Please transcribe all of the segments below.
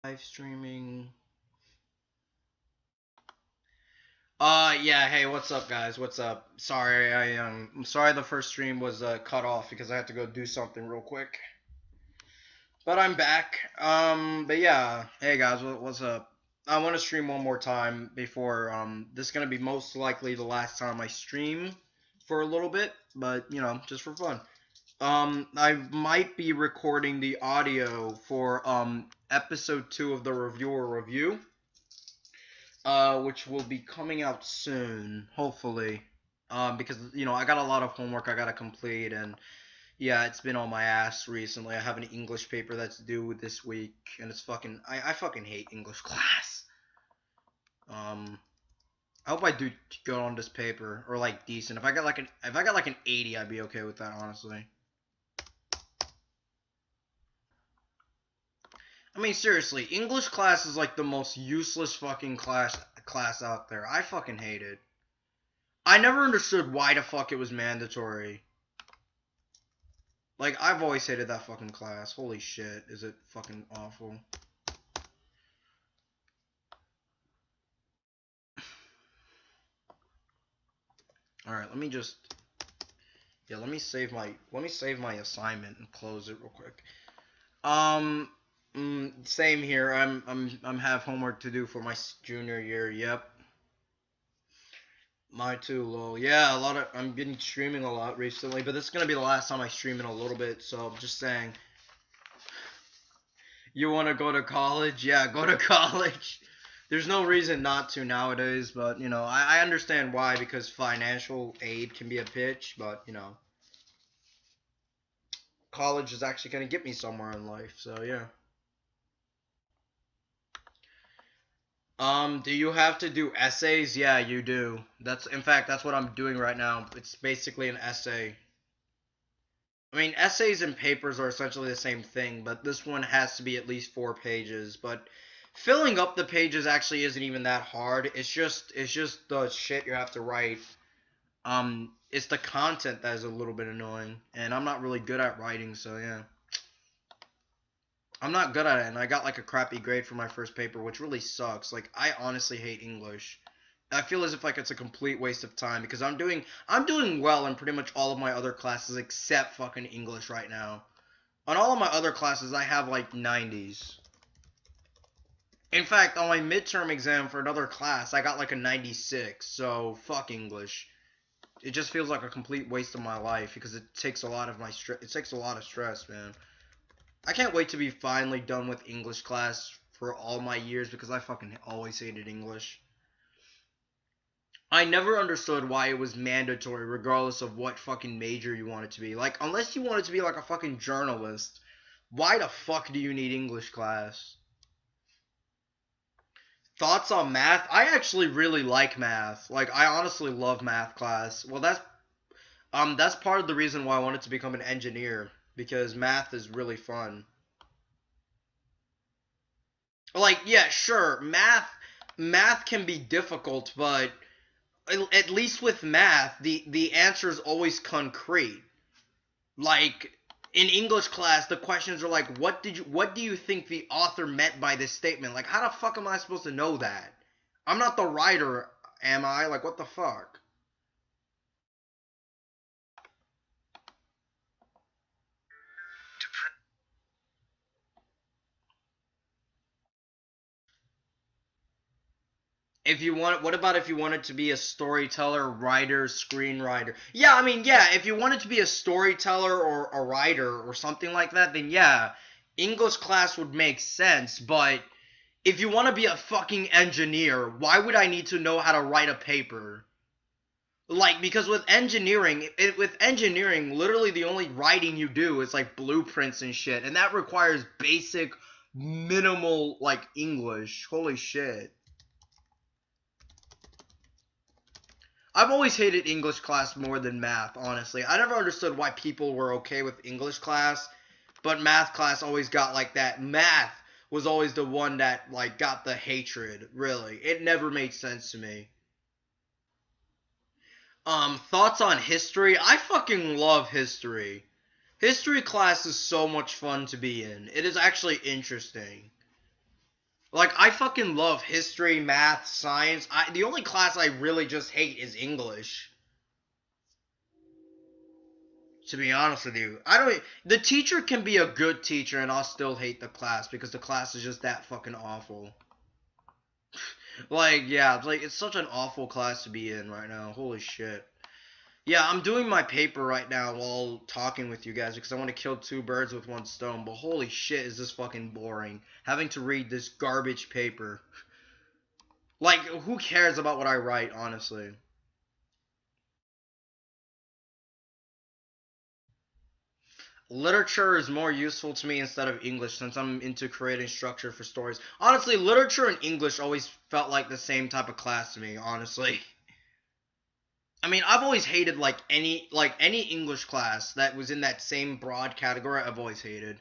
Live streaming. Yeah, hey, what's up, guys? What's up? Sorry, I'm sorry the first stream was cut off because I had to go do something real quick. But I'm back. But yeah, hey guys, what's up? I want to stream one more time before this is gonna be most likely the last time I stream for a little bit, but you know, just for fun. I might be recording the audio for episode 2 of the reviewer review. Which will be coming out soon, hopefully. Because you know I got a lot of homework I gotta complete, and yeah, it's been on my ass recently. I have an English paper that's due this week, and it's fucking I fucking hate English class. Um, I hope I do good on this paper or like decent. If I got like an 80, I'd be okay with that, honestly. I mean, seriously, English class is like the most useless fucking class out there. I fucking hate it. I never understood why the fuck it was mandatory. Like, I've always hated that fucking class. Holy shit, is it fucking awful. Alright, let me just... Yeah, let me save my assignment and close it real quick. Same here. I'm have homework to do for my junior year. Yep. My too, lol. Yeah, I'm getting streaming a lot recently, but this is gonna be the last time I stream in a little bit, so I'm just saying. You wanna go to college? Yeah, go to college. There's no reason not to nowadays, but you know, I understand why, because financial aid can be a pitch, but you know, college is actually gonna get me somewhere in life, so yeah. Do you have to do essays? Yeah, you do. In fact, that's what I'm doing right now. It's basically an essay. I mean, essays and papers are essentially the same thing, but this one has to be at least 4 pages. But filling up the pages actually isn't even that hard. It's just the shit you have to write. It's the content that is a little bit annoying, and I'm not really good at writing, so yeah. I'm not good at it, and I got like a crappy grade for my first paper, which really sucks. Like, I honestly hate English. I feel as if like it's a complete waste of time because I'm doing well in pretty much all of my other classes except fucking English right now. On all of my other classes, I have like 90s. In fact, on my midterm exam for another class, I got like a 96. So fuck English. It just feels like a complete waste of my life because it takes a lot of my stress. It takes a lot of stress, man. I can't wait to be finally done with English class for all my years because I fucking always hated English. I never understood why it was mandatory regardless of what fucking major you want it to be. Like, unless you want it to be like a fucking journalist, why the fuck do you need English class? Thoughts on math? I actually really like math. Like, I honestly love math class. Well, that's part of the reason why I wanted to become an engineer because math is really fun. Like, yeah, sure, math can be difficult, but at least with math, the answer is always concrete. Like in English class, the questions are like, what do you think the author meant by this statement? Like, how the fuck am I supposed to know that? I'm not the writer, am I? Like, what the fuck? If you want, what about if you wanted to be a storyteller, writer, screenwriter? Yeah, I mean, yeah, if you wanted to be a storyteller or a writer or something like that, then yeah, English class would make sense. But if you want to be a fucking engineer, why would I need to know how to write a paper? Like, because with engineering, literally the only writing you do is like blueprints and shit, and that requires basic, minimal like English. Holy shit. I've always hated English class more than math, honestly. I never understood why people were okay with English class, but math class always got like that. Math was always the one that like got the hatred, really. It never made sense to me. Thoughts on history? I fucking love history. History class is so much fun to be in. It is actually interesting. Like, I fucking love history, math, science. The only class I really just hate is English. To be honest with you, I don't. The teacher can be a good teacher, and I'll still hate the class because the class is just that fucking awful. Like, yeah, it's such an awful class to be in right now. Holy shit. Yeah, I'm doing my paper right now while talking with you guys because I want to kill two birds with one stone. But holy shit, is this fucking boring? Having to read this garbage paper. Like, who cares about what I write, honestly? Literature is more useful to me instead of English since I'm into creating structure for stories. Honestly, literature and English always felt like the same type of class to me, honestly. I mean, I've always hated any English class that was in that same broad category. I've always hated.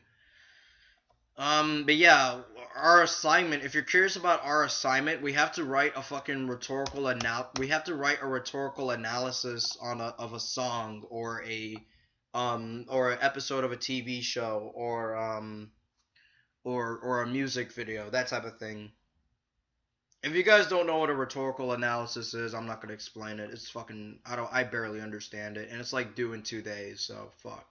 But yeah, our assignment. If you're curious about our assignment, we have to write a fucking We have to write a rhetorical analysis of a song or an episode of a TV show or a music video, that type of thing. If you guys don't know what a rhetorical analysis is, I'm not gonna explain it. It's fucking I barely understand it, and it's like due in 2 days, so fuck.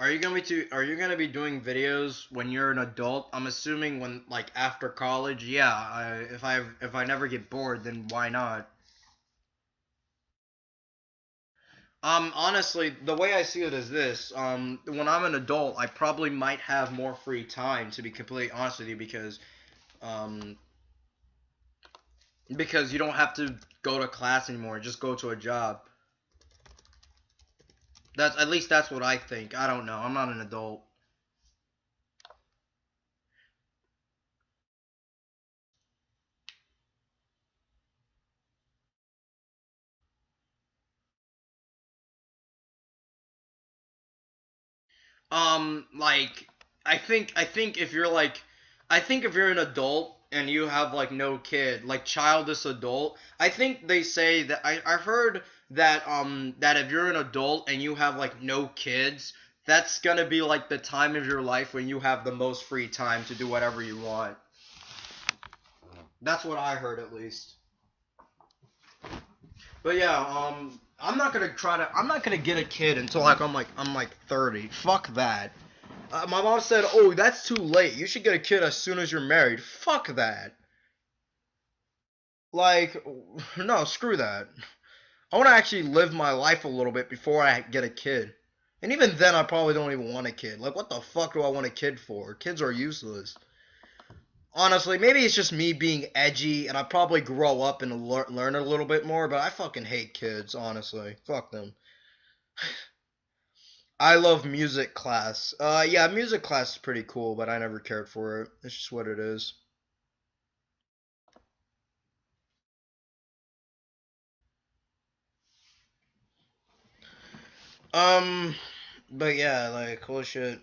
Are you gonna be doing videos when you're an adult? I'm assuming when like after college. Yeah, if I never get bored, then why not? Honestly, the way I see it is this. When I'm an adult, I probably might have more free time, to be completely honest with you, um, because you don't have to go to class anymore. Just go to a job. That's at least that's what I think. I don't know. I'm not an adult. Like I think if you're like I think if you're an adult and you have like no kid, like childless adult, I think they say that I've heard that if you're an adult and you have like no kids, that's gonna be like the time of your life when you have the most free time to do whatever you want. That's what I heard at least. But yeah, I'm not gonna get a kid until I'm like 30. Fuck that. My mom said, "Oh, that's too late. You should get a kid as soon as you're married." Fuck that. Like, no, screw that. I want to actually live my life a little bit before I get a kid. And even then, I probably don't even want a kid. Like, what the fuck do I want a kid for? Kids are useless. Honestly, maybe it's just me being edgy, and I probably grow up and learn a little bit more. But I fucking hate kids. Honestly, fuck them. I love music class. Yeah, music class is pretty cool, but I never cared for it. It's just what it is. Um, but yeah, like, holy shit.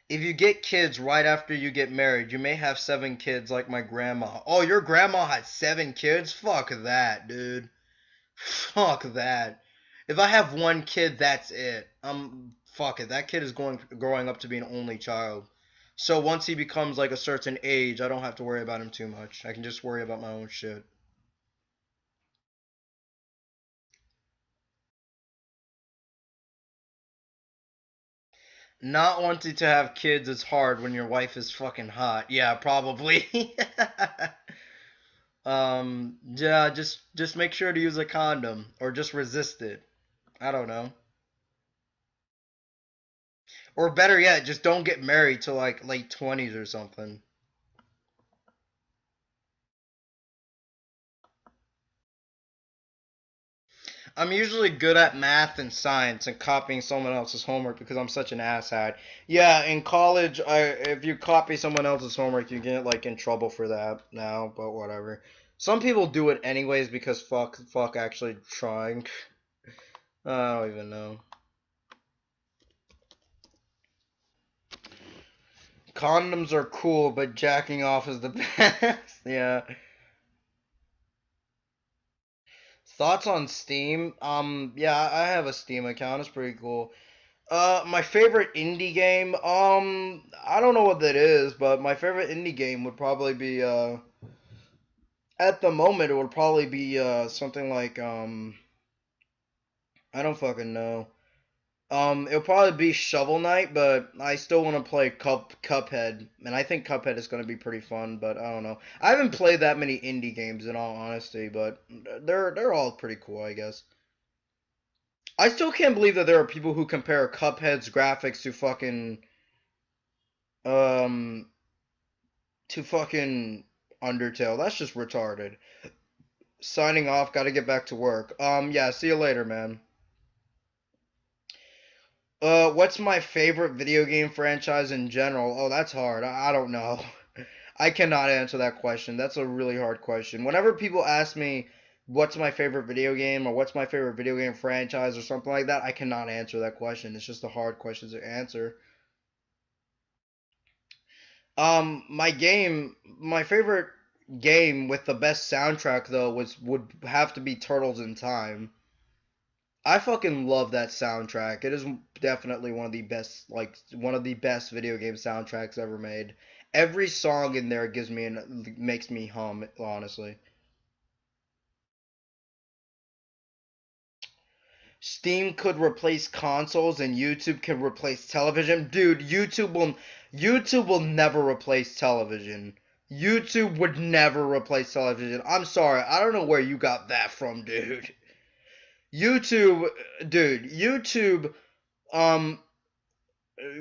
If you get kids right after you get married, you may have 7 kids like my grandma. Oh, your grandma had 7 kids? Fuck that, dude. Fuck that. If I have one kid, that's it. Fuck it. That kid is growing up to be an only child. So once he becomes like a certain age, I don't have to worry about him too much. I can just worry about my own shit. Not wanting to have kids is hard when your wife is fucking hot. Yeah, probably. Yeah, just make sure to use a condom or just resist it. I don't know. Or better yet, just don't get married till like late 20s or something. I'm usually good at math and science and copying someone else's homework because I'm such an asshat. Yeah, in college, if you copy someone else's homework, you get like in trouble for that now, but whatever. Some people do it anyways because fuck actually trying. I don't even know. Condoms are cool, but jacking off is the best. Yeah. Thoughts on Steam? Yeah, I have a Steam account. It's pretty cool. My favorite indie game. I don't know what that is, but my favorite indie game would probably be at the moment it would probably be something like I don't fucking know. It'll probably be Shovel Knight, but I still want to play Cuphead, and I think Cuphead is going to be pretty fun. But I don't know. I haven't played that many indie games in all honesty, but they're all pretty cool, I guess. I still can't believe that there are people who compare Cuphead's graphics um to fucking Undertale. That's just retarded. Signing off. Got to get back to work. Yeah. See you later, man. What's my favorite video game franchise in general? Oh, that's hard. I don't know. I cannot answer that question. That's a really hard question. Whenever people ask me what's my favorite video game or what's my favorite video game franchise or something like that, I cannot answer that question. It's just a hard question to answer. My favorite game with the best soundtrack though would have to be Turtles in Time. I fucking love that soundtrack. It is definitely one of the best, like one of the best video game soundtracks ever made. Every song in there makes me hum, honestly. Steam could replace consoles and YouTube can replace television. Dude, YouTube will never replace television. YouTube would never replace television. I'm sorry. I don't know where you got that from, dude. YouTube, YouTube um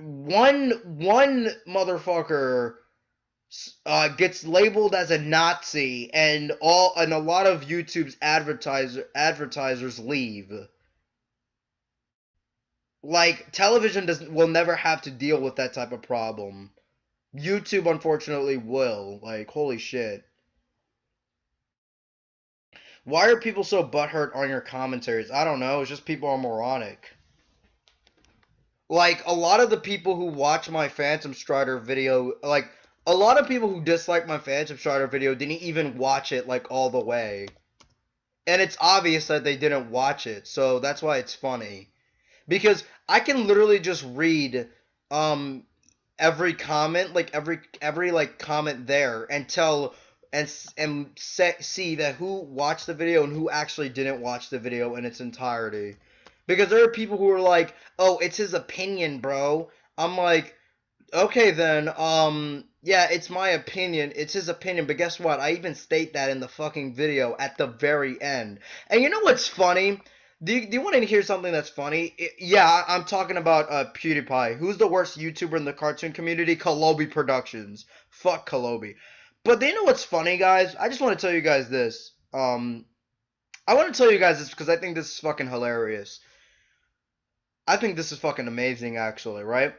one motherfucker gets labeled as a Nazi and a lot of YouTube's advertisers leave. Like television doesn't will never have to deal with that type of problem. YouTube unfortunately will. Like holy shit. Why are people so butthurt on your commentaries? I don't know. It's just people are moronic. Like a lot of the people who watch my Phantom Strider video, like a lot of people who dislike my Phantom Strider video didn't even watch it like all the way. And it's obvious that they didn't watch it, so that's why it's funny. Because I can literally just read um every comment, like every like comment there and tell and see that who watched the video and who actually didn't watch the video in its entirety. Because there are people who are like, "Oh, it's his opinion, bro." I'm like, "Okay then, yeah, it's my opinion. It's his opinion, but guess what? I even state that in the fucking video at the very end." And you know what's funny? Do you want to hear something that's funny? Yeah, I'm talking about PewDiePie. Who's the worst YouTuber in the cartoon community? Kolobi Productions. Fuck Kolobi. But do you know what's funny, guys? I just want to tell you guys this. I want to tell you guys this because I think this is fucking hilarious. I think this is fucking amazing, actually, right?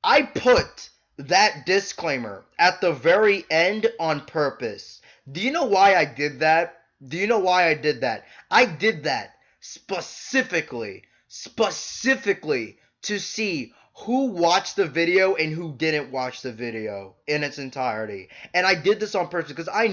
I put that disclaimer at the very end on purpose. Do you know why I did that? Do you know why I did that? I did that specifically to see who watched the video and who didn't watch the video in its entirety. And I did this on purpose because I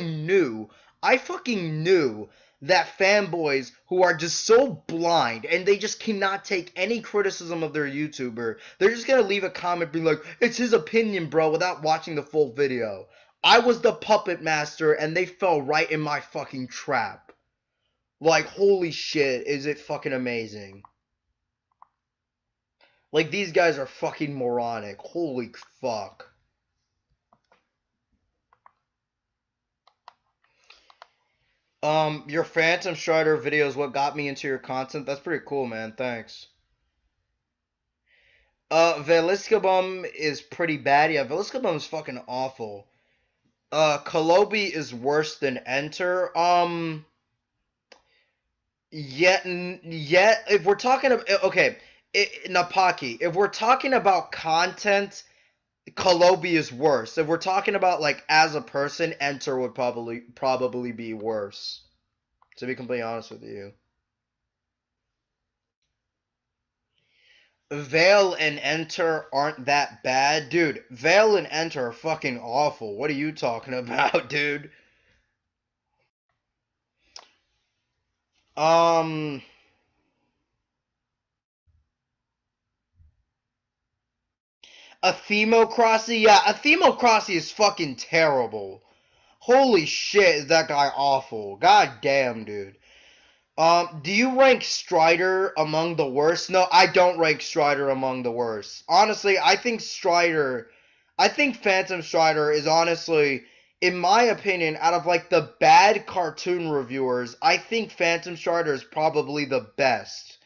fucking knew that fanboys who are just so blind and they just cannot take any criticism of their YouTuber, they're just gonna leave a comment being like, it's his opinion, bro, without watching the full video. I was the puppet master and they fell right in my fucking trap. Like, holy shit, is it fucking amazing. Like, these guys are fucking moronic. Holy fuck. Your Phantom Strider video is what got me into your content. That's pretty cool, man. Thanks. Veliscabum is pretty bad. Yeah, Veliscabum is fucking awful. Kolobi is worse than Enter. Yet, if we're talking about, okay, Napaki, if we're talking about content, Kolobi is worse. If we're talking about, like, as a person, Enter would probably be worse. To be completely honest with you. Veil and Enter aren't that bad. Dude, Veil and Enter are fucking awful. What are you talking about, dude? Um, A Themocracy? Yeah, a Themocracy is fucking terrible. Holy shit, is that guy awful. God damn, dude. Do you rank Strider among the worst? No, I don't rank Strider among the worst. Honestly, I think Phantom Strider is honestly, in my opinion, out of like the bad cartoon reviewers, I think Phantom Strider is probably the best.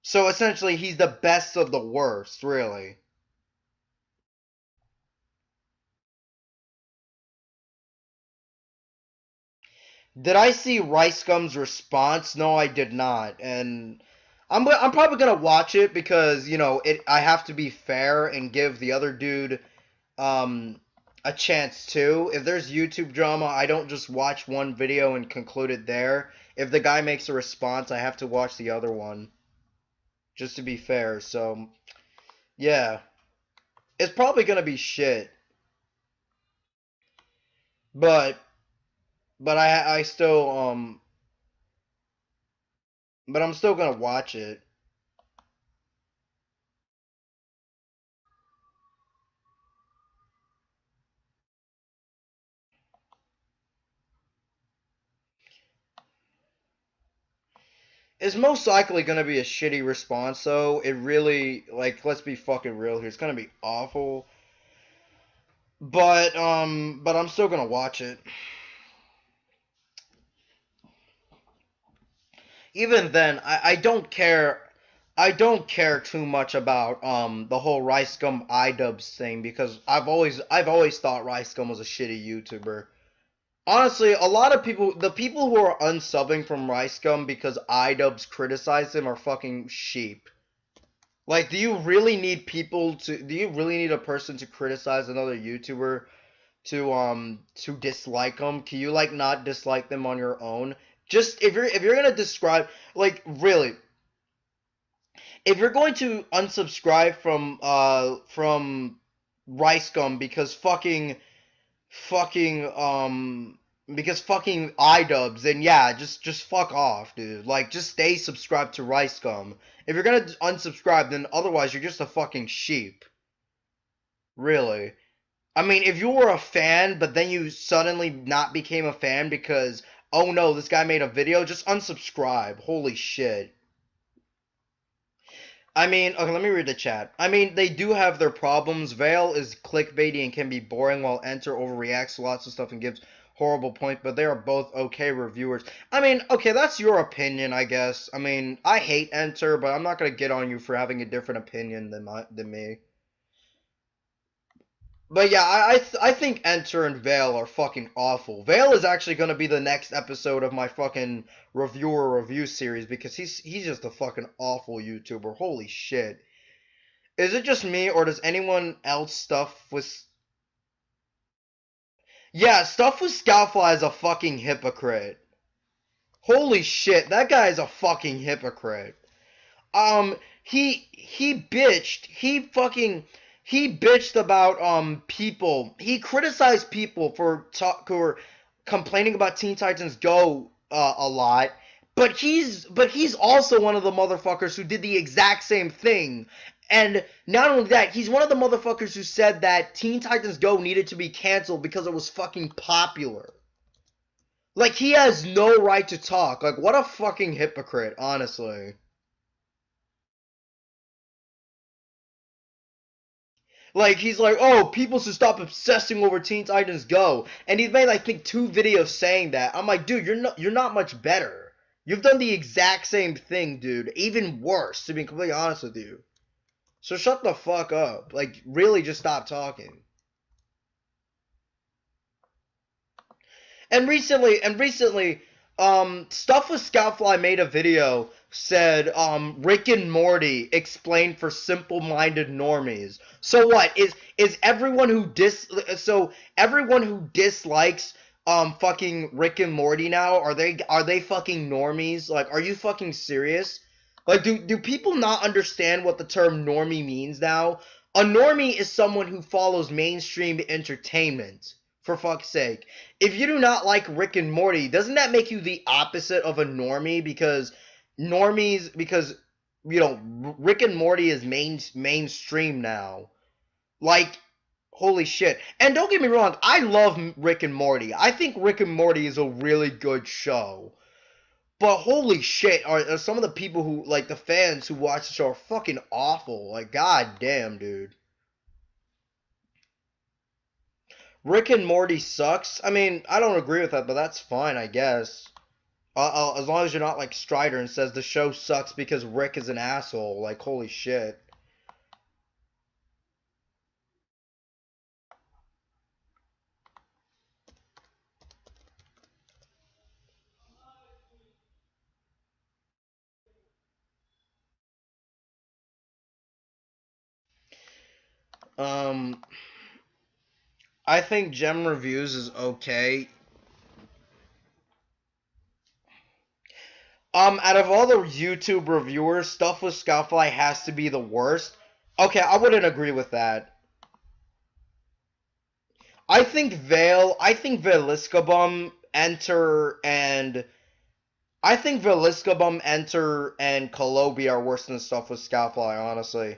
So essentially, he's the best of the worst, really. Did I see Rice Gum's response? No, I did not, and I'm probably gonna watch it because I have to be fair and give the other dude um a chance too. If there's YouTube drama, I don't just watch one video and conclude it there. If the guy makes a response, I have to watch the other one just to be fair. So yeah, it's probably gonna be shit, but I still but I'm still gonna watch it. It's most likely gonna be a shitty response, though. It really, like, let's be fucking real here. It's gonna be awful. But I'm still gonna watch it. Even then, I don't care. I don't care too much about the whole Rice Gum iDubbbz thing because I've always thought Rice Gum was a shitty YouTuber. Honestly, a lot of people, the people who are unsubbing from Rice Gum because iDubbbz criticize him are fucking sheep. Like, do you really need a person to criticize another YouTuber to dislike them? Can you, like, not dislike them on your own? Just, if you're gonna describe, like, really, if you're going to unsubscribe from Rice Gum fucking, because fucking iDubbbz, then yeah, just fuck off, dude. Like, just stay subscribed to Rice Gum. If you're gonna unsubscribe, then otherwise you're just a fucking sheep. Really. I mean, if you were a fan, but then you suddenly not became a fan because, oh no, this guy made a video, just unsubscribe. Holy shit. I mean, okay, let me read the chat. I mean, they do have their problems. Vale is clickbaity and can be boring, while Enter overreacts to lots of stuff and gives horrible points, but they are both okay reviewers. I mean, okay, that's your opinion, I guess. I mean, I hate Enter, but I'm not gonna get on you for having a different opinion than me. But yeah, I think Enter and Vale are fucking awful. Vale is actually gonna be the next episode of my fucking reviewer review series because he's just a fucking awful YouTuber. Holy shit. Is it just me or does anyone else stuff with Yeah, stuff with Scoutfly is a fucking hypocrite. Holy shit, that guy is a fucking hypocrite. He bitched about people. He criticized people for who are complaining about Teen Titans Go a lot. But he's also one of the motherfuckers who did the exact same thing. And not only that, he's one of the motherfuckers who said that Teen Titans Go needed to be canceled because it was fucking popular. Like, he has no right to talk. Like, what a fucking hypocrite, honestly. Like, he's like, oh, people should stop obsessing over Teen Titans Go. And he's made, I think, 2 videos saying that. I'm like, dude, you're not much better. You've done the exact same thing, dude. Even worse, to be completely honest with you. So shut the fuck up. Like, really just stop talking. And recently, Stuff with Scoutfly made a video said, Rick and Morty explained for simple-minded normies. So what is everyone who dislikes fucking Rick and Morty now are they fucking normies? Like, are you fucking serious? Like, do people not understand what the term normie means now? A normie is someone who follows mainstream entertainment. For fuck's sake. If you do not like Rick and Morty, doesn't that make you the opposite of a normie? Because Rick and Morty is mainstream now. Like, holy shit. And don't get me wrong, I love Rick and Morty. I think Rick and Morty is a really good show. But holy shit, are some of the people who, like, the fans who watch the show are fucking awful. Like, god damn, dude. Rick and Morty sucks. I mean, I don't agree with that, but that's fine, I guess. As long as you're not like Strider and says the show sucks because Rick is an asshole. Like, holy shit. Um, I think Gem Reviews is okay. Out of all the YouTube reviewers, stuff with Scoutfly has to be the worst. Okay, I wouldn't agree with that. I think Veliscabum, Enter, and Kolobi are worse than stuff with Scoutfly, honestly.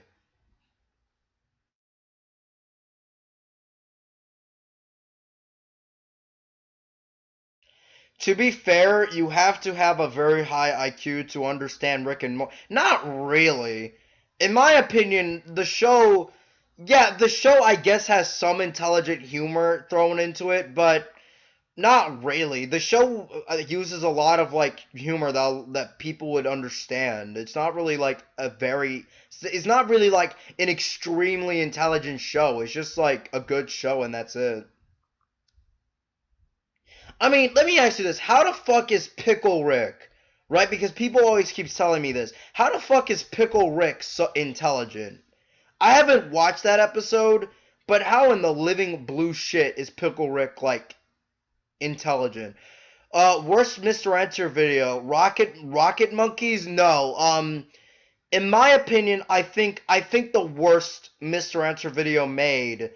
To be fair, you have to have a very high IQ to understand Rick and Morty. Not really. In my opinion, the show I guess has some intelligent humor thrown into it, but not really. The show uses a lot of like humor that people would understand. It's not really like it's not really like an extremely intelligent show. It's just like a good show and that's it. I mean, let me ask you this. How the fuck is Pickle Rick? Right? Because people always keep telling me this. How the fuck is Pickle Rick so intelligent? I haven't watched that episode, but how in the living blue shit is Pickle Rick like intelligent? Worst Mr. Enter video. Rocket Monkeys? No. In my opinion, I think the worst Mr. Enter video made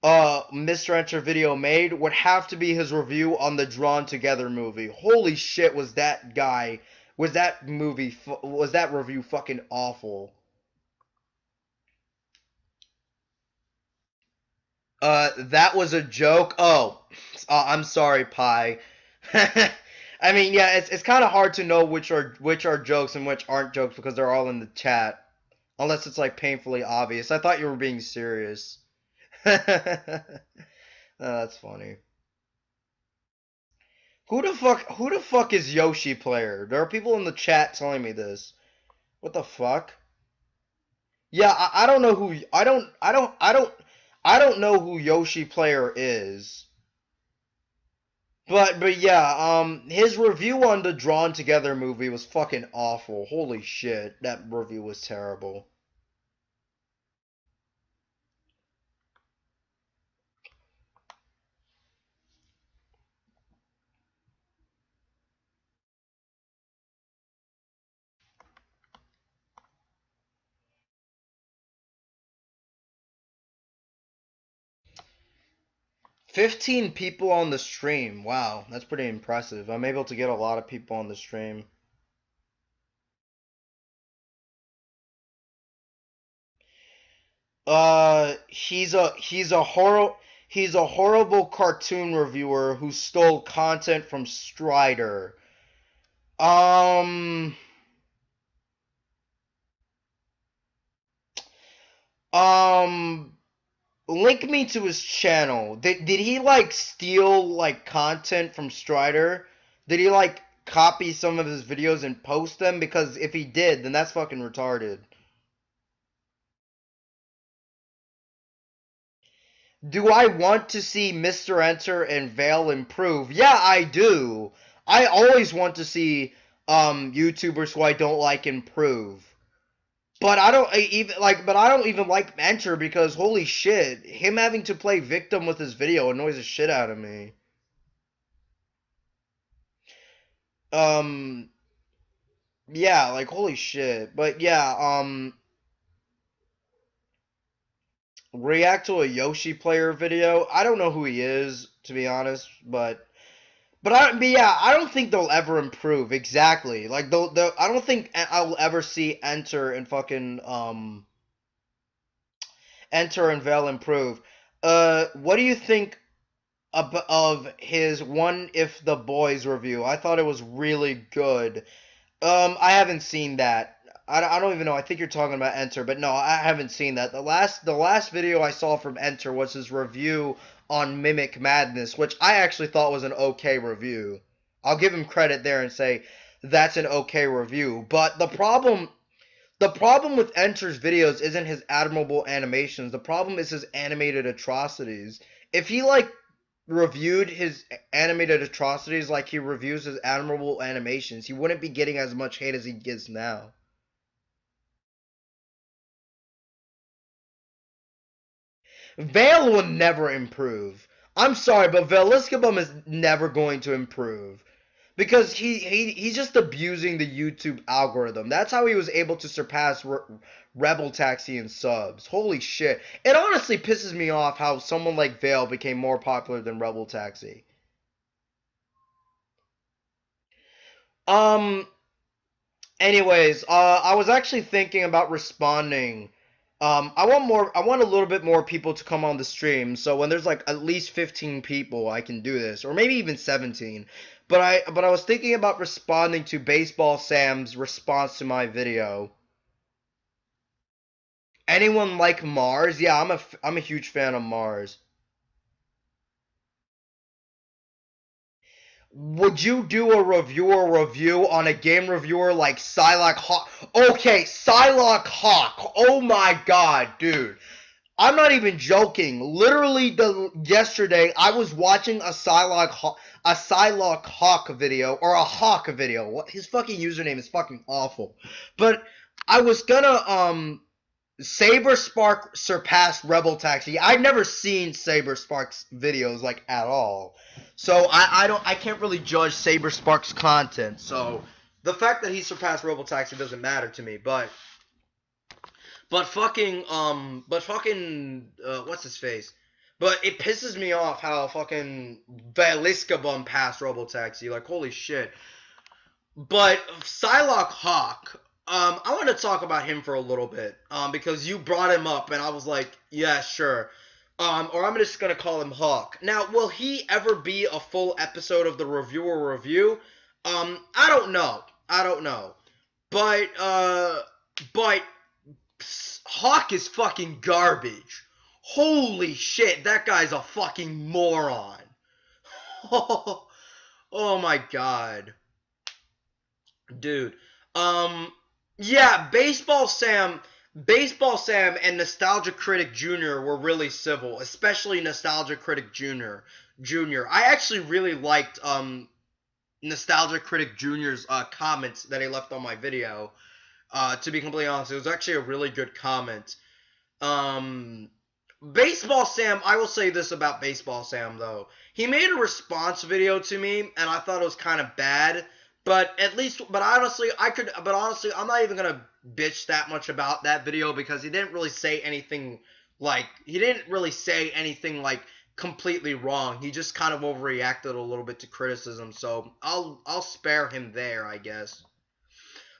would have to be his review on the Drawn Together movie. Holy shit, was that review fucking awful. That was a joke. Oh, I'm sorry, Pi. I mean, yeah, it's kind of hard to know which are jokes and which aren't jokes because they're all in the chat. Unless it's like painfully obvious. I thought you were being serious. Oh, that's funny. Who the fuck is Yoshi player? There are people in the chat telling me this. What the fuck? Yeah, I don't know who I don't know who Yoshi player is. But yeah, his review on the Drawn Together movie was fucking awful. Holy shit, that review was terrible. 15 people on the stream. Wow, that's pretty impressive. I'm able to get a lot of people on the stream. He's a horrible cartoon reviewer who stole content from Strider. Um, um, Link me to his channel. Did he like steal like content from Strider? Did he like copy some of his videos and post them? Because if he did, then that's fucking retarded. Do I want to see Mr. Enter and Vale improve? Yeah, I do. I always want to see YouTubers who I don't like improve. But I don't even like Enter because holy shit, him having to play victim with his video annoys the shit out of me. Um yeah, like holy shit. But yeah, react to a Yoshi player video. I don't know who he is, to be honest, but yeah, I don't think they'll ever improve. Exactly. Like I don't think I'll ever see Enter and fucking Enter and Veil improve. What do you think of his One If the Boys review? I thought it was really good. I haven't seen that. I don't even know. I think you're talking about Enter, but no, I haven't seen that. The last video I saw from Enter was his review on Mimic Madness, which I actually thought was an okay review. I'll give him credit there and say that's an okay review. But the problem with Enter's videos isn't his admirable animations. The problem is his animated atrocities. If he reviewed his animated atrocities like he reviews his admirable animations, he wouldn't be getting as much hate as he gets now. Vale will never improve. I'm sorry, but Veliscabum is never going to improve. Because he's just abusing the YouTube algorithm. That's how he was able to surpass Rebel Taxi in subs. Holy shit. It honestly pisses me off how someone like Vale became more popular than Rebel Taxi. Um, Anyways, I was actually thinking about responding. I want a little bit more people to come on the stream. So when there's like at least 15 people, I can do this, or maybe even 17. But I was thinking about responding to Baseball Sam's response to my video. Anyone like Mars? Yeah, I'm a huge fan of Mars. Would you do a review on a game reviewer like Psylocke Hawk? Okay, Psylocke Hawk. Oh my god, dude. I'm not even joking. Literally, yesterday I was watching a Psylocke Hawk video, or a Hawk video. What, his fucking username is fucking awful. But I was gonna Saber Spark surpassed Rebel Taxi. I've never seen Saber Spark's videos like at all, so I can't really judge Saber Spark's content. So the fact that he surpassed Rebel Taxi doesn't matter to me. But what's his face? But it pisses me off how fucking Veliscabum passed Rebel Taxi. Like, holy shit. But Psylocke Hawk, I want to talk about him for a little bit, because you brought him up, and I was like, yeah, sure. Or I'm just gonna call him Hawk. Now, will he ever be a full episode of the reviewer review? I don't know. I don't know. But Hawk is fucking garbage. Holy shit, that guy's a fucking moron. Oh my god. Dude. Yeah, Baseball Sam and Nostalgia Critic Jr. were really civil, especially Nostalgia Critic Jr. I actually really liked Nostalgia Critic Jr.'s comments that he left on my video. To be completely honest, it was actually a really good comment. Baseball Sam, I will say this about Baseball Sam though. He made a response video to me, and I thought it was kind of bad. But honestly, I'm not even gonna bitch that much about that video because he didn't really say anything like completely wrong. He just kind of overreacted a little bit to criticism, so I'll spare him there, I guess.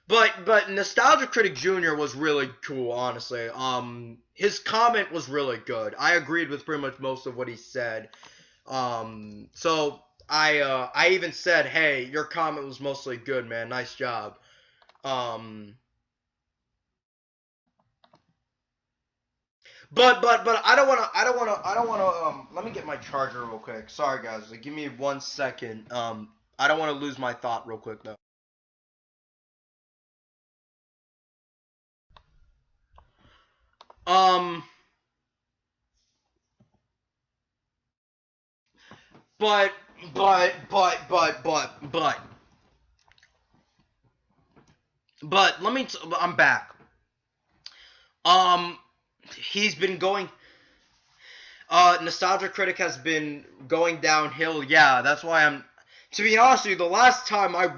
But Nostalgia Critic Jr. was really cool, honestly. His comment was really good. I agreed with pretty much most of what he said. So I even said, hey, your comment was mostly good, man. Nice job. But I don't wanna let me get my charger real quick. Sorry guys, like, give me 1 second. I don't wanna lose my thought real quick though. Um but but but but but but but let me I'm back. Um he's been going Nostalgia Critic has been going downhill. Yeah, that's why I'm, to be honest with you, the last time I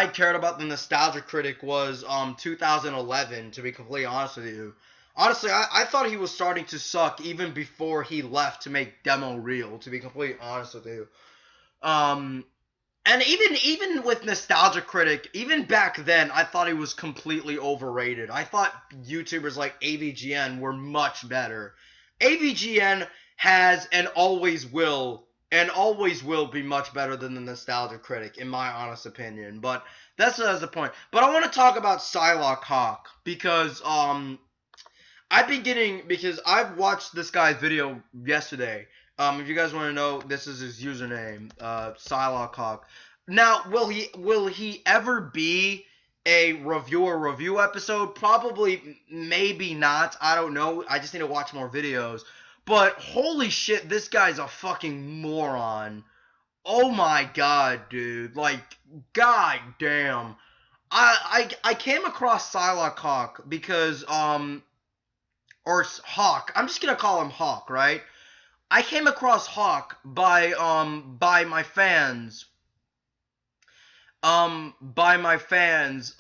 cared about the Nostalgia Critic was 2011, to be completely honest with you. Honestly, I thought he was starting to suck even before he left to make Demo Reel, to be completely honest with you. Um And even with Nostalgia Critic, even back then, I thought he was completely overrated. I thought YouTubers like AVGN were much better. AVGN has and always will be much better than the Nostalgia Critic, in my honest opinion. But that's the point. But I want to talk about Psylocke Hawk because because I've watched this guy's video yesterday. If you guys want to know, this is his username, Psylocke Hawk. Now, will he ever be a review episode? Probably, maybe not. I don't know. I just need to watch more videos. But holy shit, this guy's a fucking moron. Oh my god, dude. Like, god damn. I came across Psylocke Hawk because or Hawk. I'm just gonna call him Hawk, right? I came across Hawk by my fans. By my fans.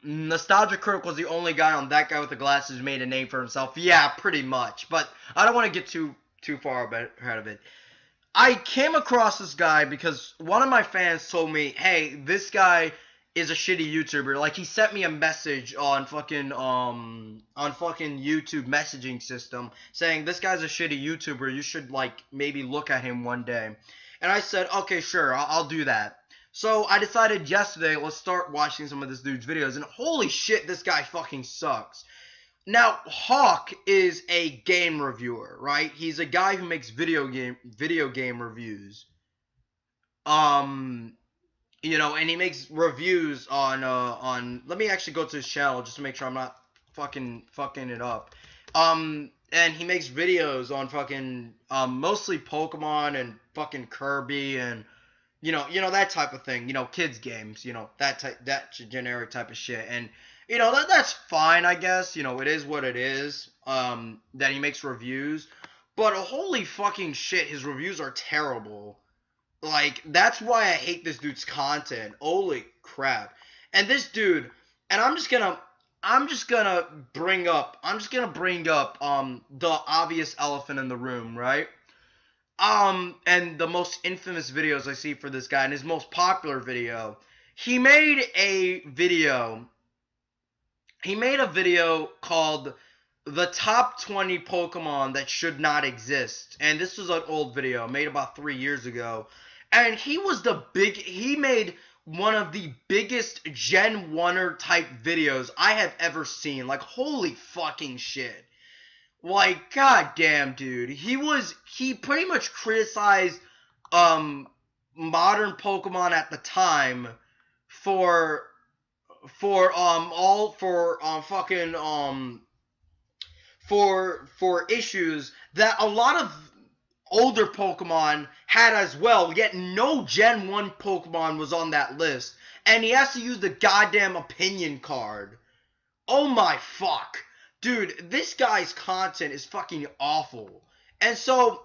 Nostalgia Critic was the only guy on That Guy with the Glasses who made a name for himself. Yeah, pretty much. But I don't want to get too far ahead of it. I came across this guy because one of my fans told me, "Hey, this guy is a shitty YouTuber." Like, he sent me a message on fucking YouTube messaging system saying, "This guy's a shitty YouTuber. You should like maybe look at him one day." And I said, "Okay, sure, I'll do that." So I decided yesterday, let's start watching some of this dude's videos, and holy shit, this guy fucking sucks. Now, Hawk is a game reviewer, right? He's a guy who makes video game reviews. You know, and he makes reviews on let me actually go to his channel just to make sure I'm not fucking it up. And he makes videos on fucking mostly Pokemon and fucking Kirby and you know that type of thing, kids games, that generic type of shit. And that's fine, I guess. It is what it is. That he makes reviews, but holy fucking shit, his reviews are terrible. Like, that's why I hate this dude's content. Holy crap. And this dude, and I'm just gonna bring up the obvious elephant in the room, right? And the most infamous videos I see for this guy, and his most popular video, he made a video called the top 20 Pokemon that should not exist. And this was an old video made about 3 years ago. And he made one of the biggest Gen 1er type videos I have ever seen. Like, holy fucking shit. Like, goddamn, dude. He pretty much criticized modern Pokemon at the time for issues that a lot of older Pokemon had as well, yet no Gen 1 Pokemon was on that list. And he has to use the goddamn opinion card. Oh my fuck. Dude, this guy's content is fucking awful. And so,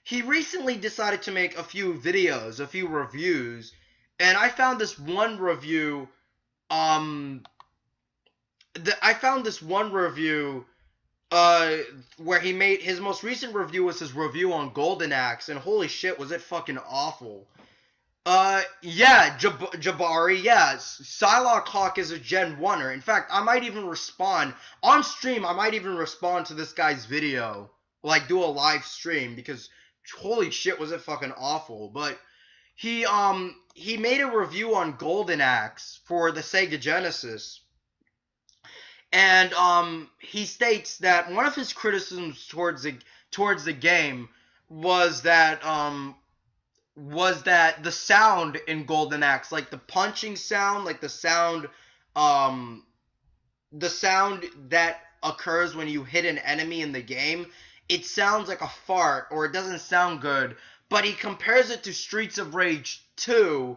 he recently decided to make a few reviews, and I found this one review, where he made his most recent review was his review on Golden Axe, and holy shit, was it fucking awful. Yeah, Jabari, yeah, Psylocke Hawk is a Gen 1er. In fact, I might even respond, on stream, to this guy's video, like, do a live stream, because holy shit, was it fucking awful. But he made a review on Golden Axe for the Sega Genesis, and he states that one of his criticisms towards the game was that the sound in Golden Axe, like the punching sound, like the sound that occurs when you hit an enemy in the game, it sounds like a fart, or it doesn't sound good. But he compares it to Streets of Rage 2,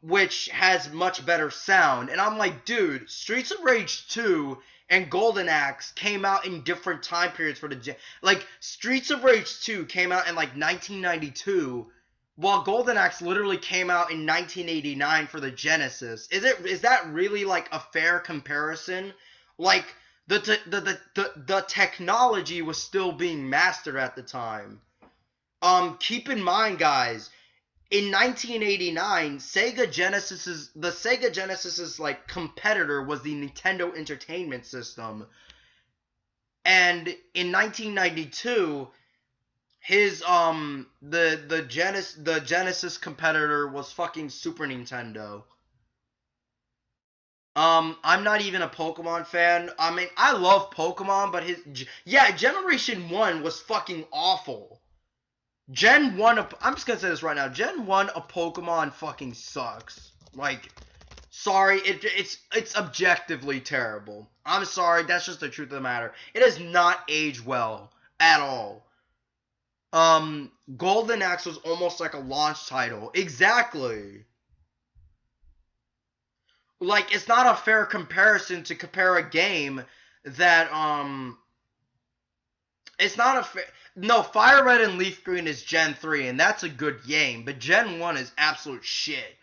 which has much better sound. And I'm like, dude, Streets of Rage 2 and Golden Axe came out in different time periods for the like, Streets of Rage 2 came out in like 1992, while Golden Axe literally came out in 1989 for the Genesis. Is that really like a fair comparison? Like, the technology was still being mastered at the time. Keep in mind, guys, in 1989, the Sega Genesis's like competitor was the Nintendo Entertainment System, and in 1992, his the Genesis competitor was fucking Super Nintendo. I'm not even a Pokemon fan. I mean, I love Pokemon, but Generation 1 was fucking awful. Gen 1 I'm just gonna say this right now. Gen 1 of Pokemon fucking sucks. Like, sorry, it's objectively terrible. I'm sorry, that's just the truth of the matter. It has not aged well at all. Golden Axe was almost like a launch title. Exactly. Like, it's not a fair comparison to compare a game that, it's not a fair... No, Fire Red and Leaf Green is Gen 3, and that's a good game, but Gen 1 is absolute shit.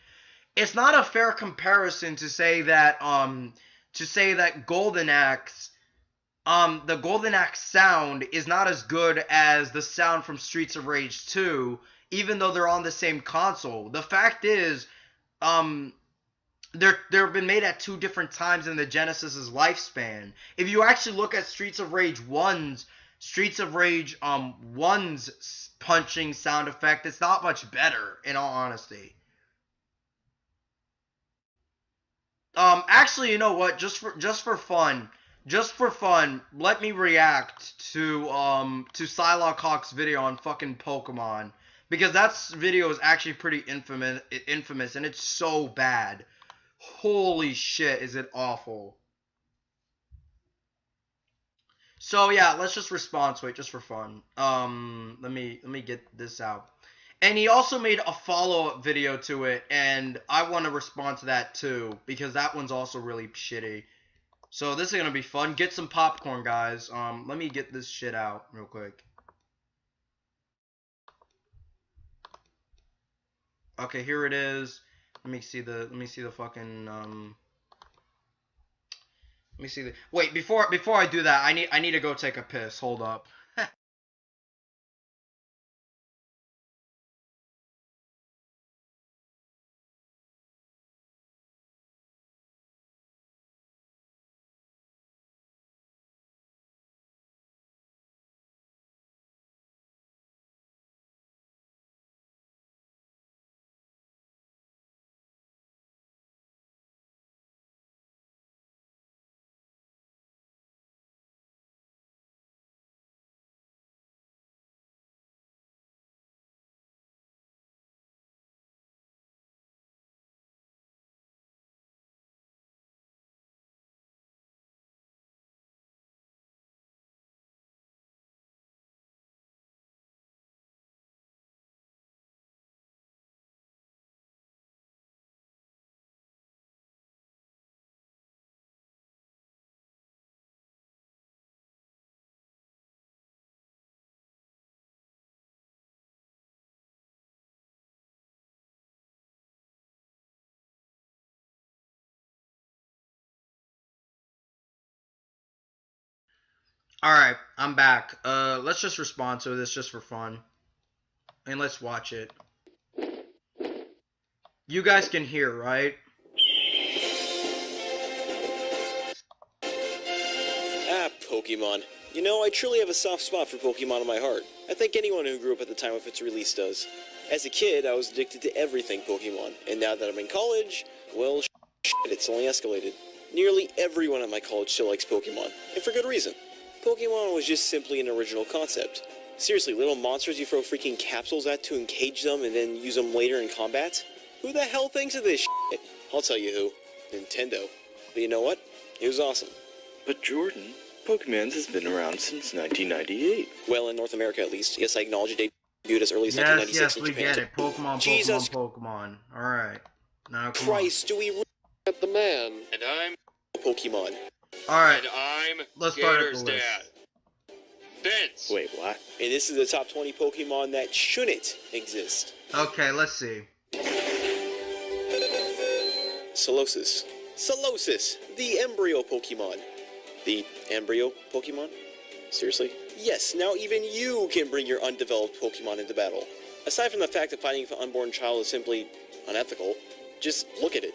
It's not a fair comparison to say that, Golden Axe, the Golden Axe sound is not as good as the sound from Streets of Rage 2, even though they're on the same console. The fact is, they've been made at two different times in the Genesis's lifespan. If you actually look at Streets of Rage 1's punching sound effect, it's not much better, in all honesty. Actually, you know what? Just for fun, let me react to Psylocke Hawk's video on fucking Pokemon, because that video is actually pretty infamous, and it's so bad. Holy shit, is it awful. So yeah, let's just respond to it just for fun. Let me get this out. And he also made a follow-up video to it, and I want to respond to that too, because that one's also really shitty. So this is gonna be fun. Get some popcorn, guys. Let me get this shit out real quick. Okay, here it is. Let me see the fucking let me see the... Wait, before I do that, I need to go take a piss. Hold up. Alright, I'm back. Let's just respond to this just for fun. And let's watch it. You guys can hear, right? Ah, Pokemon. You know, I truly have a soft spot for Pokemon in my heart. I think anyone who grew up at the time of its release does. As a kid, I was addicted to everything Pokemon, and now that I'm in college, well, it's only escalated. Nearly everyone at my college still likes Pokemon, and for good reason. Pokemon was just simply an original concept. Seriously, little monsters you throw freaking capsules at to encage them and then use them later in combat? Who the hell thinks of this shit? I'll tell you who. Nintendo. But you know what? It was awesome. But Jordan, Pokemon has been around since 1998. Well, in North America at least. Yes, I acknowledge it debuted as early as 1996 yes, in we Japan. get it. Pokemon, Jesus Pokemon. Alright. Now, come Christ, do we At the man. And I'm Pokemon? Alright. And I'm Let's start at Gator's the list. dad. Vince. Wait, what? And this is the top 20 Pokemon that shouldn't exist. Okay, let's see. Solosis. Solosis, the embryo Pokemon. The embryo Pokemon? Seriously? Yes, now even you can bring your undeveloped Pokemon into battle. Aside from the fact that fighting an unborn child is simply unethical, just look at it.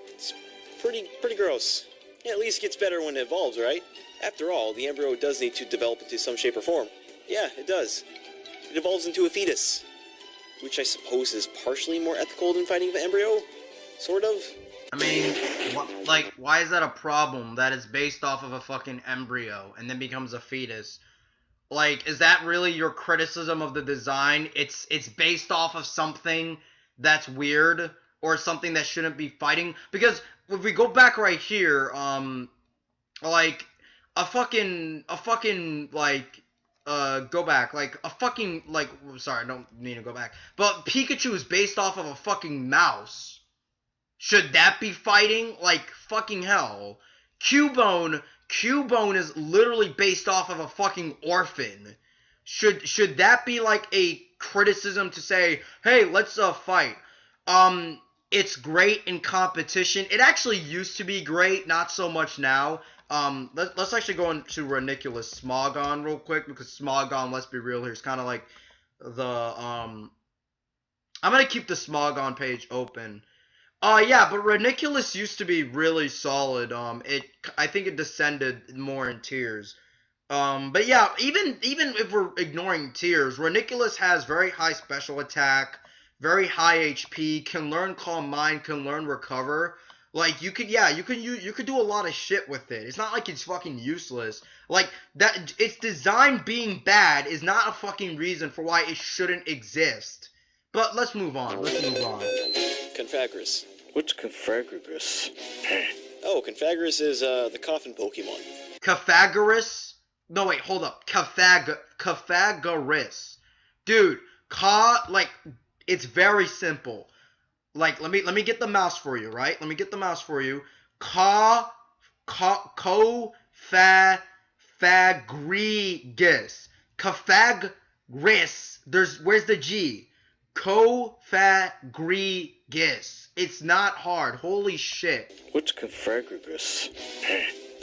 It's pretty gross. Yeah, at least it gets better when it evolves, right? After all, the embryo does need to develop into some shape or form. Yeah, it does. It evolves into a fetus, which I suppose is partially more ethical than fighting the embryo? Sort of? I mean, why is that a problem that is based off of a fucking embryo and then becomes a fetus? Like, is that really your criticism of the design? It's based off of something that's weird or something that shouldn't be fighting? Because if we go back right here, like a fucking go back, like a fucking, like, sorry, I don't mean to go back, but Pikachu is based off of a fucking mouse. Should that be fighting? Like, fucking hell. Cubone is literally based off of a fucking orphan. Should that be like a criticism to say, hey, let's fight? It's great in competition. It actually used to be great, not so much now. Let's actually go into Reniculus Smogon real quick, because Smogon, let's be real here, is kind of like the I'm gonna keep the Smogon page open. Yeah, but Reniculus used to be really solid. I think it descended more in tiers. But yeah, even if we're ignoring tiers, Reniculus has very high special attack, very high HP, can learn Calm Mind, can learn Recover. Like, you could do a lot of shit with it. It's not like it's fucking useless. Like, that, its design being bad is not a fucking reason for why it shouldn't exist. But let's move on. Confagrus. What's Confagrus? Oh, Confagrus is the coffin Pokemon. Confagrus? No, wait, hold up. Confagrus. Dude, it's very simple. Like, let me get the mouse for you, right? Let me get the mouse for you. Cofagrigus. Cofagris. Where's the G? Cofagrigus. It's not hard. Holy shit. What's Confagrus?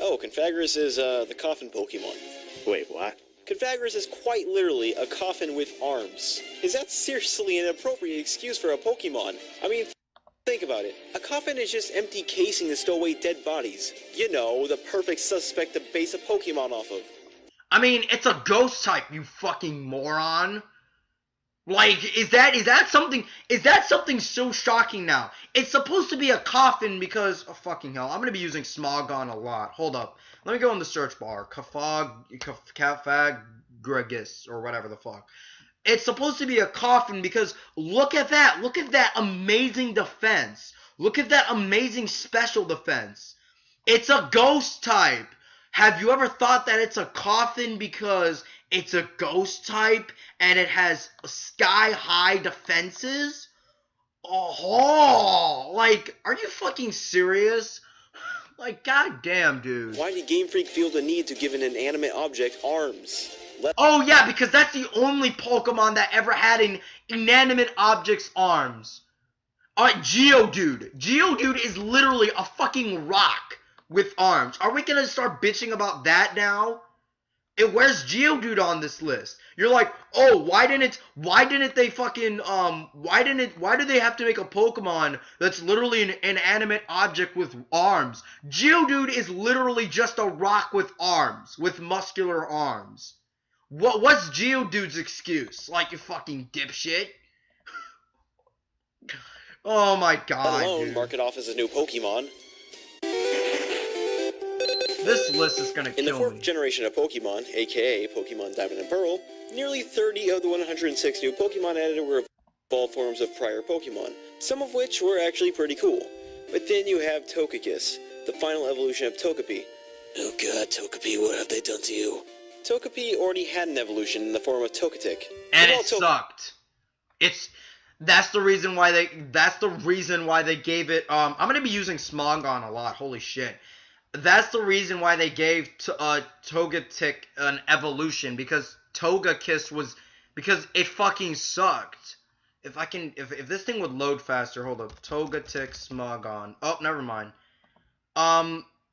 Oh, Confagrus is the coffin Pokemon. Wait, what? Confagrus is quite literally a coffin with arms. Is that seriously an appropriate excuse for a Pokemon? I mean, think about it. A coffin is just empty casing to stow away dead bodies. You know, the perfect suspect to base a Pokemon off of. I mean, it's a ghost type, you fucking moron. Like, is that something so shocking now? It's supposed to be a coffin because, oh fucking hell, I'm gonna be using Smogon a lot. Hold up. Let me go in the search bar. Confagrus, or whatever the fuck. It's supposed to be a coffin because look at that. Look at that amazing defense. Look at that amazing special defense. It's a ghost type. Have you ever thought that it's a coffin because it's a ghost type and it has sky-high defenses? Oh, like, are you fucking serious? Like, goddamn, dude. Why did Game Freak feel the need to give an inanimate object arms? Oh, yeah, because that's the only Pokemon that ever had an inanimate object's arms. Geodude. Geodude is literally a fucking rock with arms. Are we gonna start bitching about that now? Where's Geodude on this list? You're like, oh, why didn't they fucking, why do they have to make a Pokemon that's literally an inanimate object with arms? Geodude is literally just a rock with arms, with muscular arms. What's Geodude's excuse? Like, you fucking dipshit? Oh my god, Let alone dude. mark it off as a new Pokemon. This list is gonna kill me. In the fourth generation of Pokemon, aka Pokemon Diamond and Pearl, nearly 30 of the 106 new Pokemon added were evolved forms of prior Pokemon, some of which were actually pretty cool. But then you have Togekiss, the final evolution of Togepi. Oh god, Togepi, what have they done to you? Togepi already had an evolution in the form of Togetic. And it sucked. That's the reason why they gave it, I'm gonna be using Smogon a lot, holy shit. That's the reason why they gave Togetic an evolution, because Togekiss because it fucking sucked. If this thing would load faster, hold up, Togetic Smogon. Oh, never mind.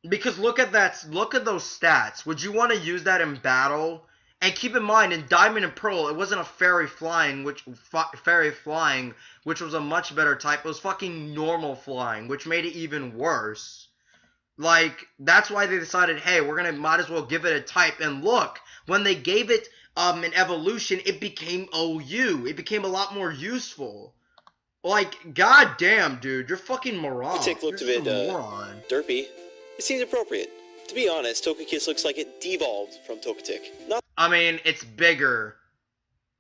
Because look at those stats. Would you want to use that in battle And keep in mind, in Diamond and Pearl, it wasn't a fairy flying, which was a much better type. It was fucking normal flying, which made it even worse. Like, that's why they decided, hey, might as well give it a type. And look, when they gave it an evolution, it became OU. It became a lot more useful. Like, goddamn, dude, you're fucking moron. Togetic looked a bit derpy. It seems appropriate. To be honest, Togekiss looks like it devolved from Togetic. Not I mean, it's bigger.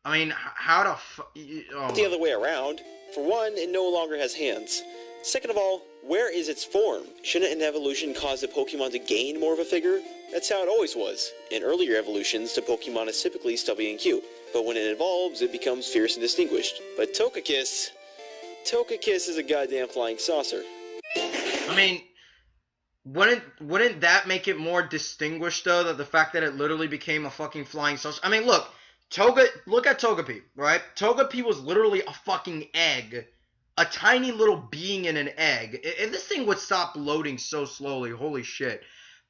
I mean, how the other way around. For one, it no longer has hands. Second of all, where is its form? Shouldn't an evolution cause a Pokemon to gain more of a figure? That's how it always was. In earlier evolutions, the Pokemon is typically stubby and cute, but when it evolves, it becomes fierce and distinguished. But Togekiss is a goddamn flying saucer. I mean, wouldn't that make it more distinguished, though, that the fact that it literally became a fucking flying saucer? I mean, look at Togepi, right? Togepi was literally a fucking egg. A tiny little being in an egg. If this thing would stop loading so slowly, holy shit.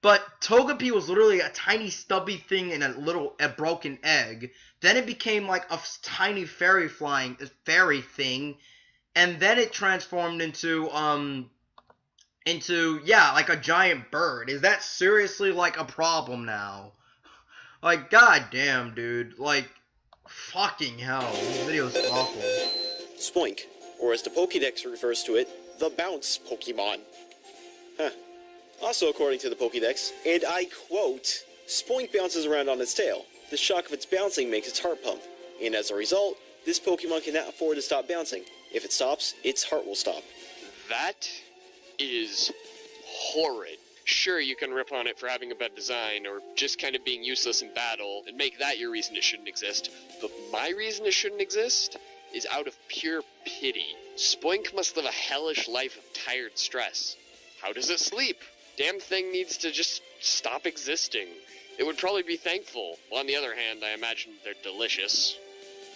But Togepi was literally a tiny stubby thing in a broken egg. Then it became like a tiny fairy thing. And then it transformed into like a giant bird. Is that seriously like a problem now? Like, goddamn, dude. Like, fucking hell. This video's awful. Spoink, or as the Pokédex refers to it, the bounce Pokemon. Huh. Also, according to the Pokédex, and I quote, Spoink bounces around on its tail. The shock of its bouncing makes its heart pump, and as a result, this Pokemon cannot afford to stop bouncing. If it stops, its heart will stop. That is horrid. Sure, you can rip on it for having a bad design, or just kind of being useless in battle, and make that your reason it shouldn't exist. But my reason it shouldn't exist is out of pure pity. Spoink must live a hellish life of tired stress. How does it sleep? Damn thing needs to just stop existing. It would probably be thankful. Well, on the other hand, I imagine they're delicious.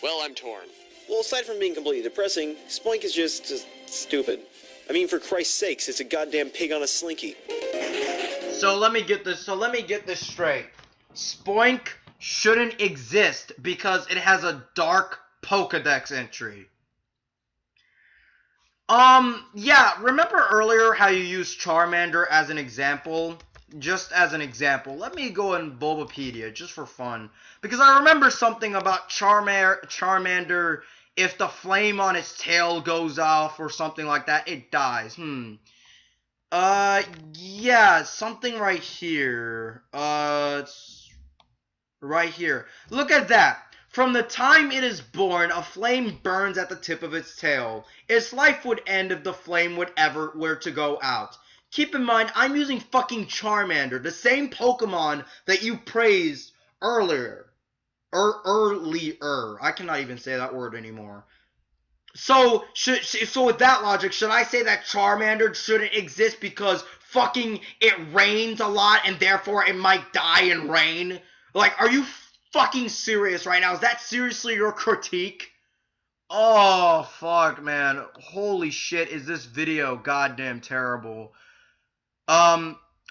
Well, I'm torn. Well, aside from being completely depressing, Spoink is just stupid. I mean, for Christ's sakes, it's a goddamn pig on a slinky. So let me get this straight. Spoink shouldn't exist because it has a dark Pokedex entry. Yeah, remember earlier how you used Charmander as an example? Just as an example. Let me go in Bulbapedia, just for fun. Because I remember something about Charmander, if the flame on its tail goes off or something like that, it dies. Yeah, something right here. It's right here. Look at that. From the time it is born, a flame burns at the tip of its tail. Its life would end if the flame would ever were to go out. Keep in mind, I'm using fucking Charmander, the same Pokemon that you praised earlier. Earlier. I cannot even say that word anymore. So with that logic, should I say that Charmander shouldn't exist because fucking it rains a lot and therefore it might die in rain? Like, are you fucking serious right now? Is that seriously your critique? Oh, fuck, man. Holy shit, is this video goddamn terrible.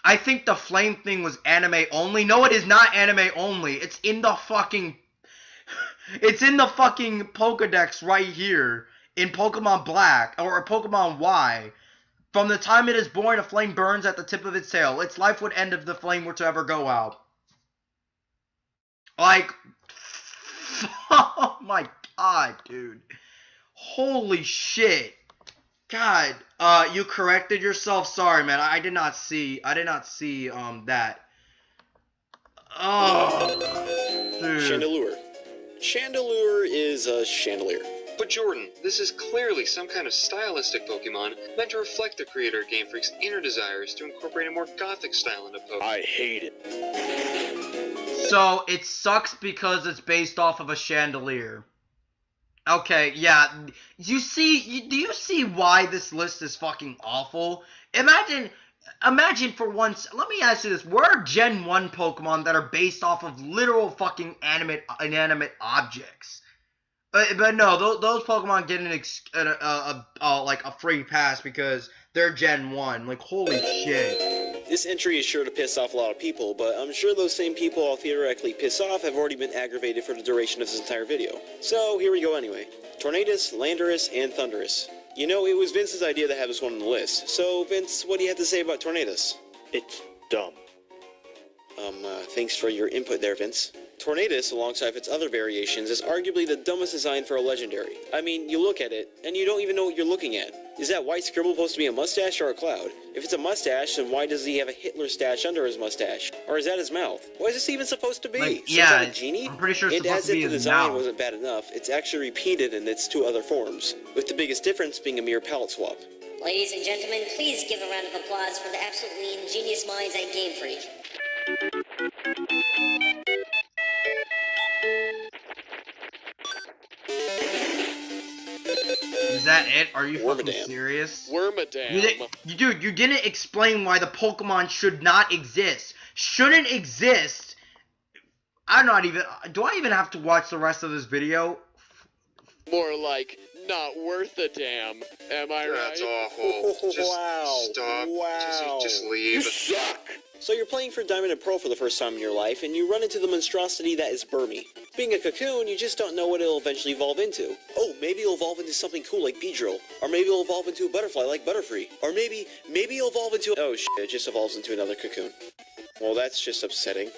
I think the flame thing was anime only. No, it is not anime only. It's in the fucking Pokedex right here in Pokemon Black or Pokemon Y. From the time it is born, a flame burns at the tip of its tail. Its life would end if the flame were to ever go out. Like, oh my god, dude. Holy shit. God, you corrected yourself? Sorry, man. I did not see that. Oh, dude. Chandelure. Chandelure is a chandelier. But Jordan, this is clearly some kind of stylistic Pokemon meant to reflect the creator of Game Freak's inner desires to incorporate a more gothic style into Pokemon. I hate it. So, it sucks because it's based off of a chandelier. Okay, yeah. Do you see why this list is fucking awful? Imagine for once, let me ask you this. Where are Gen 1 Pokemon that are based off of literal fucking inanimate objects? But no, those Pokemon get like a free pass because they're Gen 1. Like, holy shit. This entry is sure to piss off a lot of people, but I'm sure those same people I'll theoretically piss off have already been aggravated for the duration of this entire video. So, here we go anyway. Tornadus, Landorus, and Thunderous. You know, it was Vince's idea to have this one on the list. So, Vince, what do you have to say about Tornadus? It's dumb. Thanks for your input there, Vince. Tornadus, alongside its other variations, is arguably the dumbest design for a legendary. I mean, you look at it, and you don't even know what you're looking at. Is that white scribble supposed to be a mustache or a cloud? If it's a mustache, then why does he have a Hitler stash under his mustache? Or is that his mouth? What is this even supposed to be? Like, Some yeah, kind of genie? I'm pretty sure it's And supposed as to be if the his design mouth. wasn't bad enough, it's actually repeated in its two other forms, with the biggest difference being a mere palette swap. Ladies and gentlemen, please give a round of applause for the absolutely ingenious minds at Game Freak. Is that it? Are you fucking Wormadam. serious? Wormadam. Dude, you didn't explain why the Pokemon should not exist. Shouldn't exist. I'm not even... Do I even have to watch the rest of this video? More like, not worth a damn. Am I right? That's awful. Just Wow. stop. Wow. Just You leave. suck! So you're playing for Diamond and Pearl for the first time in your life, and you run into the monstrosity that is Burmy. Being a cocoon, you just don't know what it'll eventually evolve into. Oh, maybe it'll evolve into something cool like Beedrill. Or maybe it'll evolve into a butterfly like Butterfree. Or maybe it'll evolve into... Oh shit, it just evolves into another cocoon. Well, that's just upsetting.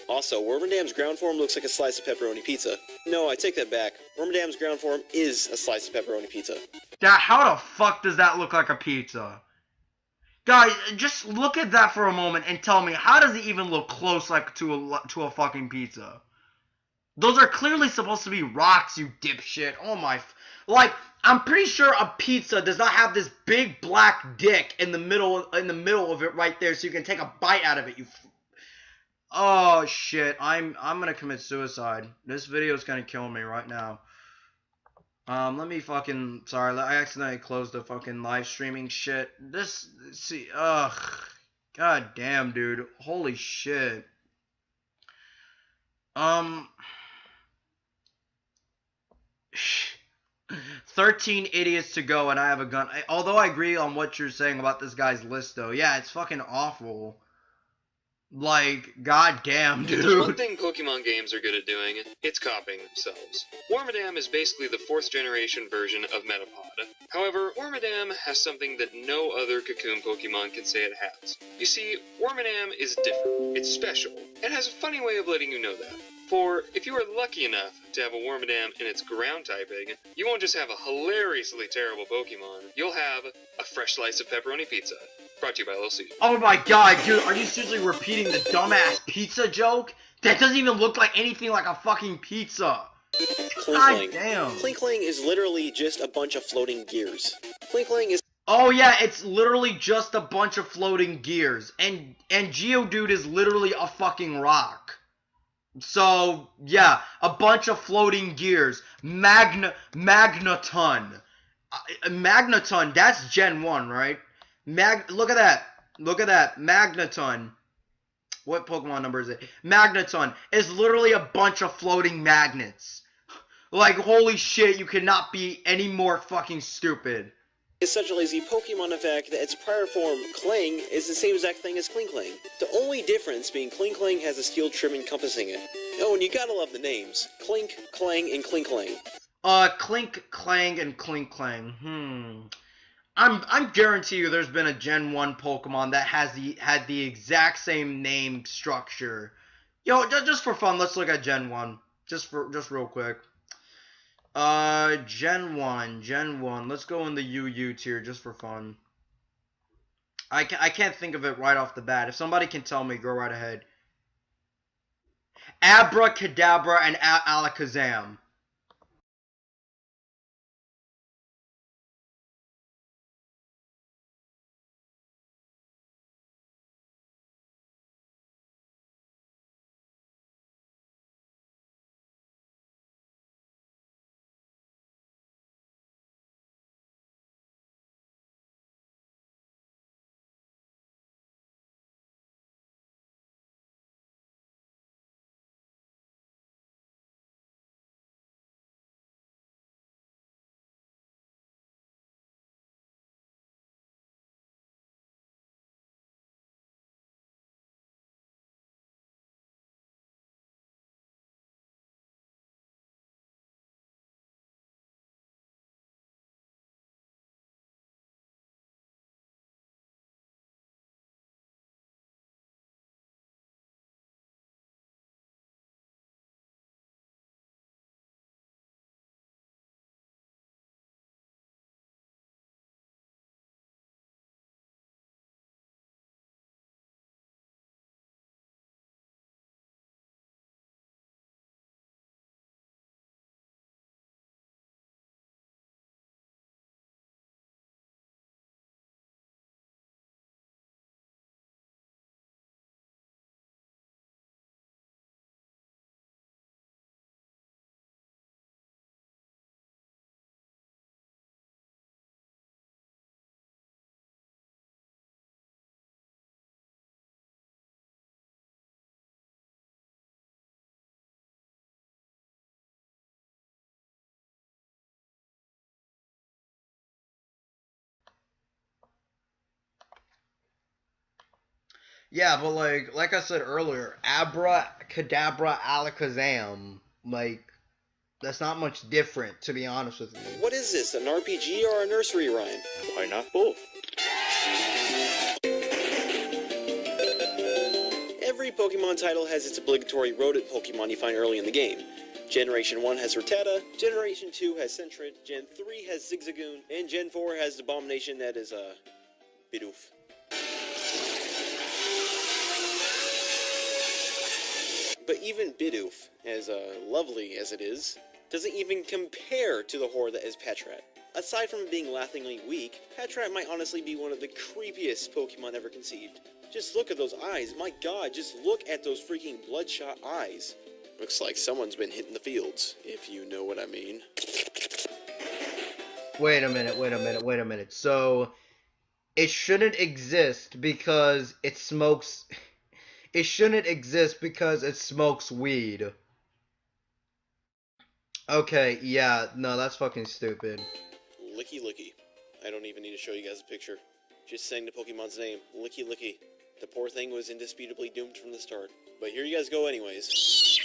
Also, Wormadam's ground form looks like a slice of pepperoni pizza. No, I take that back. Wormadam's ground form is a slice of pepperoni pizza. How the fuck does that look like a pizza? Guys, just look at that for a moment and tell me, how does it even look close like to a fucking pizza? Those are clearly supposed to be rocks, you dipshit. Oh my... Like, I'm pretty sure a pizza does not have this big black dick in the middle of it right there so you can take a bite out of it, you... Oh shit, I'm gonna commit suicide. This video's gonna kill me right now. Let me fucking... Sorry, I accidentally closed the fucking live streaming shit. Ugh. God damn, dude. Holy shit. 13 idiots to go and I have a gun. Although I agree on what you're saying about this guy's list, though. Yeah, it's fucking awful. Like, goddamn, If there's one dude. thing Pokemon games are good at doing, it's copying themselves. Wormadam is basically the 4th generation version of Metapod. However, Wormadam has something that no other Cocoon Pokemon can say it has. You see, Wormadam is different. It's special. It has a funny way of letting you know that. For, if you are lucky enough to have a Wormadam in its ground typing, you won't just have a hilariously terrible Pokemon, you'll have a fresh slice of pepperoni pizza. Brought to you by Lil C. Oh my god, dude, are you seriously repeating the dumbass pizza joke? That doesn't even look like anything like a fucking pizza. God Clinkling. damn. Clinkling is literally just a bunch of floating gears. Clinkling is Oh yeah, it's literally just a bunch of floating gears. And Geodude is literally a fucking rock. So, yeah, a bunch of floating gears. Magneton. Magneton, that's Gen 1, right? Look at that. Look at that. Magneton. What Pokemon number is it? Magneton is literally a bunch of floating magnets. Like, holy shit, you cannot be any more fucking stupid. such a lazy Pokemon, in fact, that its prior form, Clang, is the same exact thing as Klinklang. The only difference being Klinklang has a steel trim encompassing it. Oh, and you gotta love the names. Clink, Clang, and Klinklang. Clink, Clang, and Clink Clang. I'm guarantee you there's been a Gen 1 Pokemon that had the exact same name structure. Yo, just for fun, let's look at Gen 1. Just real quick. Gen 1. Let's go in the UU tier just for fun. I can't think of it right off the bat. If somebody can tell me, go right ahead. Abracadabra and Alakazam. Yeah, but like I said earlier, Abra Cadabra Alakazam, like that's not much different, to be honest with you. What is this, an RPG or a nursery rhyme? Why not both? Every Pokemon title has its obligatory rodent Pokemon you find early in the game. Generation 1 has Rattata, Generation 2 has Sentret, Gen 3 has Zigzagoon, and Gen 4 has the abomination that is, Bidoof. But even Bidoof, as lovely as it is, doesn't even compare to the horror that is Patrat. Aside from being laughingly weak, Patrat might honestly be one of the creepiest Pokemon ever conceived. Just look at those eyes, my god, just look at those freaking bloodshot eyes. Looks like someone's been hitting the fields, if you know what I mean. Wait a minute. So, it shouldn't exist because it smokes... It shouldn't exist because it smokes weed. Okay, yeah, no, that's fucking stupid. Licky Licky. I don't even need to show you guys a picture. Just saying the Pokemon's name, Licky Licky. The poor thing was indisputably doomed from the start. But here you guys go anyways.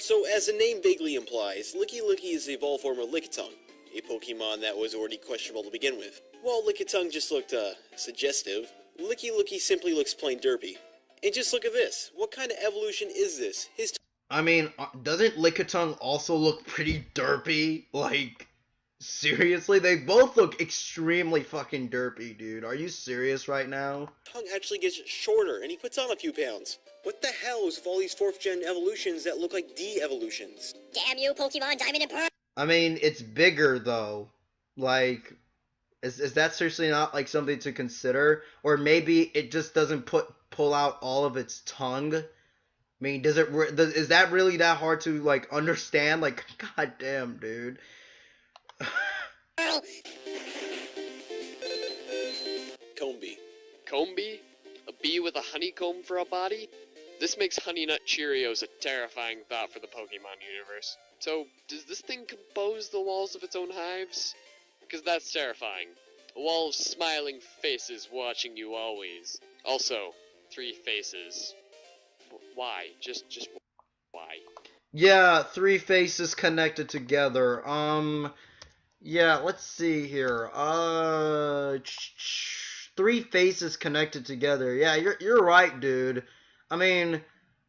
So, as the name vaguely implies, Licky Licky is the evolved form of Lickitung, a Pokemon that was already questionable to begin with. While Lickitung just looked, suggestive, Licky Licky simply looks plain derpy. And just look at this. What kind of evolution is this? I mean, doesn't Lickitung also look pretty derpy? Like, seriously? They both look extremely fucking derpy, dude. Are you serious right now? Tongue actually gets shorter, and he puts on a few pounds. What the hell is with all these 4th gen evolutions that look like de-evolutions? Damn you, Pokemon Diamond and Pearl! I mean, it's bigger, though. Like, is that seriously not, like, something to consider? Or maybe it just doesn't pull out all of its tongue? I mean, is that really that hard to, like, understand? Like, goddamn, dude. Combee. Combee? A bee with a honeycomb for a body? This makes Honey Nut Cheerios a terrifying thought for the Pokemon universe. So, does this thing compose the walls of its own hives? Because that's terrifying. A wall of smiling faces watching you always. Also, 3 faces. Why? Just why? Yeah, 3 faces connected together. Yeah, let's see here. 3 faces connected together. Yeah, you're right, dude. I mean,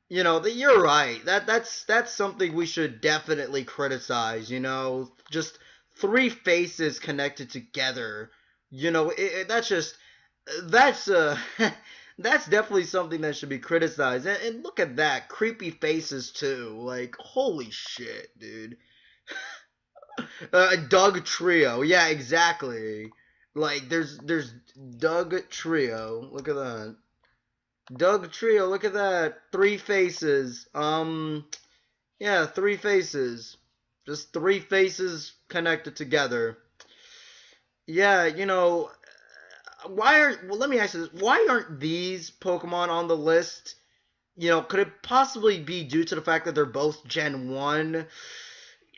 you know, you're right. That's something we should definitely criticize, you know? Just 3 faces connected together. You know, that's that's that's definitely something that should be criticized. And look at that, creepy faces too. Like, holy shit, dude. Doug Trio. Yeah, exactly. Like, there's Doug Trio. Look at that. Doug Trio, look at that. 3 faces. Yeah, 3 faces. Just 3 faces connected together. Yeah, you know, well, let me ask you this. Why aren't these Pokemon on the list? You know, could it possibly be due to the fact that they're both Gen 1?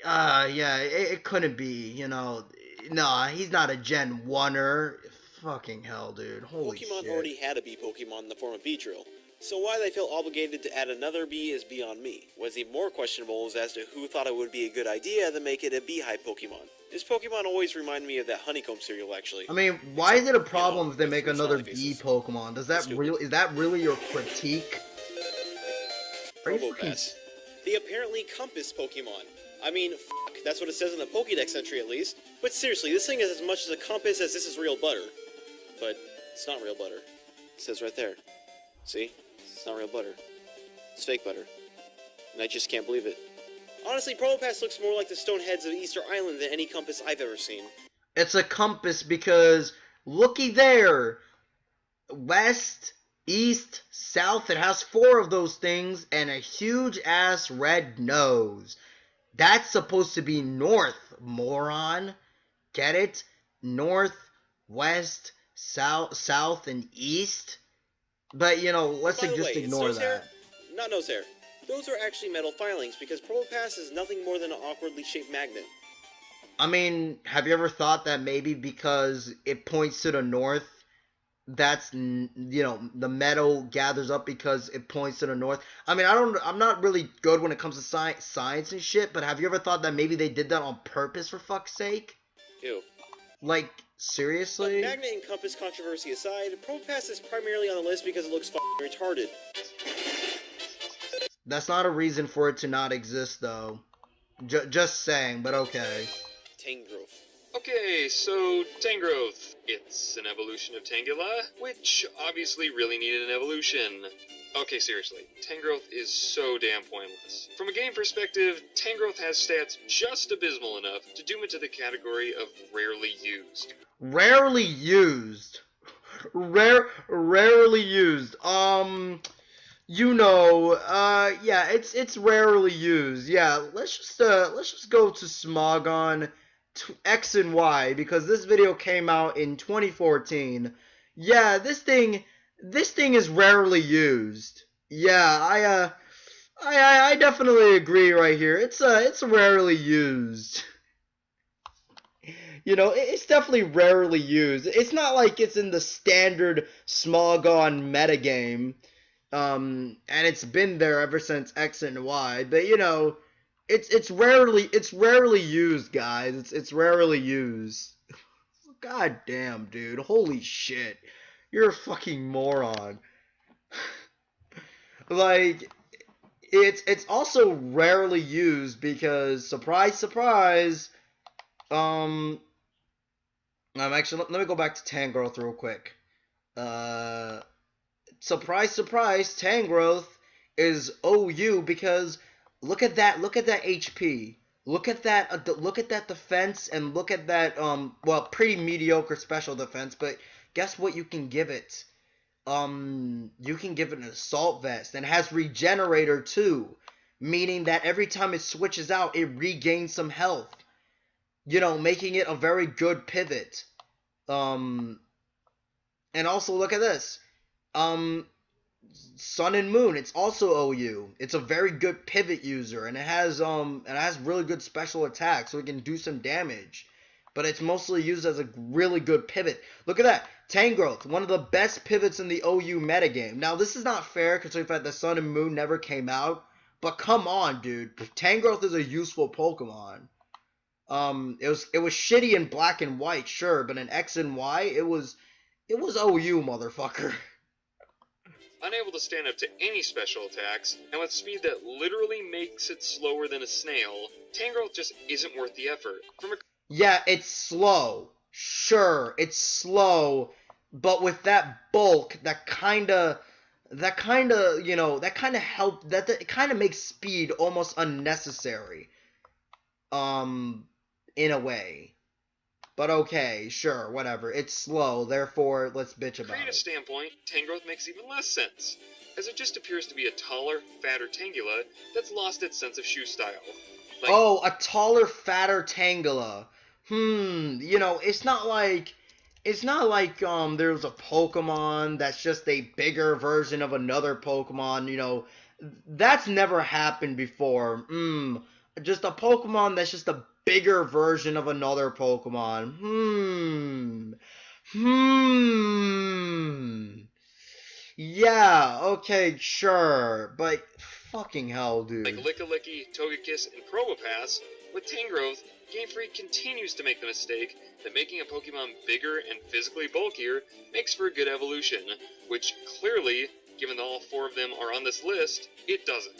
Yeah, it couldn't be, you know. Nah, he's not a Gen 1er. Fucking hell, dude. Holy Pokemon shit. already had a bee Pokemon in the form of Beedrill, so why they feel obligated to add another bee is beyond me. What's even more questionable is as to who thought it would be a good idea to make it a beehive Pokemon. This Pokemon always reminded me of that honeycomb cereal, actually. I mean, why is it a problem if they with make 3 another smiley bee faces. Pokemon? Is that really your critique? Are you fucking... Probopass. The apparently compass Pokemon. I mean, that's what it says in the Pokédex entry at least. But seriously, this thing is as much as a compass as this is real butter. But it's not real butter. It says right there. See? It's not real butter. It's fake butter. And I just can't believe it. Honestly, Probopass looks more like the stone heads of Easter Island than any compass I've ever seen. It's a compass because, looky there! West, east, south, it has 4 of those things and a huge-ass red nose. That's supposed to be north, moron. Get it? North, west, south, and east? But, you know, let's By the just way, ignore it's nose hair? that. Not nose hair. Those are actually metal filings because Probopass is nothing more than an awkwardly shaped magnet. I mean, have you ever thought that maybe because it points to the north, that's, you know, the metal gathers up because it points to the north. I mean, I'm not really good when it comes to science and shit, but have you ever thought that maybe they did that on purpose, for fuck's sake? Ew. Like, But seriously? magnet and compass controversy aside, ProPass is primarily on the list because it looks f***ing retarded. That's not a reason for it to not exist, though. Just saying, but okay. Tangrowth. Okay, so Tangrowth. It's an evolution of Tangela, which obviously really needed an evolution. Okay, seriously, Tangrowth is so damn pointless. From a game perspective, Tangrowth has stats just abysmal enough to doom it to the category of rarely used. Rarely used. Rarely used. You know, yeah, it's rarely used. Yeah, let's just go to Smogon X and Y, because this video came out in 2014. Yeah, this thing is rarely used. Yeah, I definitely agree right here. It's rarely used. You know, it's definitely rarely used. It's not like it's in the standard Smogon metagame. And it's been there ever since X and Y, but you know, it's rarely used, guys. It's rarely used. God damn, dude. Holy shit. You're a fucking moron. Like, it's also rarely used because, surprise, surprise, actually, let me go back to Tangrowth real quick. Surprise, surprise, Tangrowth is OU because look at that HP. Look at that defense, and look at that well, pretty mediocre special defense, but guess what you can give it? You can give it an assault vest, and it has regenerator too, meaning that every time it switches out, it regains some health. You know, making it a very good pivot. And also look at this. Sun and Moon, it's also OU. It's a very good pivot user, and it has really good special attack, so it can do some damage. But it's mostly used as a really good pivot. Look at that. Tangrowth, one of the best pivots in the OU metagame. Now, this is not fair considering the fact that Sun and Moon never came out, but come on, dude. Tangrowth is a useful Pokemon. It was shitty in Black and White, sure, but in X and Y, it was OU, motherfucker. Unable to stand up to any special attacks, and with speed that literally makes it slower than a snail, Tangrowth just isn't worth the effort. Yeah, it's slow. Sure, it's slow, but with that bulk, that kinda help, that it kinda makes speed almost unnecessary. In a way. But okay, sure, whatever. It's slow, therefore let's bitch about it. From a standpoint, Tangrowth makes even less sense, as it just appears to be a taller, fatter Tangela that's lost its sense of shoe style. Like, oh, a taller, fatter Tangela. You know, it's not like there's a Pokemon that's just a bigger version of another Pokemon, you know. That's never happened before. Just a Pokemon that's just a bigger version of another Pokemon. Yeah, okay, sure. But fucking hell, dude. Like Lickilicky, Togekiss, and Probopass, with Tangrowth, Game Freak continues to make the mistake that making a Pokemon bigger and physically bulkier makes for a good evolution, which clearly, given that all four of them are on this list, it doesn't.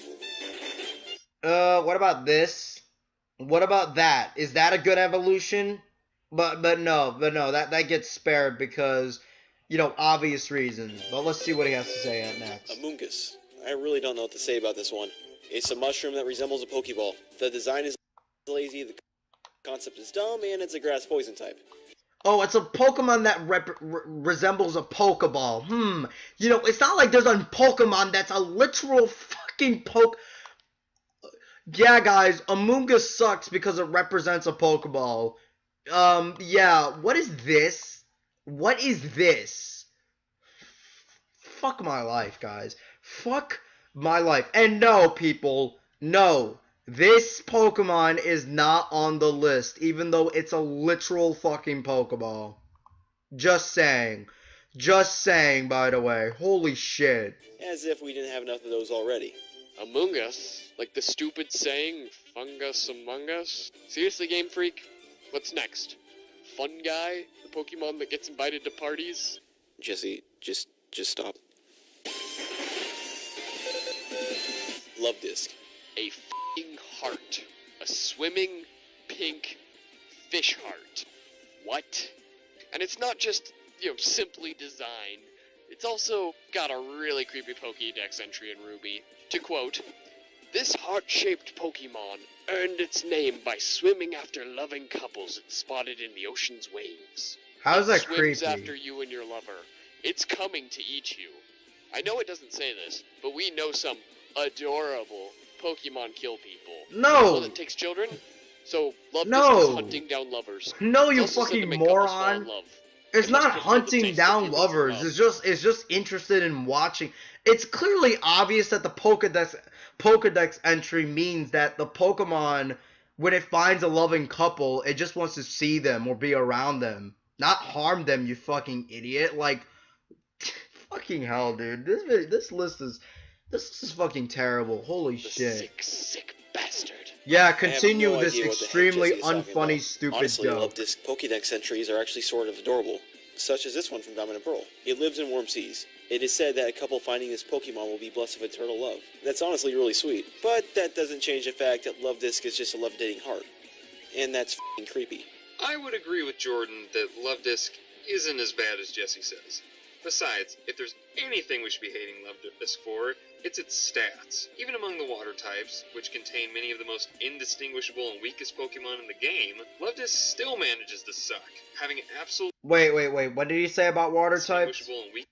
What about this? What about that? Is that a good evolution? But no, that gets spared because, you know, obvious reasons. But let's see what he has to say next. Amoonguss. I really don't know what to say about this one. It's a mushroom that resembles a Pokeball. The design is lazy, the concept is dumb, and it's a grass poison type. Oh, it's a Pokemon that resembles a Pokeball. You know, it's not like there's a Pokemon that's a literal fucking Yeah, guys, Amoonguss sucks because it represents a Pokeball. Yeah, what is this? What is this? Fuck my life, guys. Fuck my life. And no, people, no. This Pokemon is not on the list, even though it's a literal fucking Pokeball. Just saying. Just saying, by the way. Holy shit. As if we didn't have enough of those already. Among Us? Like the stupid saying, fungus among us? Seriously, Game Freak? What's next? Fun Guy? The Pokemon that gets invited to parties? Jesse, just stop. Love Disc. A f***ing heart. A swimming pink fish heart. What? And it's not just, simply designed. It's also got a really creepy Pokédex entry in Ruby. To quote, "This heart-shaped Pokemon earned its name by swimming after loving couples it spotted in the ocean's waves. How's that Swims creepy? after you and your lover. It's coming to eat you." I know it doesn't say this, but we know some adorable Pokemon kill people. No! One that takes children? So, love No! Disc is hunting down lovers. No, you It's also said to fucking make couples fall in moron. love. It's It not must fulfill the hunting taste down of humans lovers. well. It's just interested in watching. It's clearly obvious that the Pokédex entry means that the Pokemon, when it finds a loving couple, it just wants to see them or be around them, not harm them. You fucking idiot! Like, fucking hell, dude. This list is fucking terrible. Holy The shit. sick bastard. Yeah, I have continue no this idea what the heck extremely Jesse is talking unfunny, about. stupid Honestly, joke. Love Disc Pokédex entries are actually sort of adorable, such as this one from Diamond and Pearl. It lives in warm seas. It is said that a couple finding this Pokemon will be blessed with eternal love. That's honestly really sweet, but that doesn't change the fact that Love Disc is just a levitating heart. And that's f***ing creepy. I would agree with Jordan that Love Disc isn't as bad as Jesse says. Besides, if there's anything we should be hating Love Disc for, it's its stats. Even among the water types, which contain many of the most indistinguishable and weakest Pokemon in the game, Love Disc still manages to suck, having an absolute Wait. What did he say about water types? indistinguishable and weak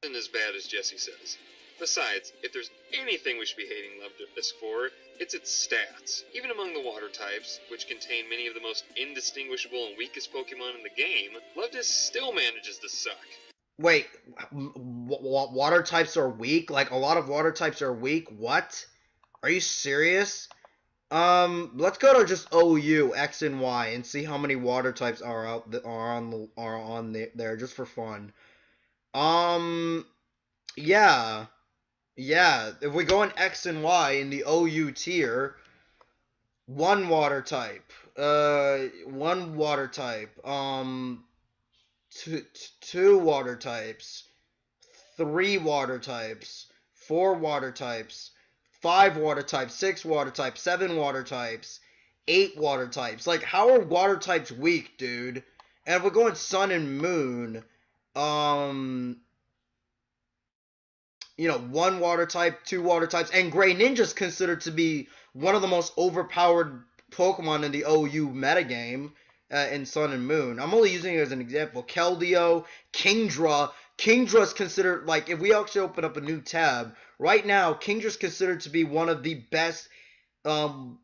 isn't as bad as Jesse says. Besides, if there's anything we should be hating Love Disc for, it's its stats. Even among the water types, which contain many of the most indistinguishable and weakest Pokemon in the game, Love Disc still manages to suck. Wait, water types are weak? Like, a lot of water types are weak? What? Are you serious? Let's go to just OU, X and Y, and see how many water types are on there, just for fun. Yeah. If we go in X and Y in the OU tier, one water type, two water types, three water types, four water types, five water types, six water types, seven water types, eight water types. Like, how are water types weak, dude? And if we're going Sun and Moon, one water type, two water types, and Gray Ninja's considered to be one of the most overpowered Pokemon in the OU metagame. In Sun and Moon. I'm only using it as an example. Keldeo, Kingdra. Kingdra's considered, like, if we actually open up a new tab, right now, Kingdra's considered to be one of the best Pokemon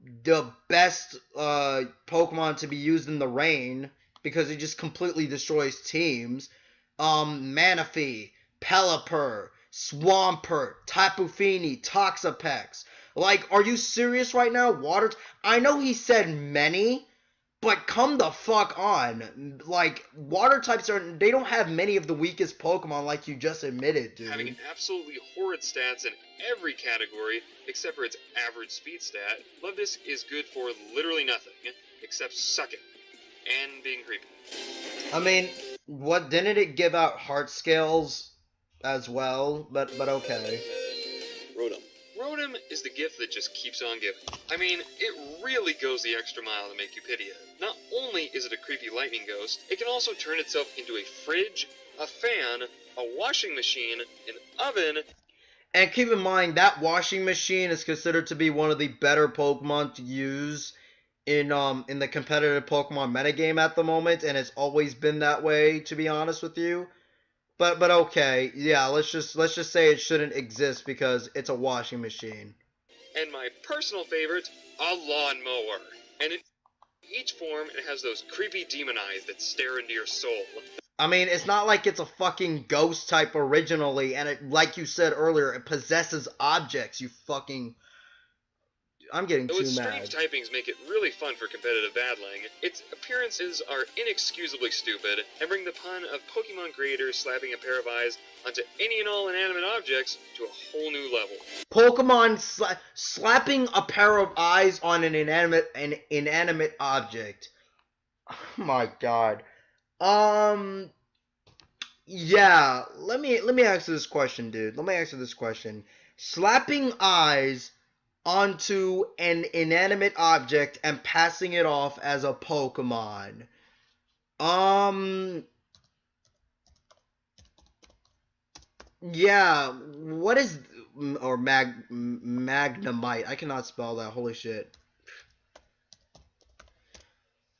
to be used in the rain, because it just completely destroys teams. Manaphy, Pelipper, Swampert, Tapu Fini, Toxapex. Like, are you serious right now? I know he said many, but come the fuck on. Like, water types they don't have many of the weakest Pokemon, like you just admitted, dude. Having absolutely horrid stats in every category, except for its average speed stat, Love Disc is good for literally nothing, except sucking, and being creepy. I mean, didn't it give out heart scales as well? But okay. Rotom. Rotom is the gift that just keeps on giving. I mean, it really goes the extra mile to make you pity it. Not only is it a creepy lightning ghost, it can also turn itself into a fridge, a fan, a washing machine, an oven. And keep in mind, that washing machine is considered to be one of the better Pokemon to use in the competitive Pokemon metagame at the moment, and it's always been that way, to be honest with you. But okay, yeah, let's just say it shouldn't exist because it's a washing machine. And my personal favorite, a lawnmower. And in each form, it has those creepy demon eyes that stare into your soul. I mean, it's not like it's a fucking ghost type originally, and it, like you said earlier, it possesses objects, you fucking... getting Though too its mad. strange typings make it really fun for competitive battling, its appearances are inexcusably stupid and bring the pun of Pokemon creators slapping a pair of eyes onto any and all inanimate objects to a whole new level. Pokemon slapping a pair of eyes on an inanimate object. Oh my god. Yeah, let me ask you this question, dude. Let me ask you this question. Slapping eyes onto an inanimate object and passing it off as a Pokemon. Yeah, what is, or Magnemite. I cannot spell that. Holy shit.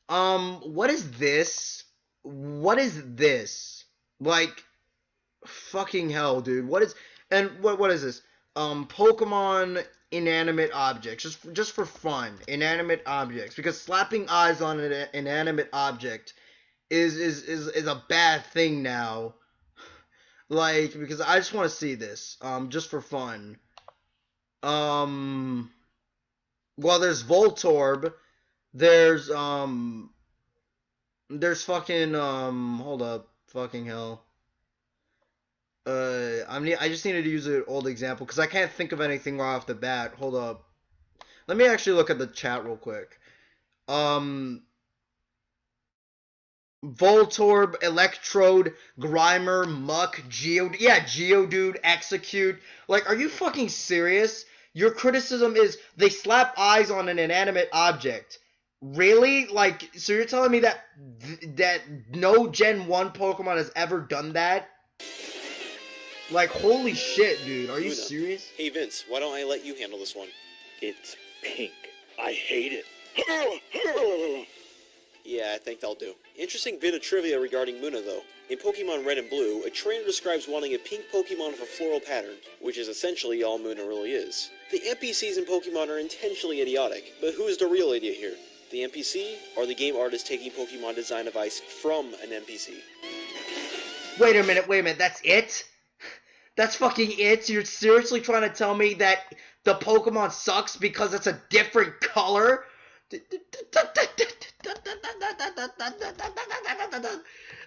What is this? What is this? Like, fucking hell, dude. What is, and what is this? Pokemon inanimate objects. Just for fun. Inanimate objects. Because slapping eyes on an inanimate object is a bad thing now. Like, because I just want to see this. Just for fun. Well, there's Voltorb. There's fucking, hold up. Fucking hell. I just needed to use an old example because I can't think of anything right off the bat. Hold up. Let me actually look at the chat real quick. Voltorb, Electrode, Grimer, Muck, Geodude, Execute. Like, are you fucking serious? Your criticism is they slap eyes on an inanimate object. Really? Like, so you're telling me that no Gen 1 Pokemon has ever done that? Like, holy shit, dude. Are you Luna. Serious? Hey Vince, why don't I let you handle this one? It's pink. I hate it. Yeah, I think that'll do. Interesting bit of trivia regarding Muna, though. In Pokemon Red and Blue, a trainer describes wanting a pink Pokemon with a floral pattern, which is essentially all Muna really is. The NPCs in Pokemon are intentionally idiotic, but who is the real idiot here? The NPC, or the game artist taking Pokemon design advice from an NPC? Wait a minute, that's it? That's fucking it? You're seriously trying to tell me that the Pokemon sucks because it's a different color?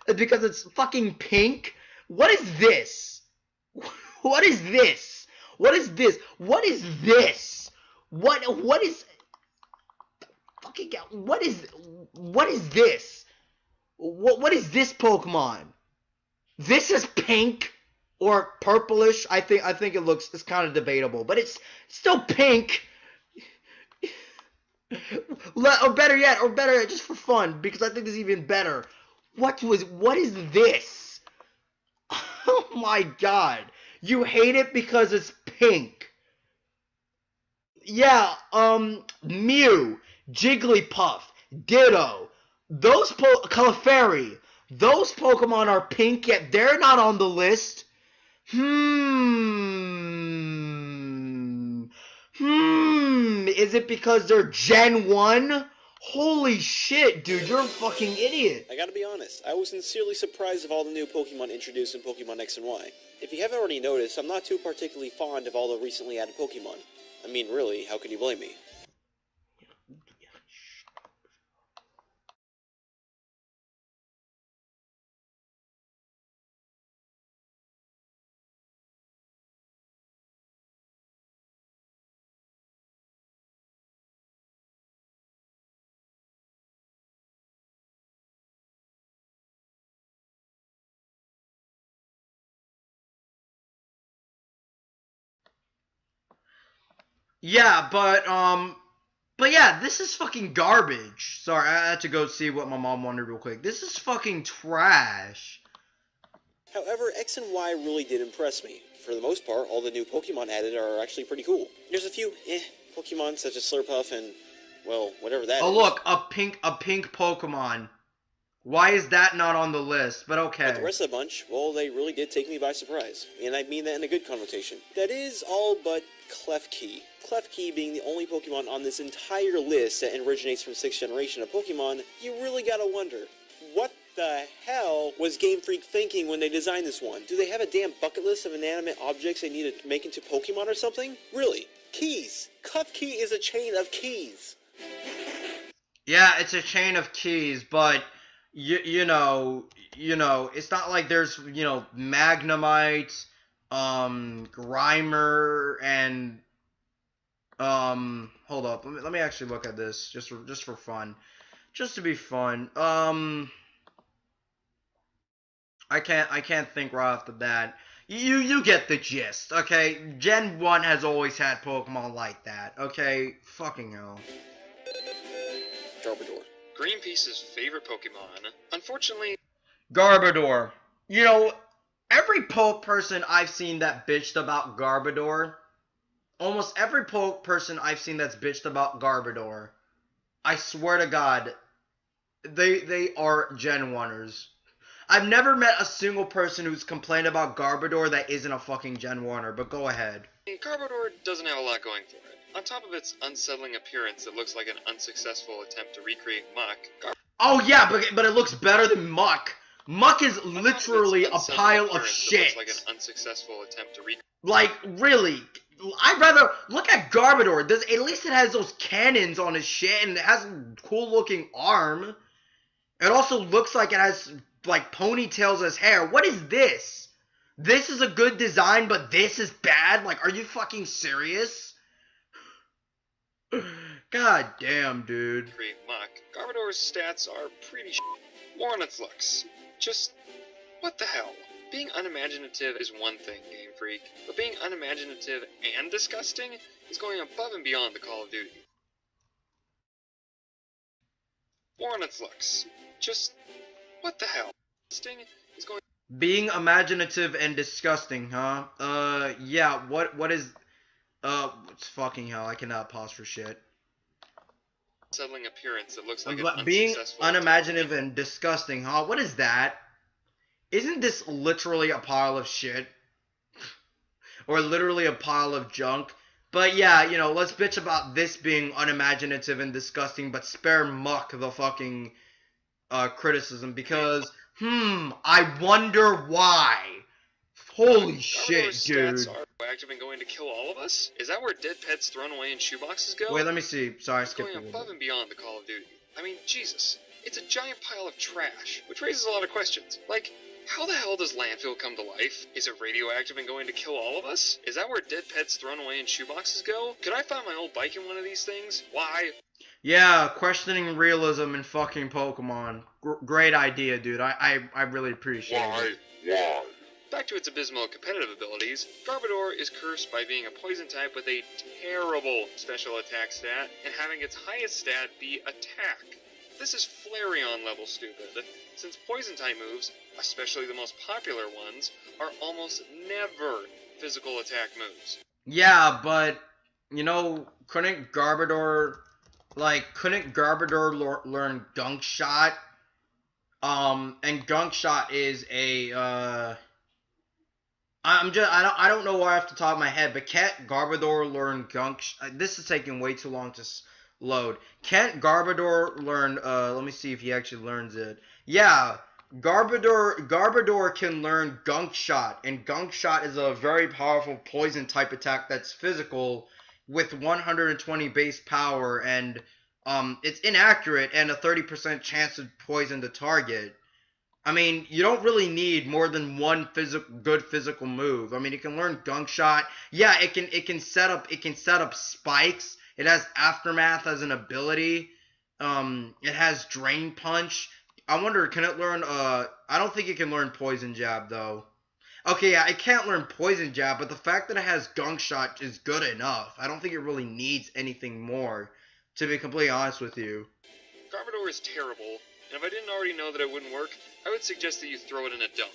Because it's fucking pink? What is this? What is this? What is this? What is this? What is fucking what is this? What is this Pokemon? This is pink or purplish. I think it's kind of debatable, but it's still pink. Or better yet, just for fun, because I think this is even better. What is this? Oh my god. You hate it because it's pink. Yeah, Mew, Jigglypuff, Ditto, those Clefairy, those Pokemon are pink, yet they're not on the list. Is it because they're Gen 1? Holy shit, dude, you're a fucking idiot. I gotta be honest, I was sincerely surprised of all the new Pokemon introduced in Pokemon X and Y. If you haven't already noticed, I'm not too particularly fond of all the recently added Pokemon. I mean, really, how can you blame me? Yeah, but yeah, this is fucking garbage. Sorry, I had to go see what my mom wanted real quick. This is fucking trash. However, X and Y really did impress me. For the most part, all the new Pokemon added are actually pretty cool. There's a few Pokemon such as Slurpuff and, well, whatever that is. Oh look, a pink Pokemon. Why is that not on the list? But okay. But the rest of the bunch, well, they really did take me by surprise. And I mean that in a good connotation. That is all but Klefki. Klefki being the only Pokemon on this entire list that originates from 6th generation of Pokemon, you really gotta wonder, what the hell was Game Freak thinking when they designed this one? Do they have a damn bucket list of inanimate objects they need to make into Pokemon or something? Really? Keys. Cuff key is a chain of keys. Yeah, it's a chain of keys, but you know, it's not like there's, Magnemite, Grimer, and hold up, let me actually look at this just for fun, just to be fun. I can't think right off the bat. You get the gist, okay? Gen 1 has always had Pokemon like that, okay? Fucking hell. Garbodor. Greenpeace's favorite Pokemon. Unfortunately, Garbodor. Every person I've seen that bitched about Garbodor, almost every person I've seen that's bitched about Garbodor, I swear to God, they are Gen 1ers. I've never met a single person who's complained about Garbodor that isn't a fucking Gen 1er, but go ahead. Garbodor doesn't have a lot going for it. On top of its unsettling appearance that looks like an unsuccessful attempt to recreate Muck, Oh yeah, but it looks better than Muck. Muck is literally a pile of shit. Like an unsuccessful attempt to like, really, I'd rather look at Garbodor. At least it has those cannons on his shit, and it has a cool looking arm. It also looks like it has like ponytails as hair. What is this? This is a good design, but this is bad? Like, are you fucking serious? God damn, dude. Create Muck. Garbodor's stats are pretty more on its looks. Just, what the hell? Being unimaginative is one thing, Game Freak, but being unimaginative and disgusting is going above and beyond the Call of Duty. More on its looks. Just, what the hell? Is going Being imaginative and disgusting, huh? Yeah, what is, it's fucking hell, I cannot pause for shit. Unsettling appearance that looks like an being unsuccessful unimaginative and disgusting, huh? What is that? Isn't this literally a pile of shit? Or literally a pile of junk? But yeah, let's bitch about this being unimaginative and disgusting, but spare Muck the fucking criticism, because I wonder why. Holy shit, dude. Stats are active and going to kill all of us? Is that where dead pets thrown away in shoeboxes go? Wait, let me see. Sorry, I skipped going above and beyond the Call of Duty. I mean, Jesus. It's a giant pile of trash, which raises a lot of questions. Like, how the hell does landfill come to life? Is it radioactive and going to kill all of us? Is that where dead pets thrown away in shoeboxes go? Could I find my old bike in one of these things? Why? Yeah, questioning realism in fucking Pokemon. Great idea, dude. I really appreciate it. Why? Back to its abysmal competitive abilities, Garbodor is cursed by being a poison type with a terrible special attack stat, and having its highest stat be attack. This is Flareon level stupid, since poison type moves, especially the most popular ones, are almost never physical attack moves. Yeah, but, couldn't Garbodor learn Gunk Shot? And Gunk Shot is a, I don't know why off the top of my head, but can't Garbodor learn Gunk Shot? This is taking way too long to load. Can't Garbodor learn, let me see if he actually learns it. Yeah, Garbodor can learn Gunk Shot, and Gunk Shot is a very powerful poison type attack that's physical with 120 base power, and it's inaccurate and a 30% chance to poison the target. I mean, you don't really need more than one good physical move. I mean, you can learn Gunk Shot. Yeah, it can set up spikes. It has Aftermath as an ability. It has Drain Punch. I wonder, can it learn, I don't think it can learn Poison Jab, though. Okay, yeah, it can't learn Poison Jab, but the fact that it has Gunk Shot is good enough. I don't think it really needs anything more, to be completely honest with you. Garbodor is terrible, and if I didn't already know that it wouldn't work, I would suggest that you throw it in a dump.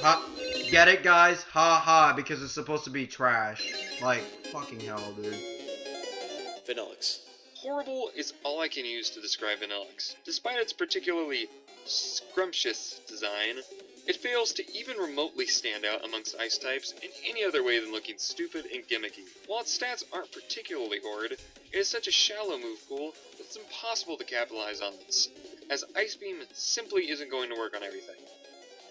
Ha, get it, guys? Ha ha, because it's supposed to be trash. Like, fucking hell, dude. Vanillix. Horrible is all I can use to describe Vanillix. Despite its particularly scrumptious design, it fails to even remotely stand out amongst ice types in any other way than looking stupid and gimmicky. While its stats aren't particularly horrid, it is such a shallow move pool that it's impossible to capitalize on this, as Ice Beam simply isn't going to work on everything.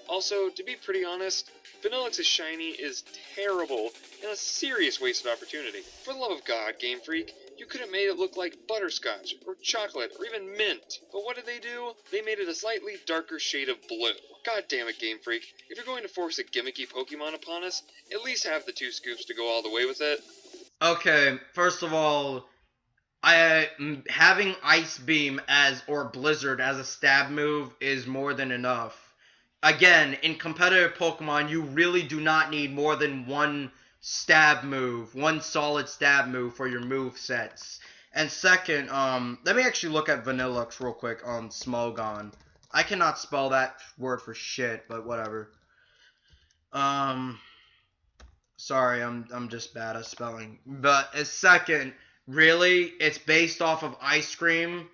Also, to be pretty honest, Vanillix's shiny is terrible and a serious waste of opportunity. For the love of God, Game Freak, you could have made it look like butterscotch, or chocolate, or even mint. But what did they do? They made it a slightly darker shade of blue. God damn it, Game Freak. If you're going to force a gimmicky Pokemon upon us, at least have the 2 scoops to go all the way with it. Okay, first of all, having Ice Beam or Blizzard as a stab move is more than enough. Again, in competitive Pokemon, you really do not need more than one stab move, one solid stab move for your move sets. And second, let me actually look at Vanillux real quick on Smogon. I cannot spell that word for shit, but whatever. Sorry, I'm just bad at spelling. But second, really, it's based off of ice cream.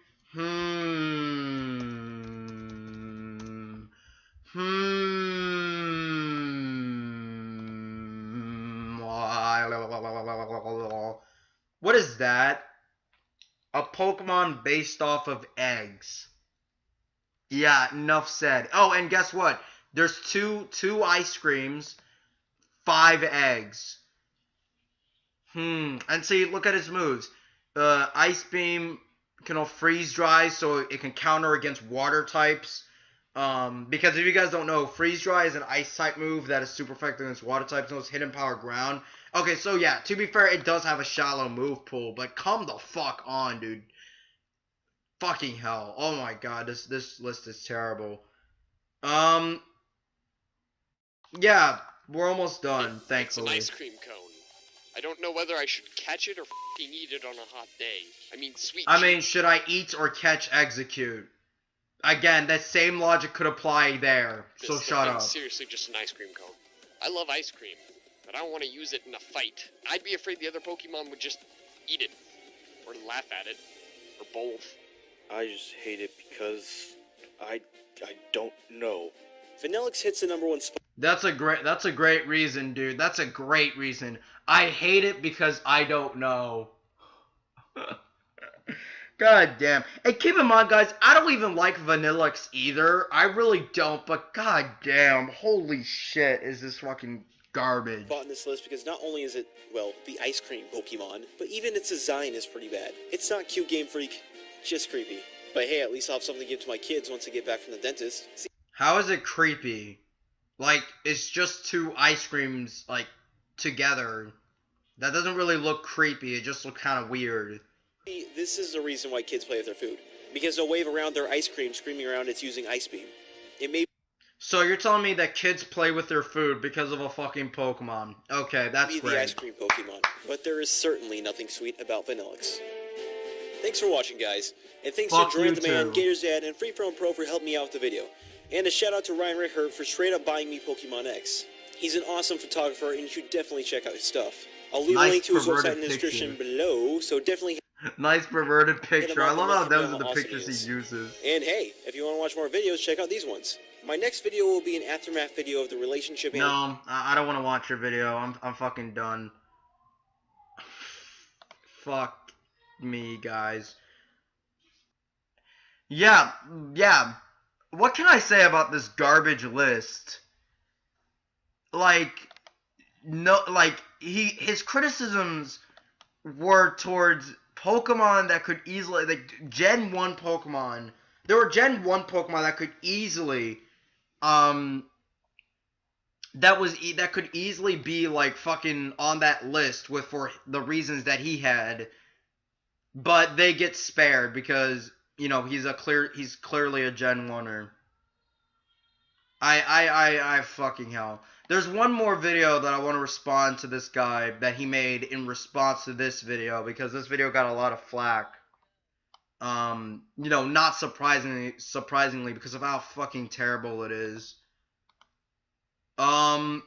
What is that? A Pokemon based off of eggs. Yeah, enough said. Oh, and guess what? There's two ice creams, 5 eggs. And see, look at his moves. Ice Beam can freeze dry, so it can counter against water types. Because if you guys don't know, freeze dry is an ice type move that is super effective against water types. No, it's hidden power ground. Okay, so yeah, to be fair, it does have a shallow move pool, but come the fuck on, dude. Fucking hell. Oh my god, this list is terrible. Yeah, we're almost done, thankfully. It's an ice cream cone. I don't know whether I should catch it or f***ing eat it on a hot day. I mean, should I eat or catch execute? Again, that same logic could apply there, so shut up. Seriously, just an ice cream cone. I love ice cream, but I don't want to use it in a fight. I'd be afraid the other Pokemon would just eat it, or laugh at it, or both. I just hate it because I don't know. Vanillix hits the #1 spot. That's a great reason, dude. That's a great reason. I hate it because I don't know. God damn. And keep in mind, guys, I don't even like Vanillix either. I really don't, but god damn, holy shit, is this fucking garbage. Spot in this list because not only is it, well, the ice cream Pokemon, but even its design is pretty bad. It's not cute, Game Freak, just creepy. But hey, at least I'll have something to give to my kids once I get back from the dentist. See, how is it creepy? Like, it's just 2 ice creams, like, together. That doesn't really look creepy, it just looks kind of weird. this is the reason why kids play with their food. Because they'll wave around their ice cream, screaming around it's using Ice Beam. It may So you're telling me that kids play with their food because of a fucking Pokemon. Okay, that's be great. the ice cream Pokemon, but there is certainly nothing sweet about Vanillix. Thanks for watching, guys. And thanks Fuck to Durant you the Man, too. Gator's Dad, and Freeform Pro for helping me out with the video. And a shout out to Ryan Rickert for straight up buying me Pokemon X. He's an awesome photographer, and you should definitely check out his stuff. I'll leave a link to his website in the description below, so definitely... Nice perverted picture. I love how those are the awesome pictures is. he uses. And hey, if you want to watch more videos, check out these ones. My next video will be an aftermath video of the relationship... No, I don't want to watch your video. I'm fucking done. Fuck me, guys. Yeah. What can I say about this garbage list? Like, no, like, his criticisms were towards Pokemon that could easily, like, Gen 1 Pokemon. There were Gen 1 Pokemon that could easily, that could easily be, like, fucking on that list for the reasons that he had. But they get spared because, you know, he's clearly a Gen 1er. I fucking hell. There's one more video that I want to respond to this guy that he made in response to this video, because this video got a lot of flack. You know, not surprisingly because of how fucking terrible it is. Yeah,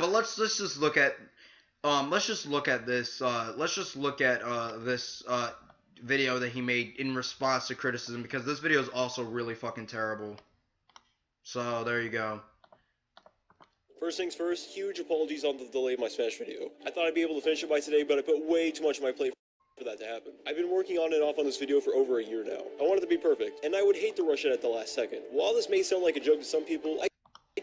but let's just look at this video that he made in response to criticism, because this video is also really fucking terrible. So there you go. First things first, huge apologies on the delay of my Smash video. I thought I'd be able to finish it by today, but I put way too much on my plate for that to happen. I've been working on and off on this video for over a year now. I want it to be perfect, and I would hate to rush it at the last second. While this may sound like a joke to some people, I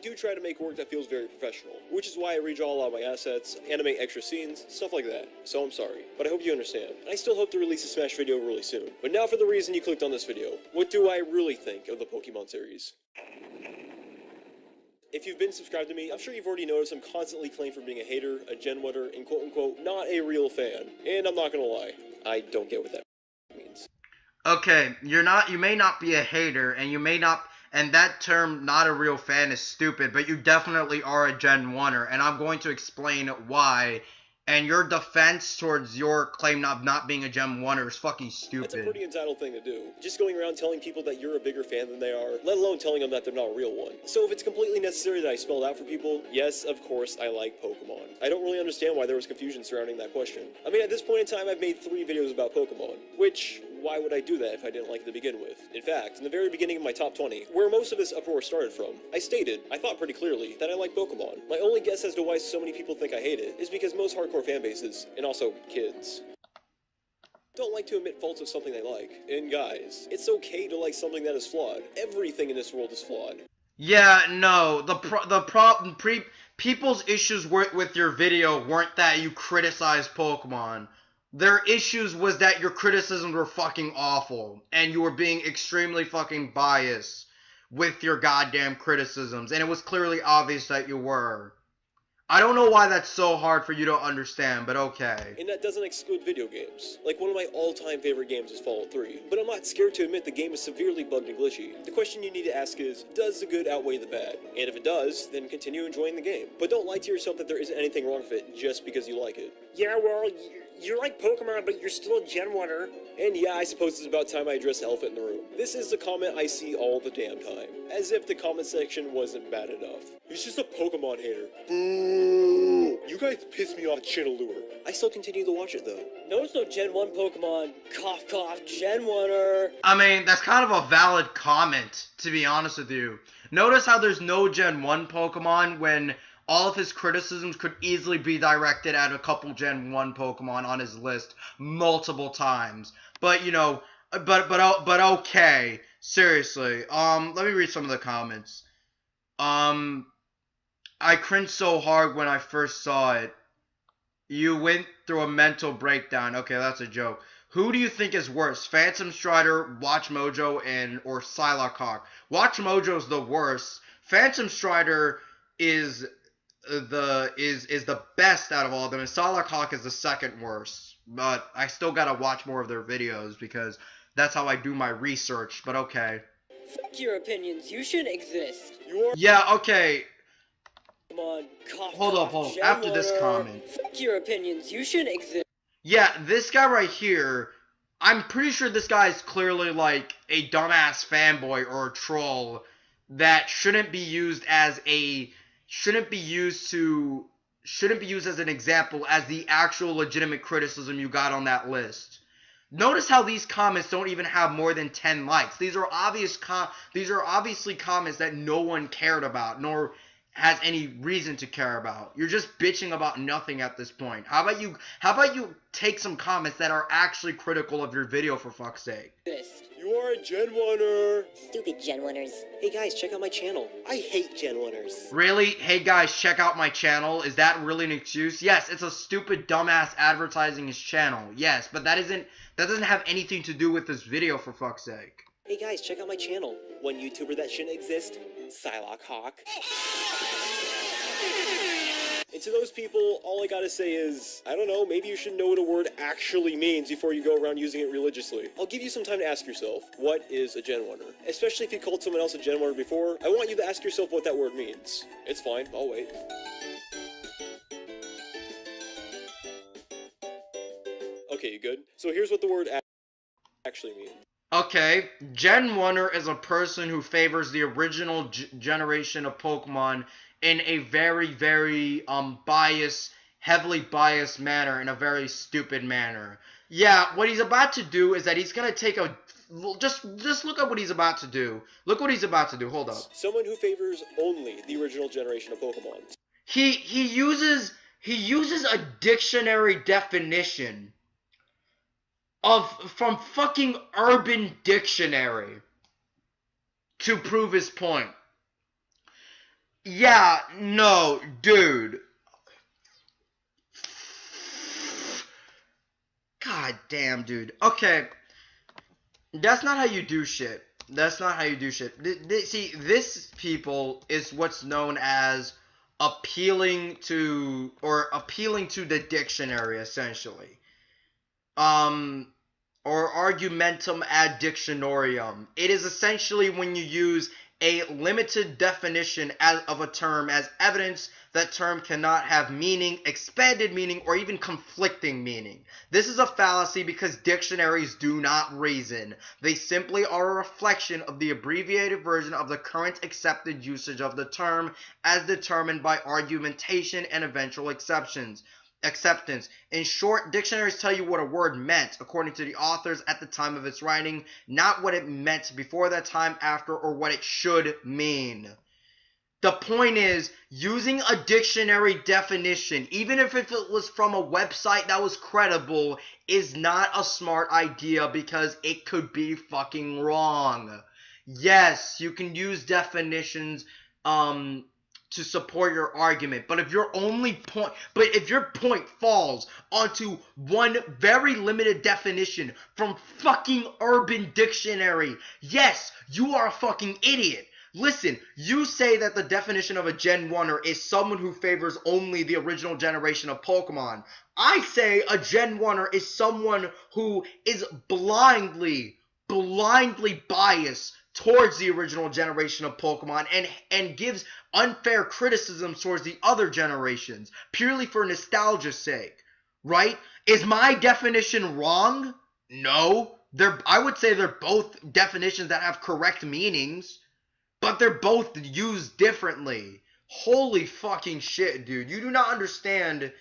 do try to make work that feels very professional, which is why I redraw a lot of my assets, animate extra scenes, stuff like that. So I'm sorry, but I hope you understand. I still hope to release a Smash video really soon. But now for the reason you clicked on this video. What do I really think of the Pokemon series? If you've been subscribed to me, I'm sure you've already noticed I'm constantly claimed for being a hater, a gen whatter, and quote-unquote, not a real fan. And I'm not gonna lie, I don't get what that means. Okay, you may not be a hater, and you may not, and that term, not a real fan, is stupid, but you definitely are a Gen 1er, and I'm going to explain why, and your defense towards your claim of not being a Gen 1er is fucking stupid. That's a pretty entitled thing to do. Just going around telling people that you're a bigger fan than they are, let alone telling them that they're not a real one. So if it's completely necessary that I spell it out for people, yes, of course, I like Pokemon. I don't really understand why there was confusion surrounding that question. I mean, at this point in time, I've made 3 videos about Pokemon, which, why would I do that if I didn't like it to begin with? In fact, in the very beginning of my top 20, where most of this uproar started from, I stated, I thought pretty clearly, that I like Pokemon. My only guess as to why so many people think I hate it is because most hardcore fan bases, and also kids, don't like to admit faults of something they like. And guys, it's okay to like something that is flawed. Everything in this world is flawed. Yeah, no, people's issues with your video weren't that you criticized Pokemon. Their issues was that your criticisms were fucking awful, and you were being extremely fucking biased with your goddamn criticisms, and it was clearly obvious that you were. I don't know why that's so hard for you to understand, but okay. And that doesn't exclude video games. Like, one of my all-time favorite games is Fallout 3, but I'm not scared to admit the game is severely bugged and glitchy. The question you need to ask is, does the good outweigh the bad? And if it does, then continue enjoying the game. But don't lie to yourself that there isn't anything wrong with it just because you like it. Yeah, well, you like Pokemon, but you're still a Gen 1er. And yeah, I suppose it's about time I address the elephant in the room. This is the comment I see all the damn time. As if the comment section wasn't bad enough. He's just a Pokemon hater. Boo! You guys piss me off, Channel Lure. I still continue to watch it though. No, it's no Gen 1 Pokemon. Cough, cough, Gen 1er. I mean, that's kind of a valid comment, to be honest with you. Notice how there's no Gen 1 Pokemon when all of his criticisms could easily be directed at a couple Gen 1 Pokemon on his list multiple times. But, you know, but okay. Seriously. Let me read some of the comments. I cringed so hard when I first saw it. You went through a mental breakdown. Okay, that's a joke. Who do you think is worse? Phantom Strider, Watch Mojo, or Psylocke Hawk? Watch Mojo's the worst. Phantom Strider is the best out of all of them, and Psylocke Hawk is the second worst. But I still gotta watch more of their videos because that's how I do my research. But okay. Fuck your opinions. You shouldn't exist. Yeah, okay. Come on, cough, Hold cough, up. Gen After this 1er. comment. Fuck your opinions. You shouldn't exist. Yeah, this guy right here, I'm pretty sure this guy is clearly like a dumbass fanboy or a troll that shouldn't be used as an example as the actual legitimate criticism you got on that list. Notice how these comments don't even have more than 10 likes. These are obviously comments that no one cared about, nor has any reason to care about. You're just bitching about nothing at this point. How about you take some comments that are actually critical of your video, for fuck's sake? You are a Gen 1er. Stupid Gen 1ers. Hey guys, check out my channel. I hate Gen 1ers. Really? Hey guys, check out my channel. Is that really an excuse? Yes, it's a stupid dumbass advertising his channel. Yes, but that doesn't have anything to do with this video, for fuck's sake. Hey guys, check out my channel. One YouTuber that shouldn't exist, Psylocke Hawk. And to those people, all I gotta say is, I don't know, maybe you should know what a word actually means before you go around using it religiously. I'll give you some time to ask yourself, what is a Gen 1er? Especially if you called someone else a Gen 1er before, I want you to ask yourself what that word means. It's fine, I'll wait. Okay, you good? So here's what the word actually means. Okay, Gen 1er is a person who favors the original generation of Pokemon in a very, very heavily biased manner, in a very stupid manner. Yeah, what he's about to do is that he's gonna take a just look at what he's about to do. Look what he's about to do. Hold up. Someone who favors only the original generation of Pokemon. He uses a dictionary definition from fucking Urban Dictionary to prove his point. Yeah, no, dude. God damn, dude. Okay. That's not how you do shit. That's not how you do shit. See, this people is what's known as appealing to the dictionary, essentially. Or argumentum ad dictionarium. It is essentially when you use a limited definition of a term as evidence that term cannot have meaning, expanded meaning, or even conflicting meaning. This is a fallacy because dictionaries do not reason. They simply are a reflection of the abbreviated version of the current accepted usage of the term as determined by argumentation and eventual acceptance. In short, dictionaries tell you what a word meant according to the authors at the time of its writing, not what it meant before that time, after, or what it should mean. The point is, using a dictionary definition, even if it was from a website that was credible, is not a smart idea because it could be fucking wrong. Yes, you can use definitions, to support your argument, but if your point falls onto one very limited definition from fucking Urban Dictionary, yes, you are a fucking idiot. Listen, you say that the definition of a Gen 1er is someone who favors only the original generation of Pokemon. I say a Gen 1er is someone who is blindly biased towards the original generation of Pokemon and gives unfair criticisms towards the other generations purely for nostalgia's sake, right? Is my definition wrong? No. I would say they're both definitions that have correct meanings, but they're both used differently. Holy fucking shit, dude. You do not understand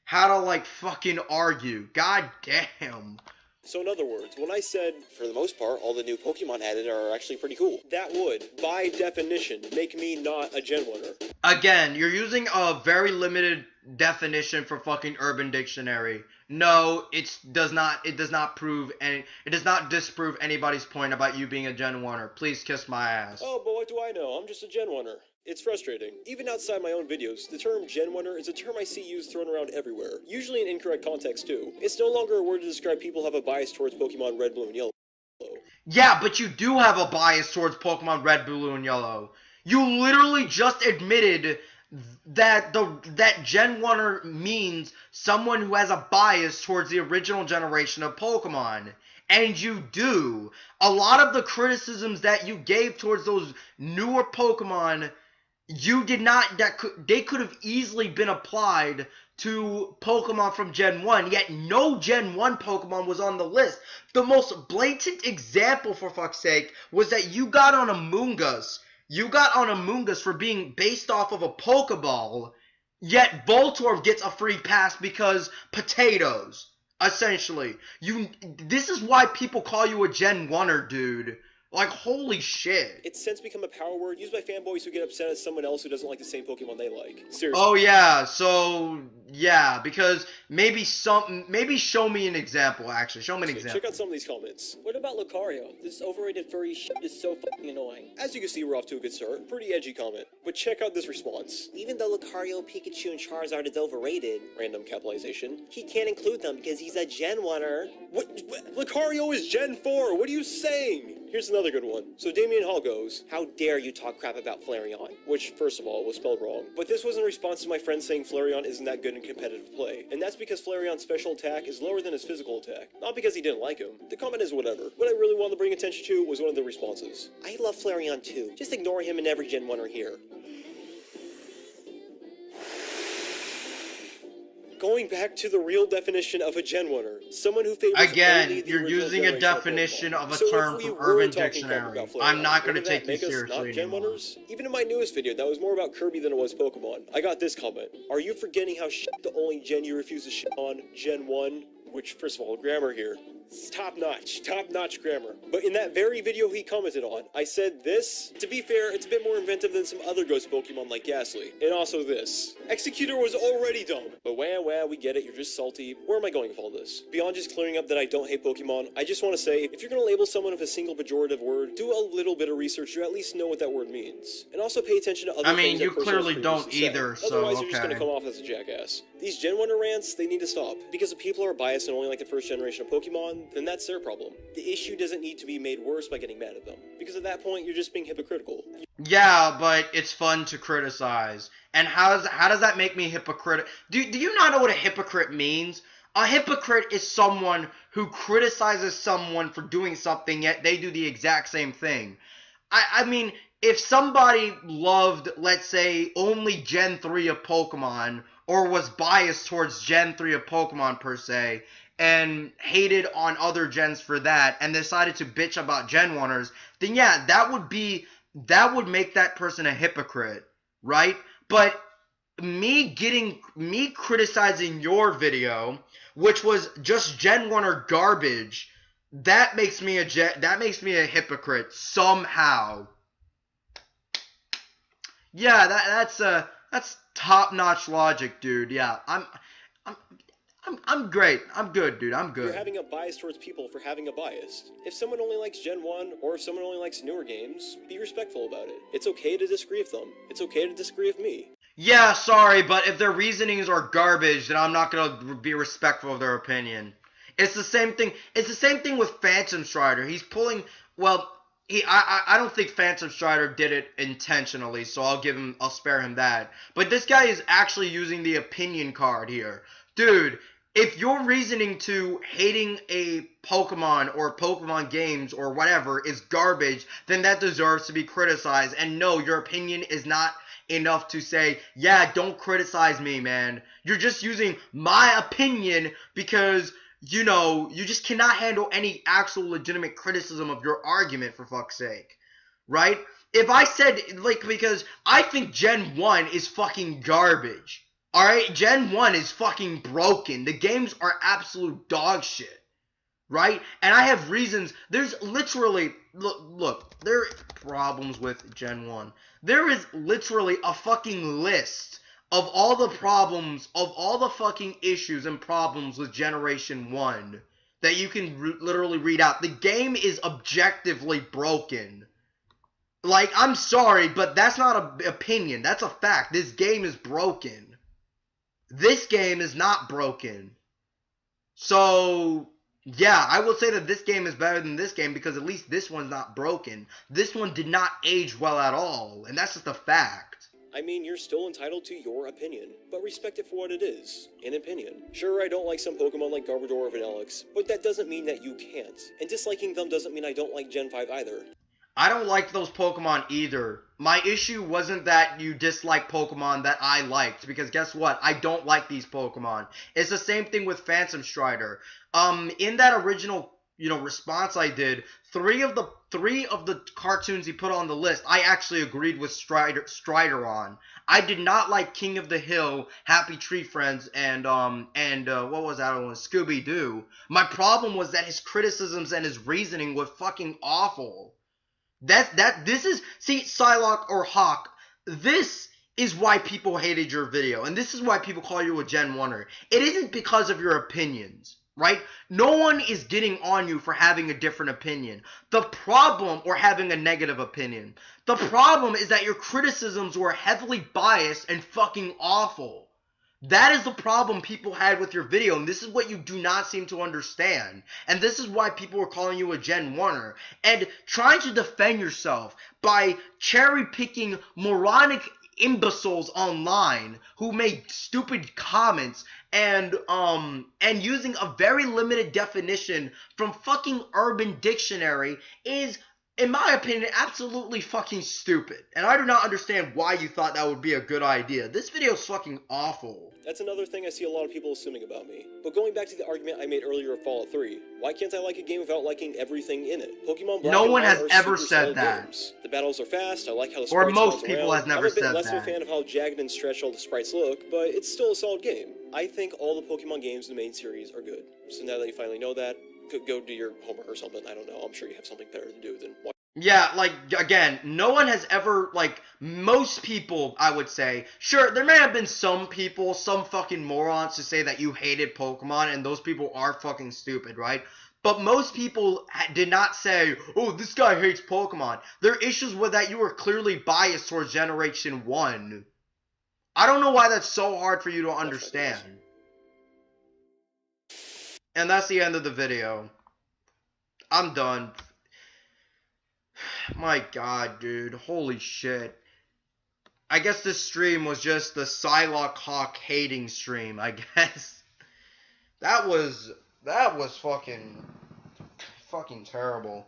how to, like, fucking argue. God damn. So in other words, when I said, for the most part, all the new Pokemon added are actually pretty cool, that would, by definition, make me not a Gen 1er. Again, you're using a very limited definition for fucking Urban Dictionary. No, it does not disprove anybody's point about you being a Gen 1er. Please kiss my ass. Oh, but what do I know? I'm just a Gen 1er. It's frustrating. Even outside my own videos, the term Gen 1er is a term I see used thrown around everywhere, usually in incorrect context too. It's no longer a word to describe people who have a bias towards Pokemon Red, Blue, and Yellow. Yeah, but you do have a bias towards Pokemon Red, Blue, and Yellow. You literally just admitted that Gen 1er means someone who has a bias towards the original generation of Pokemon. And you do. A lot of the criticisms that you gave towards those newer Pokemon, they could have easily been applied to Pokemon from Gen 1, yet no Gen 1 Pokemon was on the list. The most blatant example, for fuck's sake, was that you got on Amoonguss. You got on Amoonguss for being based off of a Pokeball, yet Voltorb gets a free pass because potatoes. Essentially. This is why people call you a Gen 1er, dude. Like, holy shit. It's since become a power word used by fanboys who get upset at someone else who doesn't like the same Pokemon they like. Seriously. Oh yeah, so yeah, because maybe show me an example, actually. Show me an example. Check out some of these comments. What about Lucario? This overrated furry shit is so fucking annoying. As you can see, we're off to a good start. Pretty edgy comment. But check out this response. Even though Lucario, Pikachu, and Charizard is overrated, Random capitalization. he can't include them because he's a Gen 1er. What? Lucario is Gen 4! What are you saying? Here's another good one. So Damien Hall goes, How dare you talk crap about Flareon? which, first of all, was spelled wrong. But this was in response to my friend saying Flareon isn't that good in competitive play. And that's because Flareon's special attack is lower than his physical attack. Not because he didn't like him. The comment is whatever. What I really wanted to bring attention to was one of the responses. I love Flareon too. Just ignore him and every Gen 1er here. Going back to the real definition of a Gen 1er, someone who favors Again, only the you're original using a generation definition of a So term if we from were Urban talking crap Dictionary. about Flareon, I'm not going to wouldn't take that you make us not seriously Gen anymore. 1ers? Even in my newest video, that was more about Kirby than it was Pokemon. I got this comment. Are you forgetting how the only gen you refuse to shit on, Gen 1? Which, first of all, grammar here. It's top-notch grammar. But in that very video he commented on, I said this. To be fair, it's a bit more inventive than some other ghost Pokemon like Ghastly. And also this. Executor was already dumb. But wah, we get it, you're just salty. Where am I going with all this? Beyond just clearing up that I don't hate Pokemon, I just want to say, if you're going to label someone with a single pejorative word, do a little bit of research to at least know what that word means. And also pay attention to other things that you personals clearly don't previously said. either, so Otherwise, you're just going okay. to come off as a jackass. These Gen 1 rants, they need to stop. Because if people are biased and only like the first generation of Pokemon, then that's their problem. The issue doesn't need to be made worse by getting mad at them. Because at that point, you're just being hypocritical. Yeah, but it's fun to criticize. And how does that make me hypocritical? Do you not know what a hypocrite means? A hypocrite is someone who criticizes someone for doing something, yet they do the exact same thing. I mean, if somebody loved, let's say, only Gen 3 of Pokemon, or was biased towards Gen 3 of Pokemon per se, and hated on other gens for that, and decided to bitch about Gen 1ers, then yeah, that would make that person a hypocrite, right? But me criticizing your video, which was just Gen 1er garbage, that makes me a hypocrite somehow. Yeah, that's top-notch logic, dude. Yeah, I'm great. I'm good, dude. I'm good. You're having a bias towards people for having a bias. If someone only likes Gen 1, or if someone only likes newer games, be respectful about it. It's okay to disagree with them. It's okay to disagree with me. Yeah, sorry, but if their reasonings are garbage, then I'm not gonna be respectful of their opinion. It's the same thing. It's the same thing with Phantom Strider. He's pulling. Well, I don't think Phantom Strider did it intentionally, so I'll spare him that. But this guy is actually using the opinion card here, dude. If your reasoning to hating a Pokemon or Pokemon games or whatever is garbage, then that deserves to be criticized. And no, your opinion is not enough to say, yeah, don't criticize me, man. You're just using my opinion because, you know, you just cannot handle any actual legitimate criticism of your argument, for fuck's sake. Right? If I said, like, because I think Gen 1 is fucking garbage. Alright? Gen 1 is fucking broken. The games are absolute dog shit. Right? And I have reasons. There's literally, look, there are problems with Gen 1. There is literally a fucking list of all the problems, of all the fucking issues and problems with Generation 1 that you can literally read out. The game is objectively broken. Like, I'm sorry, but that's not an opinion. That's a fact. This game is broken. This game is not broken. So, yeah, I will say that this game is better than this game because at least this one's not broken. This one did not age well at all, and that's just a fact. I mean, you're still entitled to your opinion, but respect it for what it is, an opinion. Sure, I don't like some Pokemon like Garbodor or Vanillix, but that doesn't mean that you can't. And disliking them doesn't mean I don't like Gen 5 either. I don't like those Pokemon either. My issue wasn't that you dislike Pokemon that I liked, because guess what? I don't like these Pokemon. It's the same thing with Phantom Strider. In that original, response I did, three of the cartoons he put on the list, I actually agreed with Strider on. I did not like King of the Hill, Happy Tree Friends, and what was that one? Scooby-Doo. My problem was that his criticisms and his reasoning were fucking awful. See, Psylocke or Hawk, this is why people hated your video, and this is why people call you a Gen 1er. It isn't because of your opinions, right? No one is getting on you for having a different opinion. The problem, or having a negative opinion, the problem is that your criticisms were heavily biased and fucking awful. That is the problem people had with your video, and this is what you do not seem to understand. And this is why people are calling you a Gen 1er. And trying to defend yourself by cherry-picking moronic imbeciles online who made stupid comments and using a very limited definition from fucking Urban Dictionary is, in my opinion, absolutely fucking stupid. And I do not understand why you thought that would be a good idea. This video is fucking awful. That's another thing I see a lot of people assuming about me. But going back to the argument I made earlier of Fallout 3, why can't I like a game without liking everything in it? Pokemon Black No and one White has are ever super said solid that. games. The battles are fast, I like how the Or sprites most bounce people around. has never I'm a bit said less of a that. fan of how jagged and stretched all the sprites look, but it's still a solid game. I think all the Pokemon games in the main series are good. So now that you finally know that, go do your homework or something. I don't know. I'm sure you have something better to do than watch. Yeah, like, again, no one has ever, like, most people, I would say, sure, there may have been some people, some fucking morons to say that you hated Pokemon, and those people are fucking stupid, right? But most people did not say, oh, this guy hates Pokemon. Their issues were that you were clearly biased towards Generation 1. I don't know why that's so hard for you to understand. And that's the end of the video. I'm done. My god, dude. Holy shit. I guess this stream was just the Psylocke Hawk hating stream, I guess. That was fucking terrible.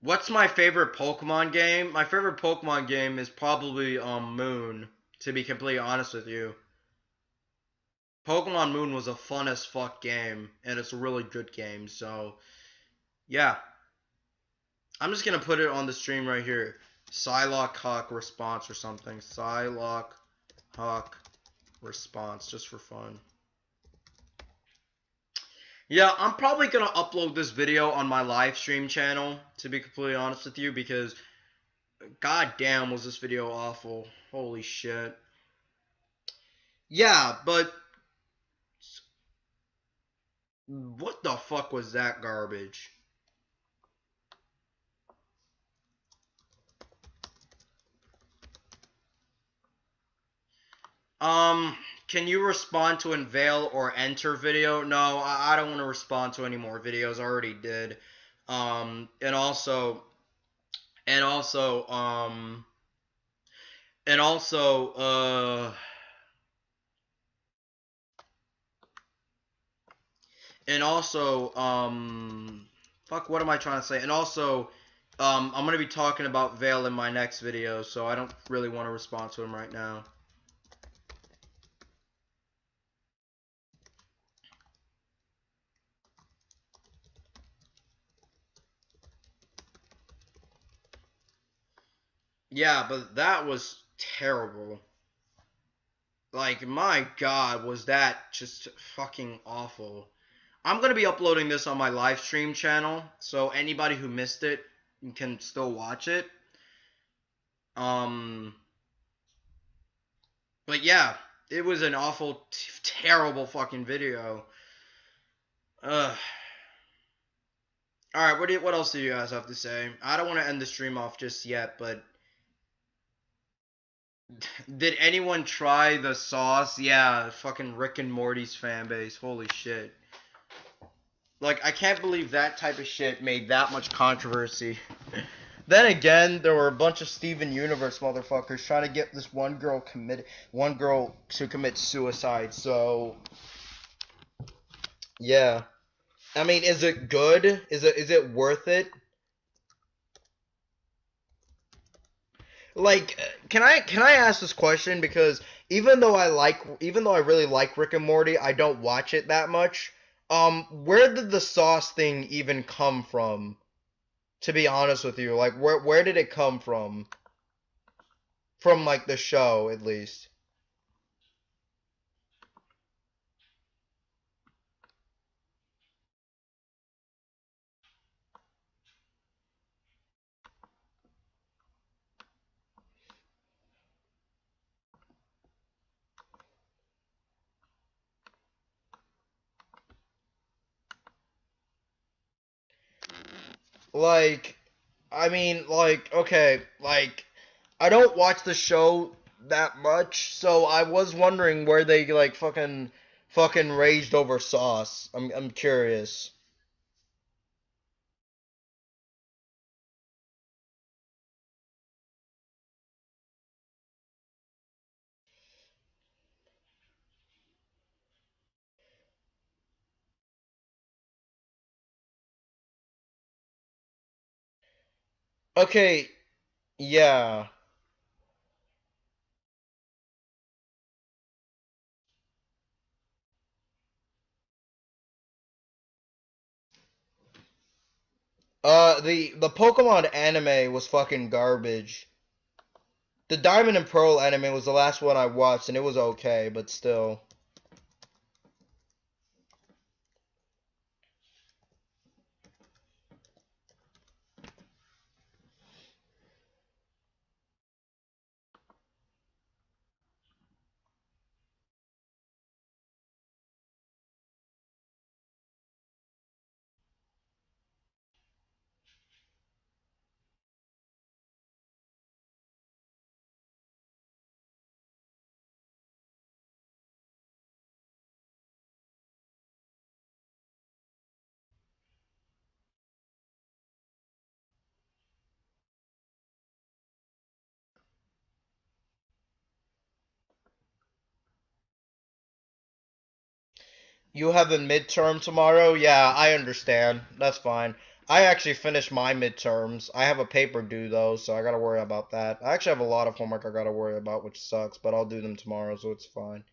What's my favorite Pokemon game? My favorite Pokemon game is probably Moon, to be completely honest with you. Pokemon Moon was a fun as fuck game, and it's a really good game, so yeah. I'm just gonna put it on the stream right here. Psylocke Hawk response or something. Psylocke Hawk response, just for fun. Yeah, I'm probably gonna upload this video on my live stream channel, to be completely honest with you, because god damn was this video awful. Holy shit. Yeah, but what the fuck was that garbage? Can you respond to Unveil or Enter video? No, I don't want to respond to any more videos. I already did. And also, fuck, what am I trying to say? And also, I'm going to be talking about Veil in my next video, so I don't really want to respond to him right now. Yeah, but that was terrible. Like, my god, was that just fucking awful. I'm going to be uploading this on my live stream channel, so anybody who missed it can still watch it. But yeah, it was an awful, terrible fucking video. Alright, what else do you guys have to say? I don't want to end the stream off just yet, but did anyone try the sauce? Yeah, fucking Rick and Morty's fan base. Holy shit. Like, I can't believe that type of shit made that much controversy. Then again, there were a bunch of Steven Universe motherfuckers trying to get this one girl to commit suicide, so yeah. I mean, is it good? Is it worth it? Like, can I ask this question? Because even though I really like Rick and Morty, I don't watch it that much. Where did the sauce thing even come from? To be honest with you, like, where did it come from? From, like, the show, at least. Like, I mean, like, okay, like, I don't watch the show that much, so I was wondering where they, like, fucking raged over sauce. I'm curious. Okay, yeah. The Pokemon anime was fucking garbage. The Diamond and Pearl anime was the last one I watched, and it was okay, but still. You have a midterm tomorrow? Yeah, I understand. That's fine. I actually finished my midterms. I have a paper due, though, so I gotta worry about that. I actually have a lot of homework I gotta worry about, which sucks, but I'll do them tomorrow, so it's fine.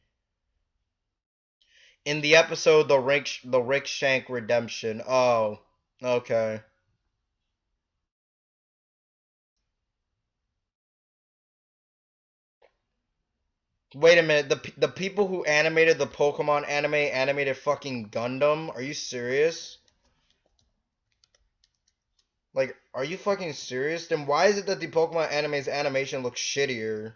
In the episode, the Rick Shank Redemption. Oh, okay. Wait a minute. The people who animated the Pokemon anime animated fucking Gundam? Are you serious? Like, are you fucking serious? Then why is it that the Pokemon anime's animation looks shittier?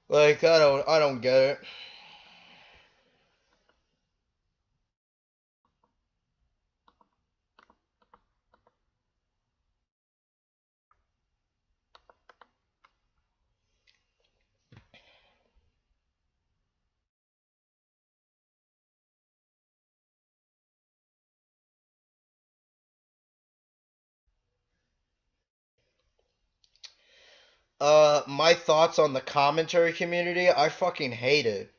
Like, I don't get it. My thoughts on the commentary community, I fucking hate it.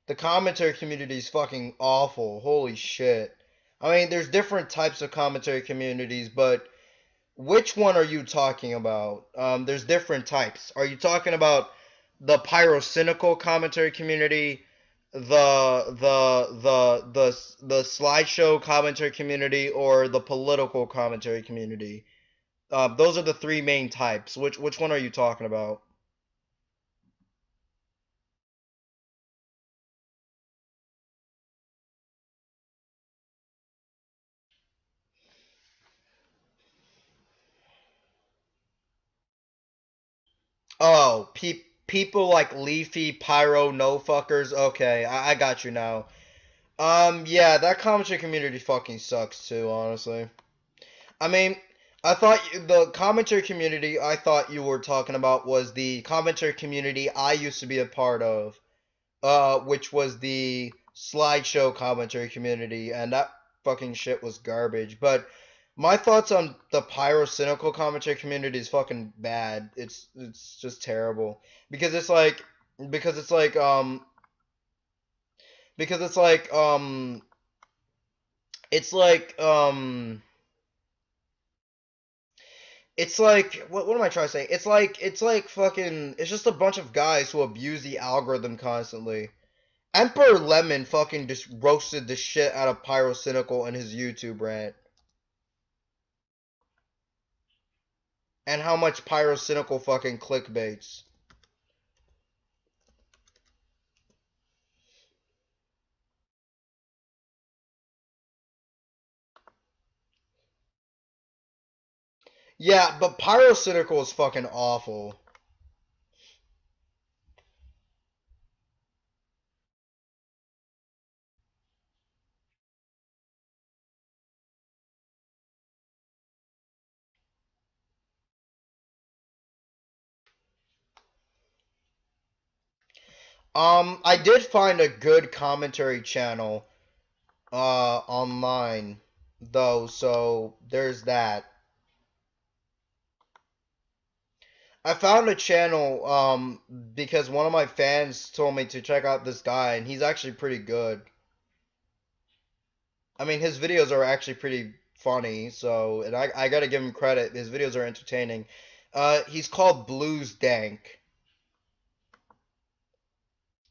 The commentary community is fucking awful. Holy shit. I mean, there's different types of commentary communities, but which one are you talking about? There's different types. Are you talking about the pyrocynical commentary community, the slideshow commentary community, or the political commentary community? Those are the three main types. Which one are you talking about? Oh, people like Leafy, Pyro, No Fuckers. Okay, I got you now. Yeah, that commentary community fucking sucks too, honestly. I mean, the commentary community I thought you were talking about was the commentary community I used to be a part of, which was the slideshow commentary community, and that fucking shit was garbage. But my thoughts on the pyrocynical commentary community is fucking bad. It's just terrible because it's like because it's like because it's like it's like what am I trying to say? It's like fucking it's just a bunch of guys who abuse the algorithm constantly. Emperor Lemon fucking just roasted the shit out of Pyrocynical in his YouTube rant. And how much Pyrocynical fucking clickbaits. Yeah, but Pyrocynical is fucking awful. I did find a good commentary channel online though, so there's that. I found a channel because one of my fans told me to check out this guy and he's actually pretty good. I mean, his videos are actually pretty funny, so and I gotta give him credit. His videos are entertaining. He's called Blues Dank.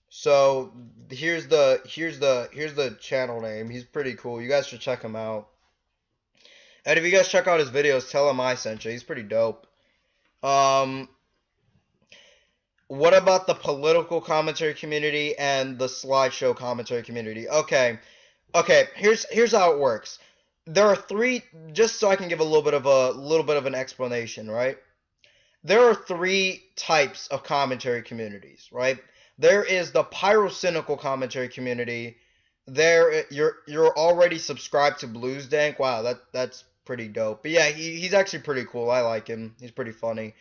So here's the channel name. He's pretty cool. You guys should check him out. And if you guys check out his videos, tell him I sent you. He's pretty dope. Um, what about the political commentary community and the slideshow commentary community? Okay. Okay, here's how it works. There are three, just so I can give a little bit of an explanation, right? There are three types of commentary communities, right? There is the pyrocynical commentary community. There you're already subscribed to Blues Dank. Wow, that's pretty dope. But yeah, he's actually pretty cool. I like him. He's pretty funny.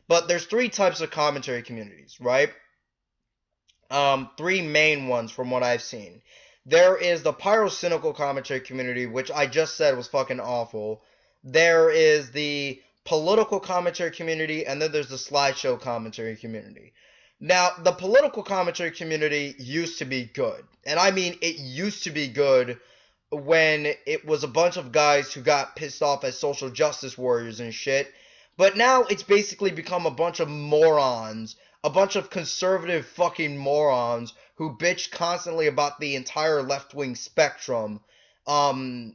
But there's three types of commentary communities, right? Three main ones from what I've seen. There is the pyrocynical commentary community, which I just said was fucking awful. There is the political commentary community, and then there's the slideshow commentary community. Now, the political commentary community used to be good. And I mean, it used to be good when it was a bunch of guys who got pissed off at social justice warriors and shit. But now it's basically become a bunch of morons, a bunch of conservative fucking morons who bitch constantly about the entire left-wing spectrum, and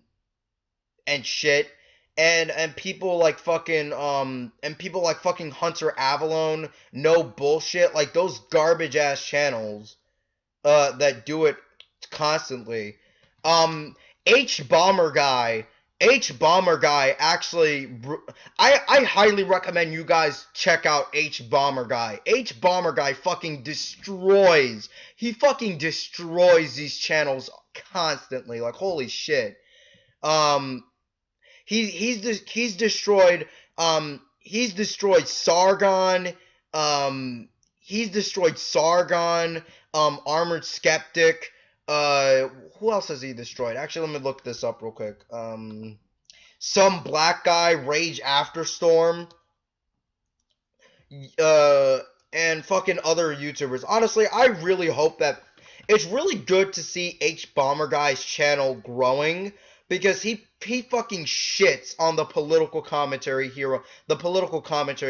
shit. And people like fucking Hunter Avalon, no bullshit, like those garbage ass channels that do it constantly. H Bomber Guy actually, I highly recommend you guys check out H Bomber Guy. H Bomber Guy fucking destroys. He fucking destroys these channels constantly. Like, holy shit. He's destroyed Sargon. He's destroyed Sargon. Armored Skeptic. Who else has he destroyed? Actually, let me look this up real quick. Some black guy, Rage Afterstorm. And fucking other YouTubers. Honestly, I really hope that it's really good to see H Bomber Guy's channel growing, because he fucking shits on the political commentary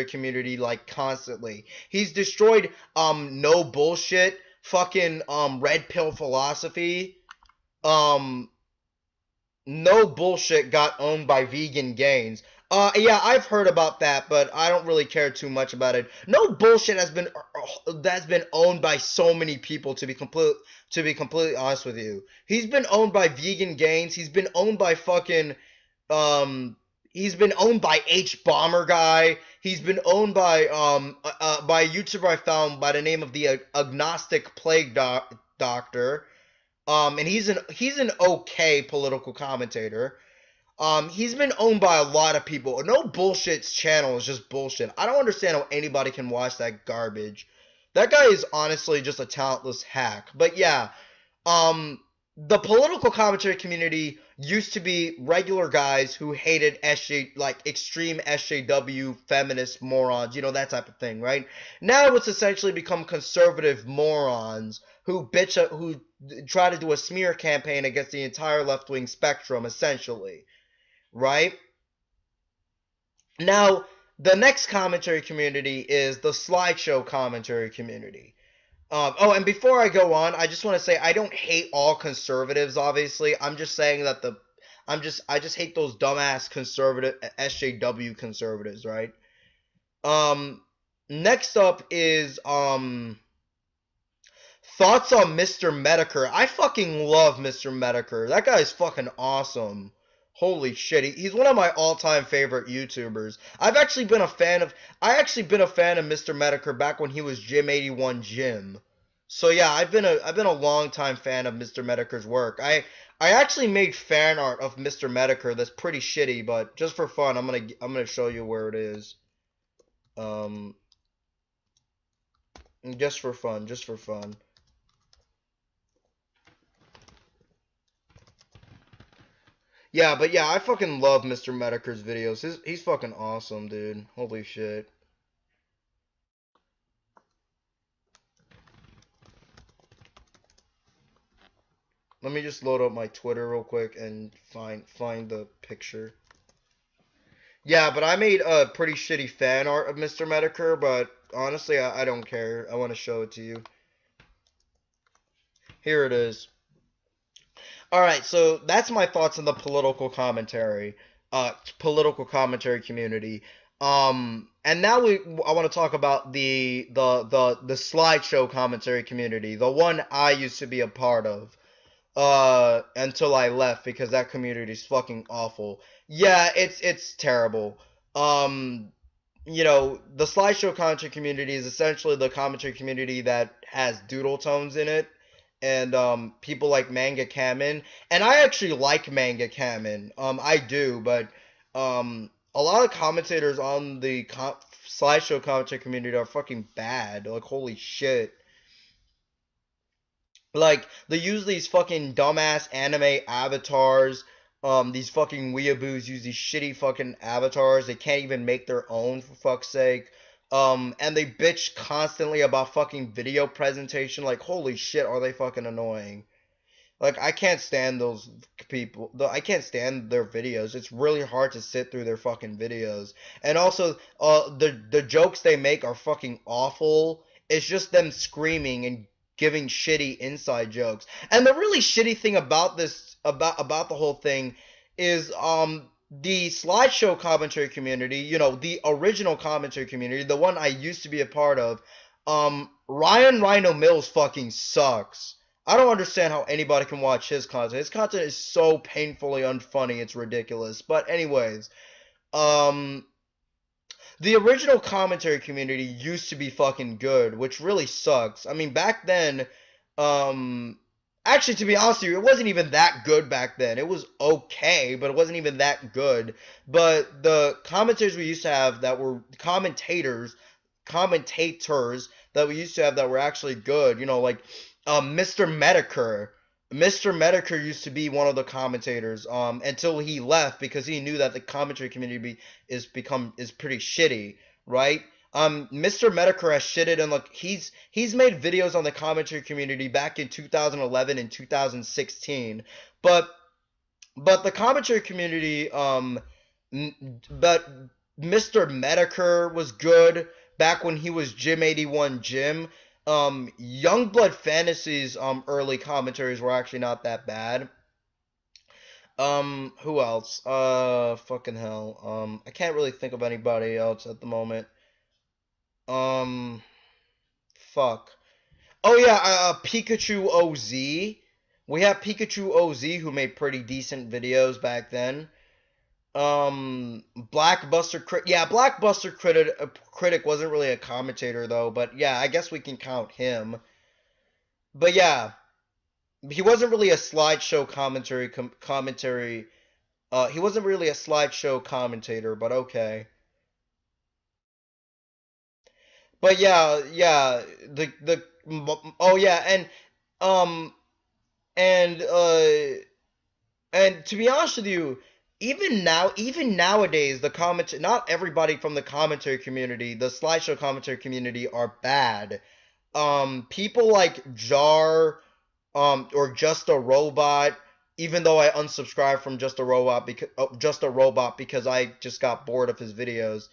community, like, constantly. He's destroyed No Bullshit, fucking Red Pill Philosophy. No Bullshit got owned by Vegan Gains. Yeah, I've heard about that, but I don't really care too much about it. No Bullshit has been owned by so many people, to be completely honest with you. He's been owned by Vegan Gains. He's been owned by fucking he's been owned by H Bomber Guy. He's been owned by a YouTuber I found by the name of the Agnostic Plague Doctor. And he's an okay political commentator. He's been owned by a lot of people. No Bullshit's channel is just bullshit. I don't understand how anybody can watch that garbage. That guy is honestly just a talentless hack. But yeah, the political commentary community used to be regular guys who hated extreme SJW feminist morons, you know, that type of thing, right? Now it's essentially become conservative morons who try to do a smear campaign against the entire left-wing spectrum, essentially, right? Now, the next commentary community is the slideshow commentary community. And before I go on, I just want to say I don't hate all conservatives, obviously. I'm just saying that I just hate those dumbass conservative SJW conservatives, right? Next up is thoughts on Mr. Medicare. I fucking love Mr. Medicare. That guy's fucking awesome. Holy shit, he's one of my all-time favorite YouTubers. I've actually been a fan of Mr. Medicare back when he was Jim81 Jim. So yeah, I've been a long-time fan of Mr. Medicare's work. I actually made fan art of Mr. Medicare that's pretty shitty, but just for fun, I'm gonna show you where it is. Just for fun. Yeah, but yeah, I fucking love Mr. Medicare's videos. He's fucking awesome, dude. Holy shit. Let me just load up my Twitter real quick and find the picture. Yeah, but I made a pretty shitty fan art of Mr. Medicare, but honestly, I don't care. I want to show it to you. Here it is. Alright, so that's my thoughts on the political commentary community. And now I want to talk about the slideshow commentary community, the one I used to be a part of, until I left, because that community is fucking awful. Yeah, it's terrible. You know, the slideshow commentary community is essentially the commentary community that has doodle tones in it. And people like Manga Kamen, and I actually like Manga Kamen. I do, but a lot of commentators on the slideshow commentary community are fucking bad. Like, holy shit. Like, they use these fucking dumbass anime avatars. these fucking weeaboos use these shitty fucking avatars. They can't even make their own, for fuck's sake. And they bitch constantly about fucking video presentation. Like, holy shit, are they fucking annoying. Like, I can't stand those people. I can't stand their videos. It's really hard to sit through their fucking videos. And also, the jokes they make are fucking awful. It's just them screaming and giving shitty inside jokes. And the really shitty thing about this, about the whole thing, is the slideshow commentary community. You know, the original commentary community, the one I used to be a part of. Ryan Rhino Mills fucking sucks. I don't understand how anybody can watch his content. His content is so painfully unfunny, it's ridiculous. But anyways, the original commentary community used to be fucking good, which really sucks. I mean, back then, actually, to be honest with you, it wasn't even that good back then. It was okay, but it wasn't even that good. But the commentators we used to have that were commentators that we used to have that were actually good, you know, like Mr. Medicare. Mr. Medicare used to be one of the commentators until he left because he knew that the commentary community is pretty shitty, right? Mr. Medicare has shitted and look, he's made videos on the commentary community back in 2011 and 2016, but the commentary community but Mr. Medicare was good back when he was Jim81 Jim. Youngblood Fantasy's early commentaries were actually not that bad. Who else? Fucking hell. I can't really think of anybody else at the moment. Fuck. Oh yeah, Pikachu OZ. We have Pikachu OZ who made pretty decent videos back then. Blackbuster Critic wasn't really a commentator though, but yeah, I guess we can count him. But yeah, he wasn't really a slideshow commentary. He wasn't really a slideshow commentator, but okay. But yeah, oh yeah, and to be honest with you, even nowadays, not everybody from the commentary community, the slideshow commentary community, are bad. People like Jar, or Just a Robot. Even though I unsubscribed from Just a Robot because I just got bored of his videos.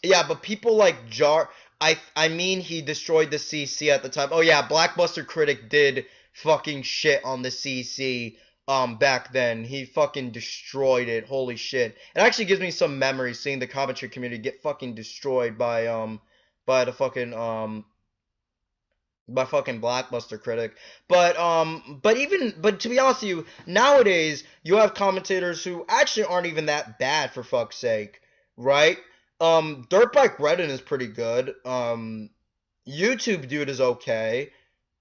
Yeah, but people like Jar, I mean, he destroyed the CC at the time. Oh yeah, Blackbuster Critic did fucking shit on the CC back then. He fucking destroyed it. Holy shit. It actually gives me some memories seeing the commentary community get fucking destroyed by the fucking by fucking Blackbuster Critic. But to be honest with you, nowadays you have commentators who actually aren't even that bad, for fuck's sake, right? Dirtbike Reddit is pretty good. YouTube Dude is okay.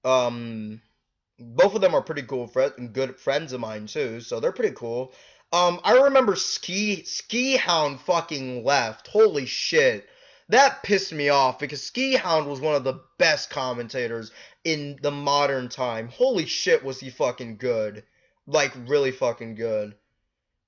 Both of them are pretty cool good friends of mine too, so they're pretty cool. I remember Ski Hound fucking left. Holy shit. That pissed me off because Ski Hound was one of the best commentators in the modern time. Holy shit, was he fucking good. Like, really fucking good.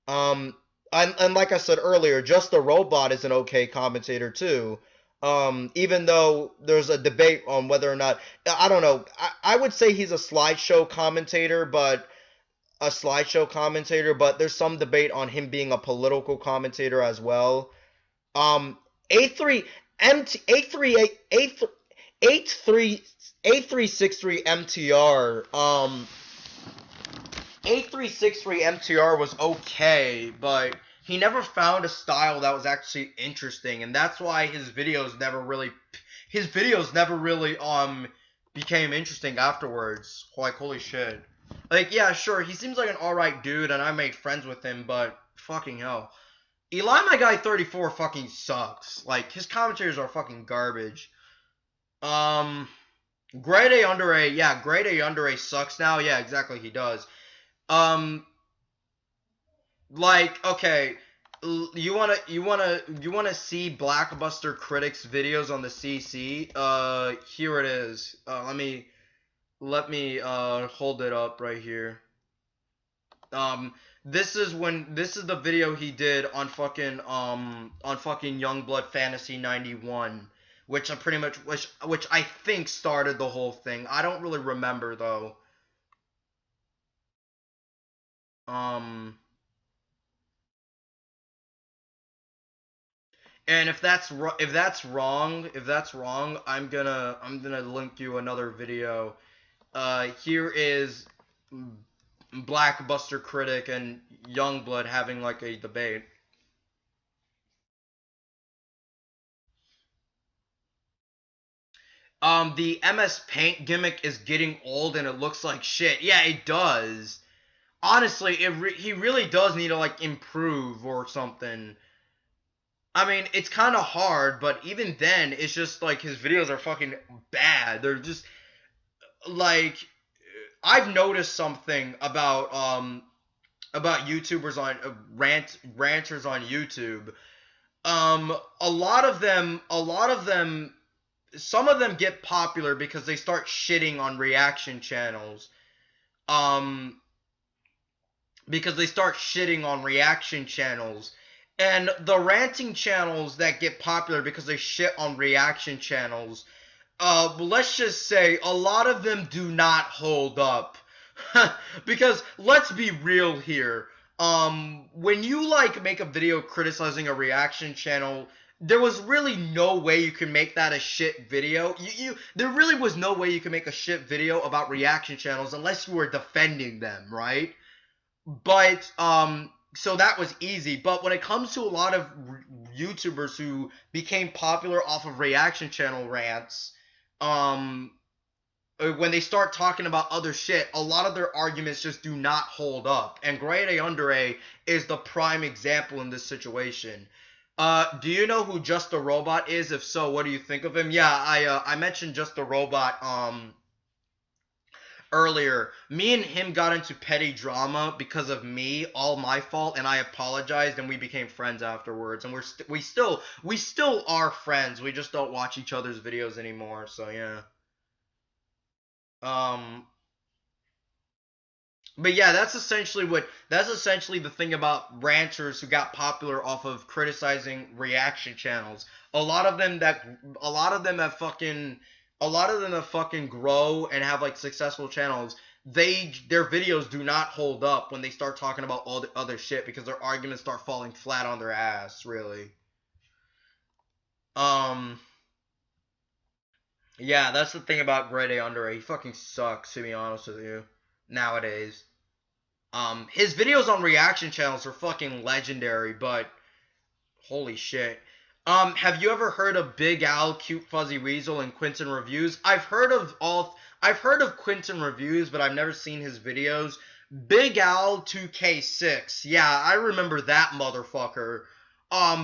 And like I said earlier, Just a Robot is an okay commentator too. Even though there's a debate on whether or not, I don't know, I would say he's a slideshow commentator, but there's some debate on him being a political commentator as well. A363 MTR, A363 MTR was okay, but he never found a style that was actually interesting, and that's why his videos never really became interesting afterwards. Like, holy shit. Like, yeah, sure, he seems like an alright dude, and I made friends with him, but fucking hell. Eli My Guy 34 fucking sucks. Like, his commentators are fucking garbage. Grade A Under A, yeah, Grade A Under A sucks now. Yeah, exactly, he does. Like, okay, you wanna see Blackbuster Critic's videos on the CC? Here it is. let me hold it up right here. This is the video he did on fucking Youngblood Fantasy 91, which I pretty much which I think started the whole thing. I don't really remember though. And if that's wrong, I'm gonna link you another video. Here is Blackbuster Critic and Youngblood having like a debate. The MS Paint gimmick is getting old and it looks like shit. Yeah, it does. Honestly, he really does need to like improve or something. I mean, it's kind of hard, but even then, it's just like his videos are fucking bad. They're just like, I've noticed something about YouTubers on ranters on YouTube. A lot of them, some of them get popular because they start shitting on reaction channels. Because they start shitting on reaction channels. And the ranting channels that get popular because they shit on reaction channels, let's just say a lot of them do not hold up. Because let's be real here. When you like make a video criticizing a reaction channel, there was really no way you could make that a shit video. There really was no way you could make a shit video about reaction channels unless you were defending them, right? But so that was easy. But when it comes to a lot of YouTubers who became popular off of reaction channel rants, when they start talking about other shit, a lot of their arguments just do not hold up. And Grade A Under A is the prime example in this situation. Do you know who Just a Robot is? If so, what do you think of him? Yeah, I mentioned Just a Robot earlier. Me and him got into petty drama because of me, all my fault, and I apologized, and we became friends afterwards. And we still are friends. We just don't watch each other's videos anymore. So yeah. But yeah, that's essentially the thing about ranters who got popular off of criticizing reaction channels. A lot of them have fucking grow and have like successful channels. Their videos do not hold up when they start talking about all the other shit because their arguments start falling flat on their ass, really. Yeah, that's the thing about Grade A Under A. He fucking sucks, to be honest with you. Nowadays. His videos on reaction channels are fucking legendary, but holy shit. Have you ever heard of Big Al, Cute Fuzzy Weasel, and Quentin Reviews? I've heard of Quentin Reviews, but I've never seen his videos. Big Al 2K6. Yeah, I remember that motherfucker.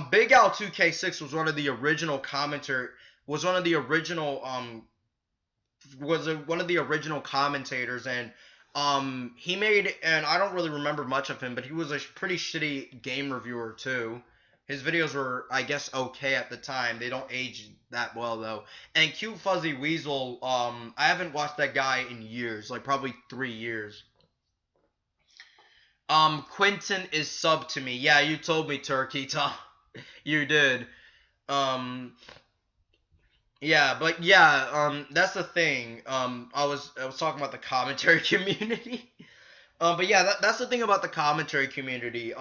Big Al 2K6 was one of the original commentators, and he made, and I don't really remember much of him, but he was a pretty shitty game reviewer too. His videos were, I guess, okay at the time. They don't age that well though. And Cute Fuzzy Weasel, I haven't watched that guy in years, like probably 3 years. Quentin is sub to me. Yeah, you told me, Turkey Tom. You did. Yeah, but yeah, that's the thing. I was talking about the commentary community. But yeah, that's the thing about the commentary community.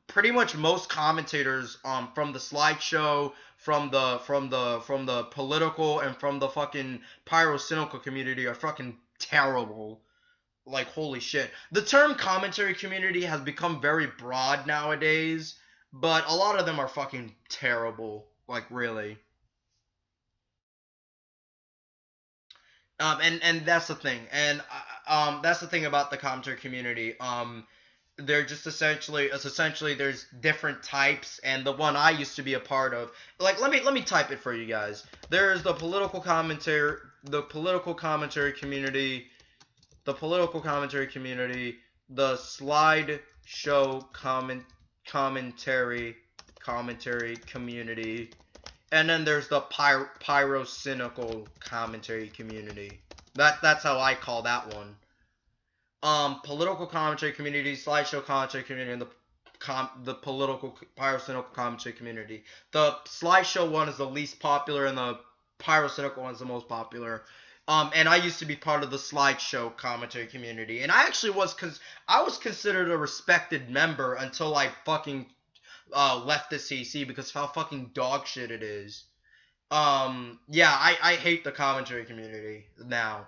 Pretty much most commentators, from the slideshow, from the political, and from the fucking pyrocynical community are fucking terrible. Like, holy shit. The term commentary community has become very broad nowadays, but a lot of them are fucking terrible. Like, really. And that's the thing. And that's the thing about the commentary community. They're just essentially there's different types, and the one I used to be a part of, like, let me type it for you guys. There's the political commentary community, the slideshow commentary community, and then there's the pyrocynical commentary community. That's how I call that one. Political commentary community, slideshow commentary community, and the political pyrocynical commentary community. The slideshow one is the least popular, and the pyrocynical one is the most popular. And I used to be part of the slideshow commentary community, and I actually was, I was considered a respected member until I fucking left the CC because of how fucking dog shit it is. Yeah, I hate the commentary community now.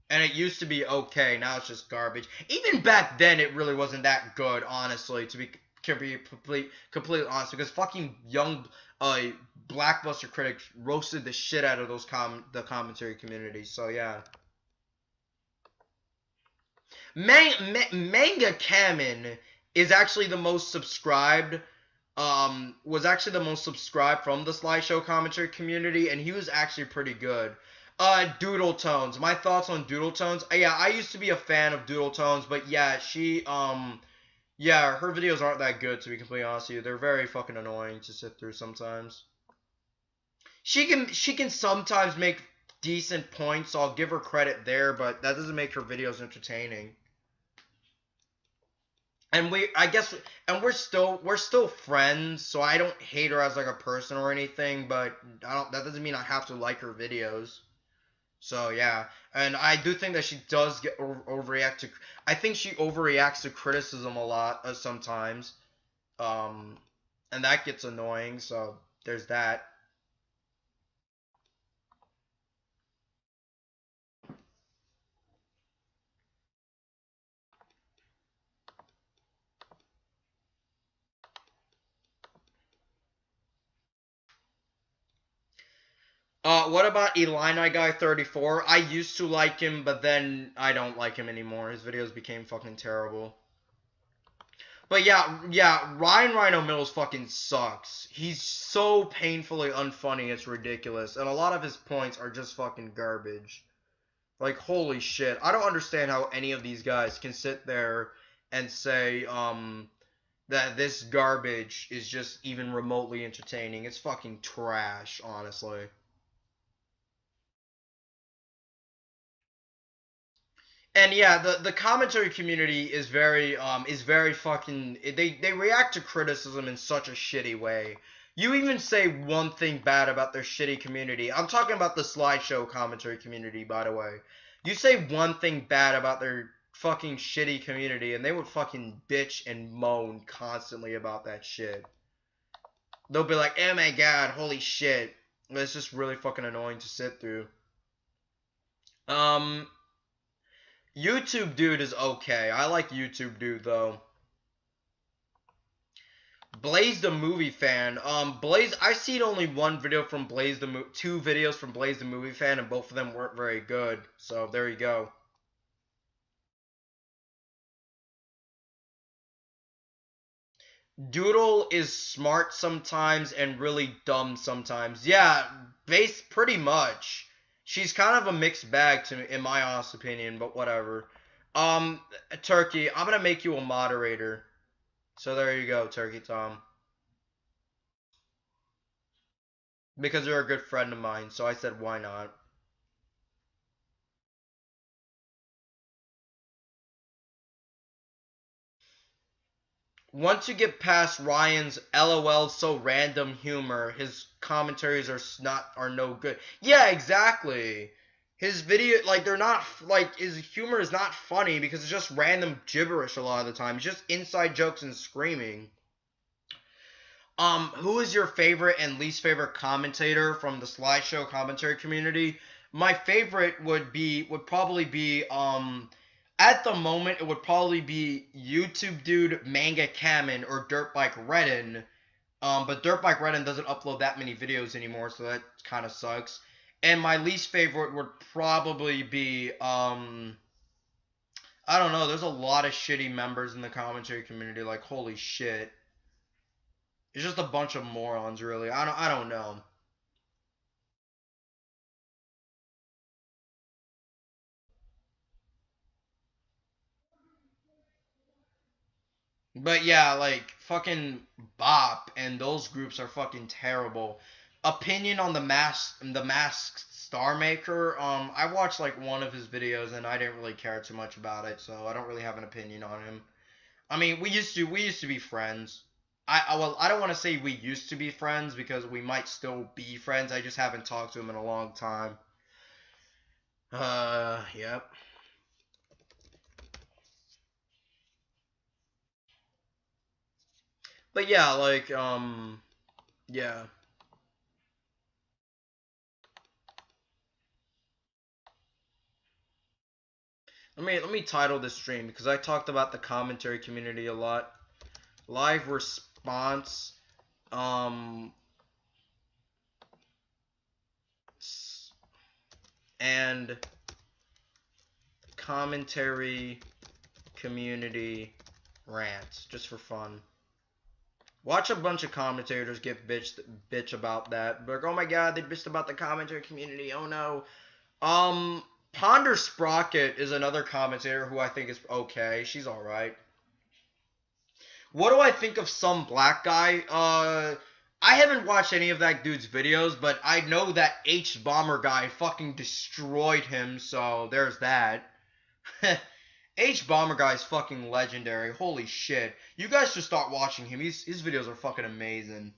And it used to be okay, now it's just garbage. Even back then, it really wasn't that good, honestly, to be completely honest, because fucking young Blackbuster critics roasted the shit out of those the commentary community, so yeah. Manga Kamen is actually the most subscribed, was actually the most subscribed from the slideshow commentary community, and he was actually pretty good. Doodle Tones. My thoughts on Doodle Tones. Yeah, I used to be a fan of Doodle Tones, but yeah, yeah, her videos aren't that good, to be completely honest with you. They're very fucking annoying to sit through sometimes. She can sometimes make decent points, so I'll give her credit there, but that doesn't make her videos entertaining. And we're still friends, so I don't hate her as like a person or anything, but that doesn't mean I have to like her videos. So yeah, and I do think that she does get overreact to. I think she overreacts to criticism a lot sometimes, and that gets annoying. So there's that. What about Illini Guy 34? I used to like him, but then I don't like him anymore. His videos became fucking terrible. But yeah, Ryan Rhino Mills fucking sucks. He's so painfully unfunny, it's ridiculous. And a lot of his points are just fucking garbage. Like, holy shit. I don't understand how any of these guys can sit there and say, that this garbage is just even remotely entertaining. It's fucking trash, honestly. And yeah, the commentary community is very fucking, they react to criticism in such a shitty way. You even say one thing bad about their shitty community. I'm talking about the slideshow commentary community, by the way. You say one thing bad about their fucking shitty community, and they would fucking bitch and moan constantly about that shit. They'll be like, oh my god, holy shit. It's just really fucking annoying to sit through. YouTube Dude is okay. I like YouTube Dude, though. Blaze the Movie Fan. Blaze, I've seen only one video from Blaze the two videos from Blaze the Movie Fan, and both of them weren't very good. So, there you go. Doodle is smart sometimes and really dumb sometimes. Yeah, pretty much. She's kind of a mixed bag to me, in my honest opinion, but whatever. Turkey, I'm gonna make you a moderator. So there you go, Turkey Tom. Because you're a good friend of mine, so I said why not. Once you get past Ryan's LOL so random humor, his commentaries are no good. Yeah, exactly. His video, like, they're not, like, his humor is not funny because it's just random gibberish a lot of the time. It's just inside jokes and screaming. Who is your favorite and least favorite commentator from the slideshow commentary community? My favorite would probably be, at the moment, it would probably be YouTube Dude, Manga Kamen, or Dirtbike Redden. But Dirtbike Redden doesn't upload that many videos anymore, so that kind of sucks. And my least favorite would probably be, I don't know, there's a lot of shitty members in the commentary community, like, holy shit. It's just a bunch of morons, really. I don't know. But yeah, like, fucking Bop and those groups are fucking terrible. Opinion on the masks Star Maker. I watched like one of his videos and I didn't really care too much about it, so I don't really have an opinion on him. I mean, we used to be friends. Well, I don't want to say we used to be friends because we might still be friends. I just haven't talked to him in a long time. Yep. But yeah, like, yeah. Let me title this stream because I talked about the commentary community a lot. Live response, and commentary community rants, just for fun. Watch a bunch of commentators get bitch about that. Like, oh my god, they bitched about the commentary community. Oh no. Ponder Sprocket is another commentator who I think is okay. She's alright. What do I think of some black guy? I haven't watched any of that dude's videos, but I know that H Bomber guy fucking destroyed him, so there's that. H Bomber guy is fucking legendary. Holy shit. You guys should start watching him. His videos are fucking amazing.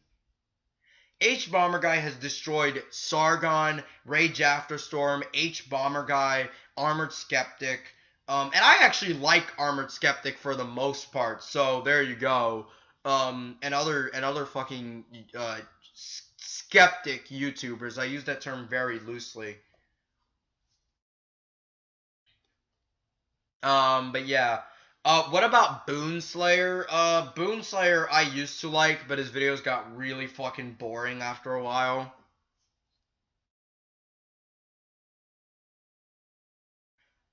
H Bomber guy has destroyed Sargon, Rage Afterstorm, H Bomber guy, Armored Skeptic. And I actually like Armored Skeptic for the most part. So there you go. And other fucking skeptic YouTubers. I use that term very loosely. But yeah. What about Boonslayer? Boonslayer I used to like, but his videos got really fucking boring after a while.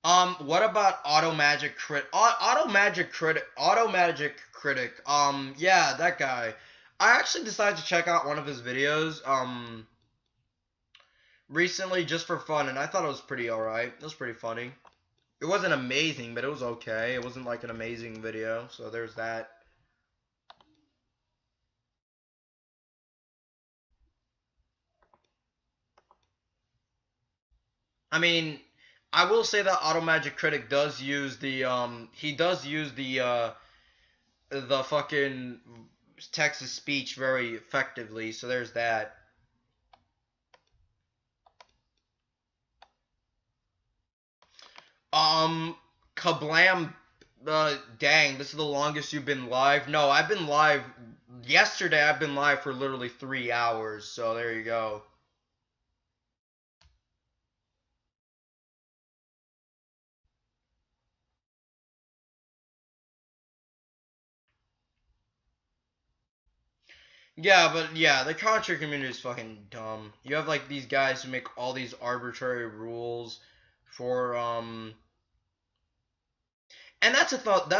What about Automagic Critic? Yeah, that guy. I actually decided to check out one of his videos, recently just for fun, and I thought it was pretty alright. It was pretty funny. It wasn't amazing, but it was okay. It wasn't like an amazing video, so there's that. I mean, I will say that Automagic Critic does use the, he does use the fucking text-to-speech very effectively, so there's that. Kablam, dang, this is the longest you've been live? No, I've been live, yesterday I've been live for literally 3 hours, so there you go. Yeah, but yeah, the contra community is fucking dumb. You have like these guys who make all these arbitrary rules for and that's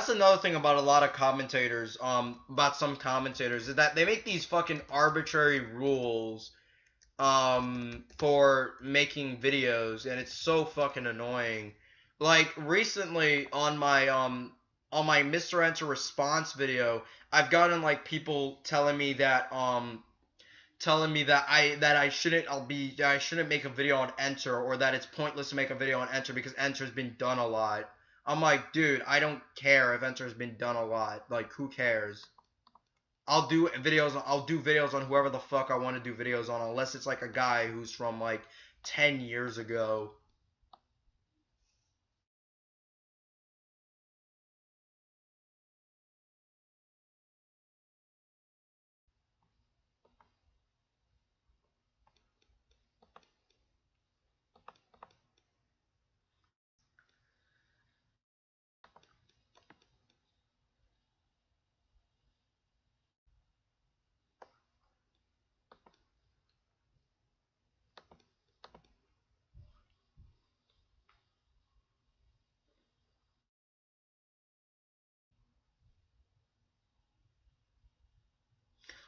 another thing about a lot of commentators, about some commentators is that they make these fucking arbitrary rules for making videos, and it's so fucking annoying. Like recently on my Mr. Enter response video, I've gotten like people telling me that I shouldn't make a video on Enter, or that it's pointless to make a video on Enter because Enter's been done a lot. I'm like, dude, I don't care if Enter's been done a lot. Like, who cares? I'll do videos on whoever the fuck I want to do videos on, unless it's like a guy who's from like 10 years ago.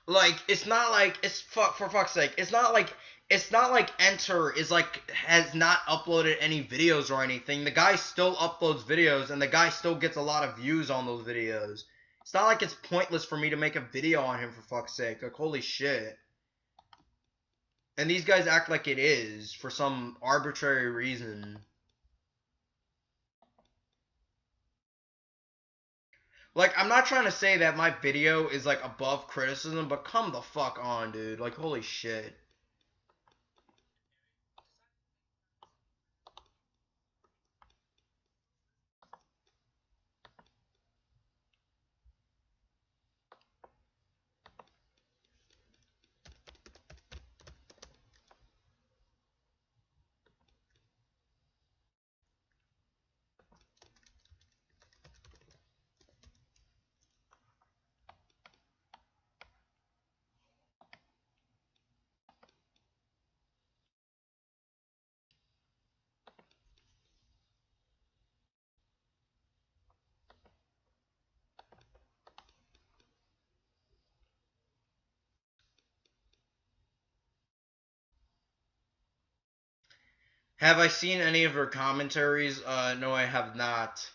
Like, it's not like for fuck's sake. It's not like Enter is like has not uploaded any videos or anything. The guy still uploads videos and the guy still gets a lot of views on those videos. It's not like it's pointless for me to make a video on him, for fuck's sake. Like, holy shit. And these guys act like it is for some arbitrary reason. Like, I'm not trying to say that my video is, like, above criticism, but come the fuck on, dude. Like, holy shit. Have I seen any of her commentaries? No, I have not.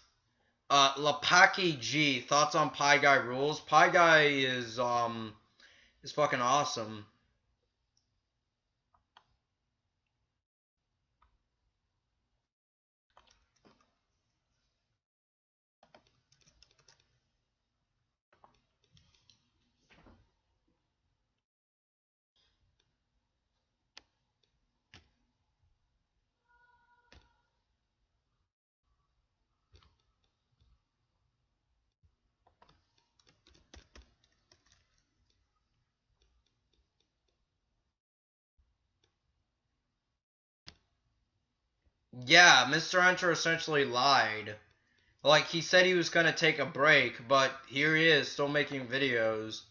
Lapaki G, thoughts on Pie Guy rules? Pie Guy is fucking awesome. Yeah, Mr. Enter essentially lied. Like, he said he was gonna take a break, but here he is, still making videos.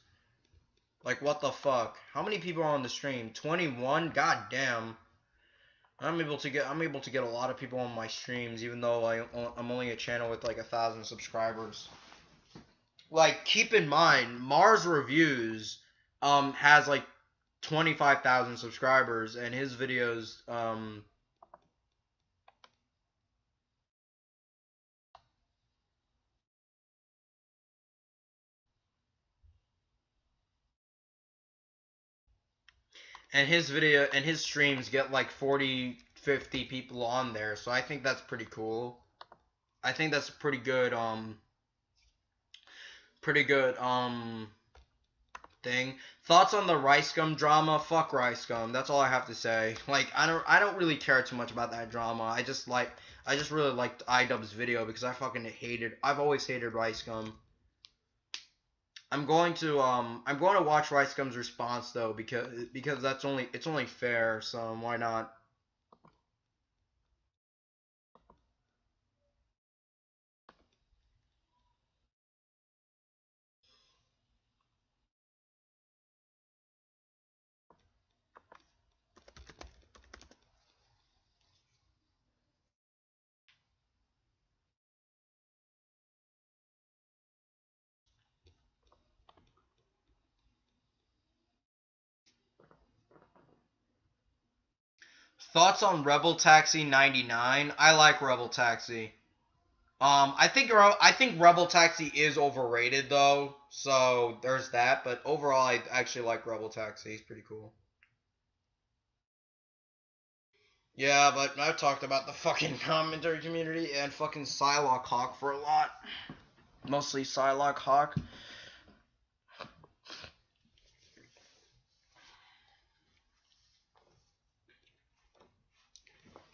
Like, what the fuck? How many people are on the stream? 21? God damn. I'm able to get a lot of people on my streams, even though I'm only a channel with like 1,000 subscribers. Like, keep in mind, Mars Reviews has like 25,000 subscribers, and his videos and his streams get like 40, 50 people on there, so I think that's pretty cool. I think that's pretty good thing. Thoughts on the Rice Gum drama? Fuck Rice Gum. That's all I have to say. Like, I don't really care too much about that drama. I just really liked iDubbbz's video because I've always hated Rice Gum. I'm going to watch Rice Gum's response though, because it's only fair, so why not? Thoughts on Rebel Taxi 99? I like Rebel Taxi. I think Rebel Taxi is overrated though, so there's that. But overall, I actually like Rebel Taxi. He's pretty cool. Yeah, but I've talked about the fucking commentary community and fucking Psylocke Hawk for a lot. Mostly Psylocke Hawk.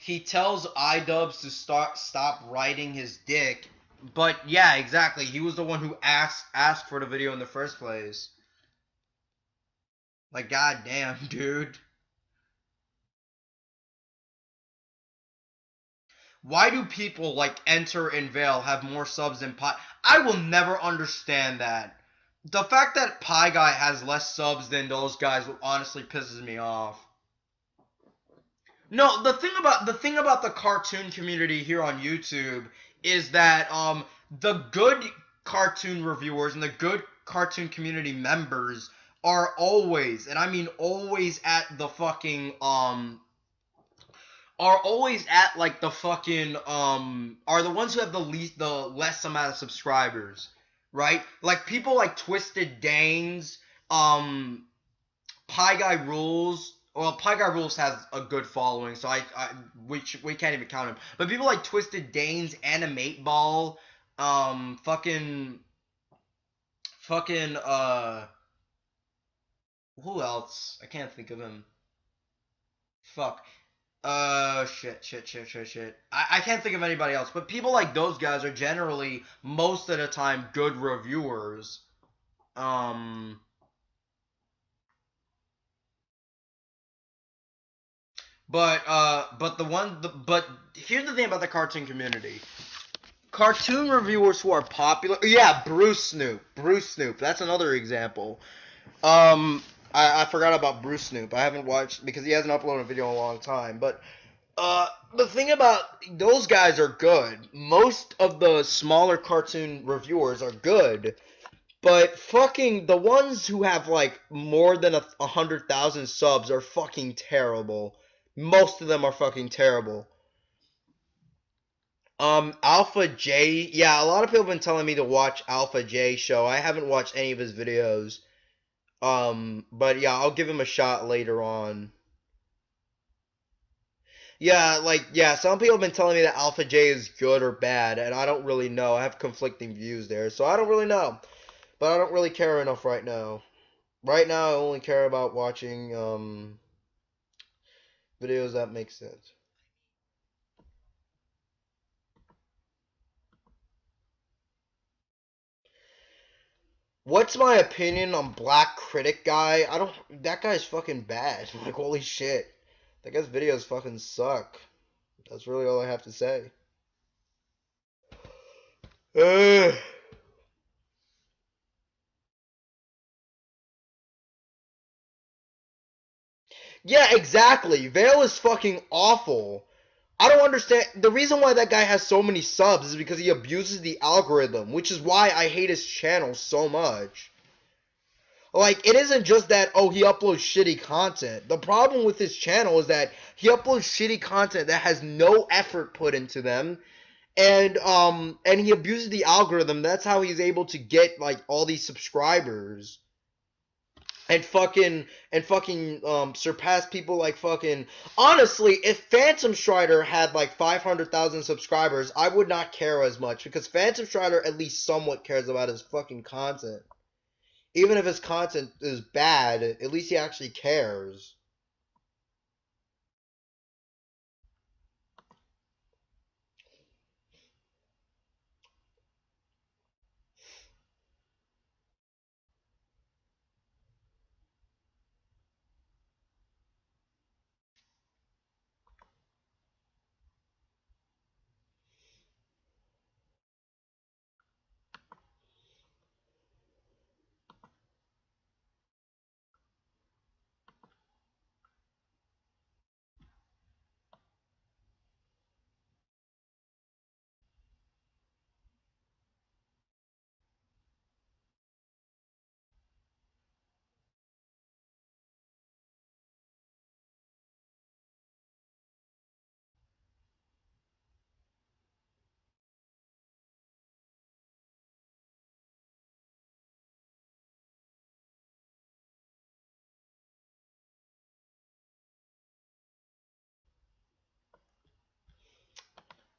He tells iDubbbz to stop writing his dick, but yeah, exactly. He was the one who asked for the video in the first place. Like, goddamn, dude. Why do people like Enter and Vale have more subs than Pie? I will never understand that. The fact that Pie Guy has less subs than those guys honestly pisses me off. No, the thing about the cartoon community here on YouTube is that the good cartoon reviewers and the good cartoon community members are always, and I mean always, at the fucking are always at like the fucking are the ones who have the less amount of subscribers, right? Like people like Twisted Danes, Pie Guy Rules, Well, Pie Guy Rules has a good following, so we can't even count him. But people like Twisted Danes, Animate Ball, fucking, who else? I can't think of him. Fuck. Shit. I can't think of anybody else. But people like those guys are generally, most of the time, good reviewers. But here's the thing about the cartoon community. Cartoon reviewers who are popular, yeah, Bruce Snoop, that's another example. I forgot about Bruce Snoop. I haven't watched, because he hasn't uploaded a video in a long time, but the thing about those guys are good. Most of the smaller cartoon reviewers are good, but fucking the ones who have like more than 100,000 subs are fucking terrible. Most of them are fucking terrible. Alpha J, yeah, a lot of people have been telling me to watch Alpha J show. I haven't watched any of his videos. But yeah, I'll give him a shot later on. Yeah, some people have been telling me that Alpha J is good or bad, and I don't really know. I have conflicting views there, so I don't really know. But I don't really care enough right now. Right now, I only care about watching, videos that make sense. What's my opinion on Black Critic guy? That guy's fucking bad. Like, holy shit. That guy's videos fucking suck. That's really all I have to say. Ugh. Yeah, exactly. Vale is fucking awful. I don't understand. The reason why that guy has so many subs is because he abuses the algorithm, which is why I hate his channel so much. Like, it isn't just that, oh, he uploads shitty content. The problem with his channel is that he uploads shitty content that has no effort put into them. And he abuses the algorithm. That's how he's able to get, like, all these subscribers. And fucking surpass people like fucking. Honestly, if Phantom Strider had like 500,000 subscribers, I would not care as much, because Phantom Strider at least somewhat cares about his fucking content. Even if his content is bad, at least he actually cares.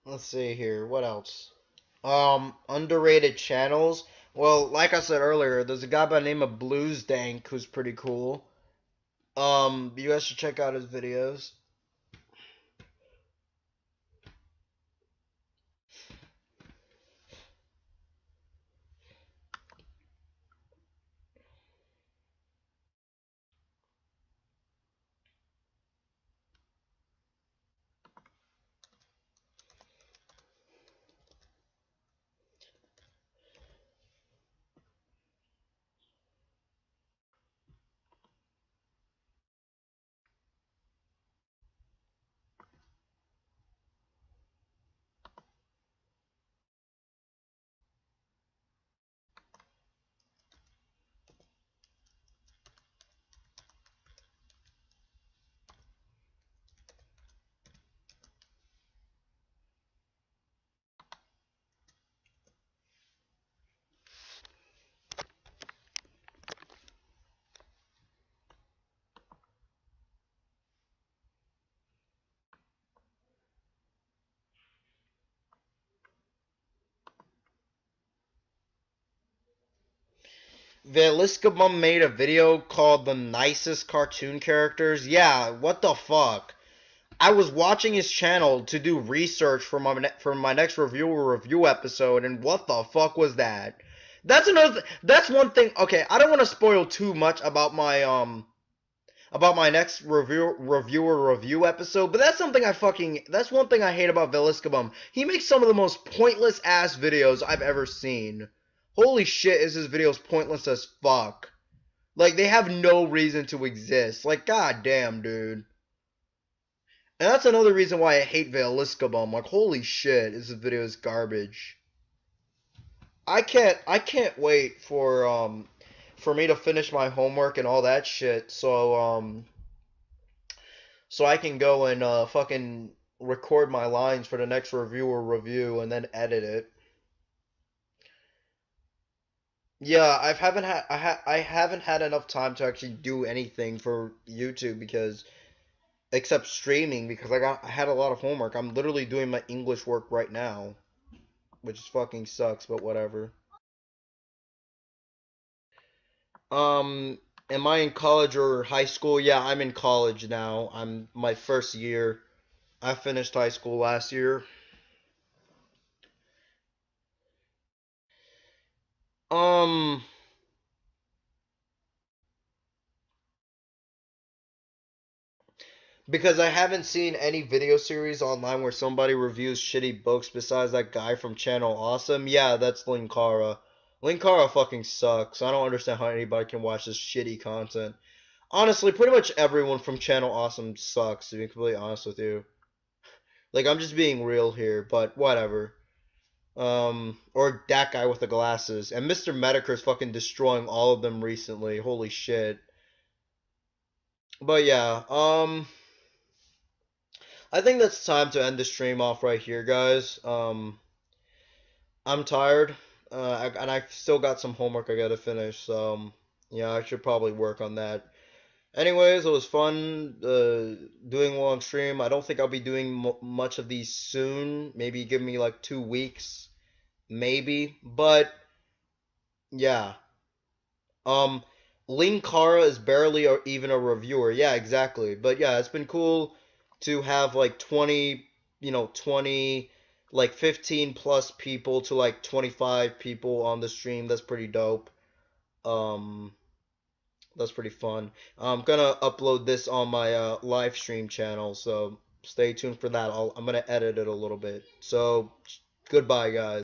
Let's see here. What else? Underrated channels. Well, like I said earlier, there's a guy by the name of Blues Dank who's pretty cool. You guys should check out his videos. Veliscabum made a video called The Nicest Cartoon Characters. Yeah, what the fuck? I was watching his channel to do research for my next review episode, and what the fuck was that? That's another. That's one thing. Okay, I don't want to spoil too much about my next review episode, but that's something that's one thing I hate about Veliscabum. He makes some of the most pointless ass videos I've ever seen. Holy shit, is his videos pointless as fuck. Like, they have no reason to exist. Like, goddamn, dude. And that's another reason why I hate Veliscabum. Like, holy shit, this video is garbage. I can't wait for me to finish my homework and all that shit, so I can go and fucking record my lines for the next review and then edit it. Yeah, I haven't had enough time to actually do anything for YouTube because except streaming because I had a lot of homework. I'm literally doing my English work right now, which fucking sucks, but whatever. Am I in college or high school? Yeah, I'm in college now. I'm my first year. I finished high school last year. Um, because I haven't seen any video series online where somebody reviews shitty books besides that guy from Channel Awesome. Yeah, that's Linkara. Linkara fucking sucks. I don't understand how anybody can watch this shitty content. Honestly, pretty much everyone from Channel Awesome sucks, to be completely honest with you. Like, I'm just being real here, but whatever. Or that guy with the glasses. And Mr. Medicre's fucking destroying all of them recently. Holy shit. But yeah, I think that's time to end the stream off right here, guys. I'm tired, and I still got some homework I gotta finish, so, yeah, I should probably work on that. Anyways, it was fun doing a long stream. I don't think I'll be doing much of these soon. Maybe give me like 2 weeks, maybe. But yeah, um, Linkara is barely even a reviewer. Yeah, exactly. But yeah, it's been cool to have like 20, 20, like 15 plus people to like 25 people on the stream. That's pretty dope. Um. That's pretty fun. I'm gonna upload this on my live stream channel, so stay tuned for that. I'm gonna edit it a little bit. So, goodbye, guys.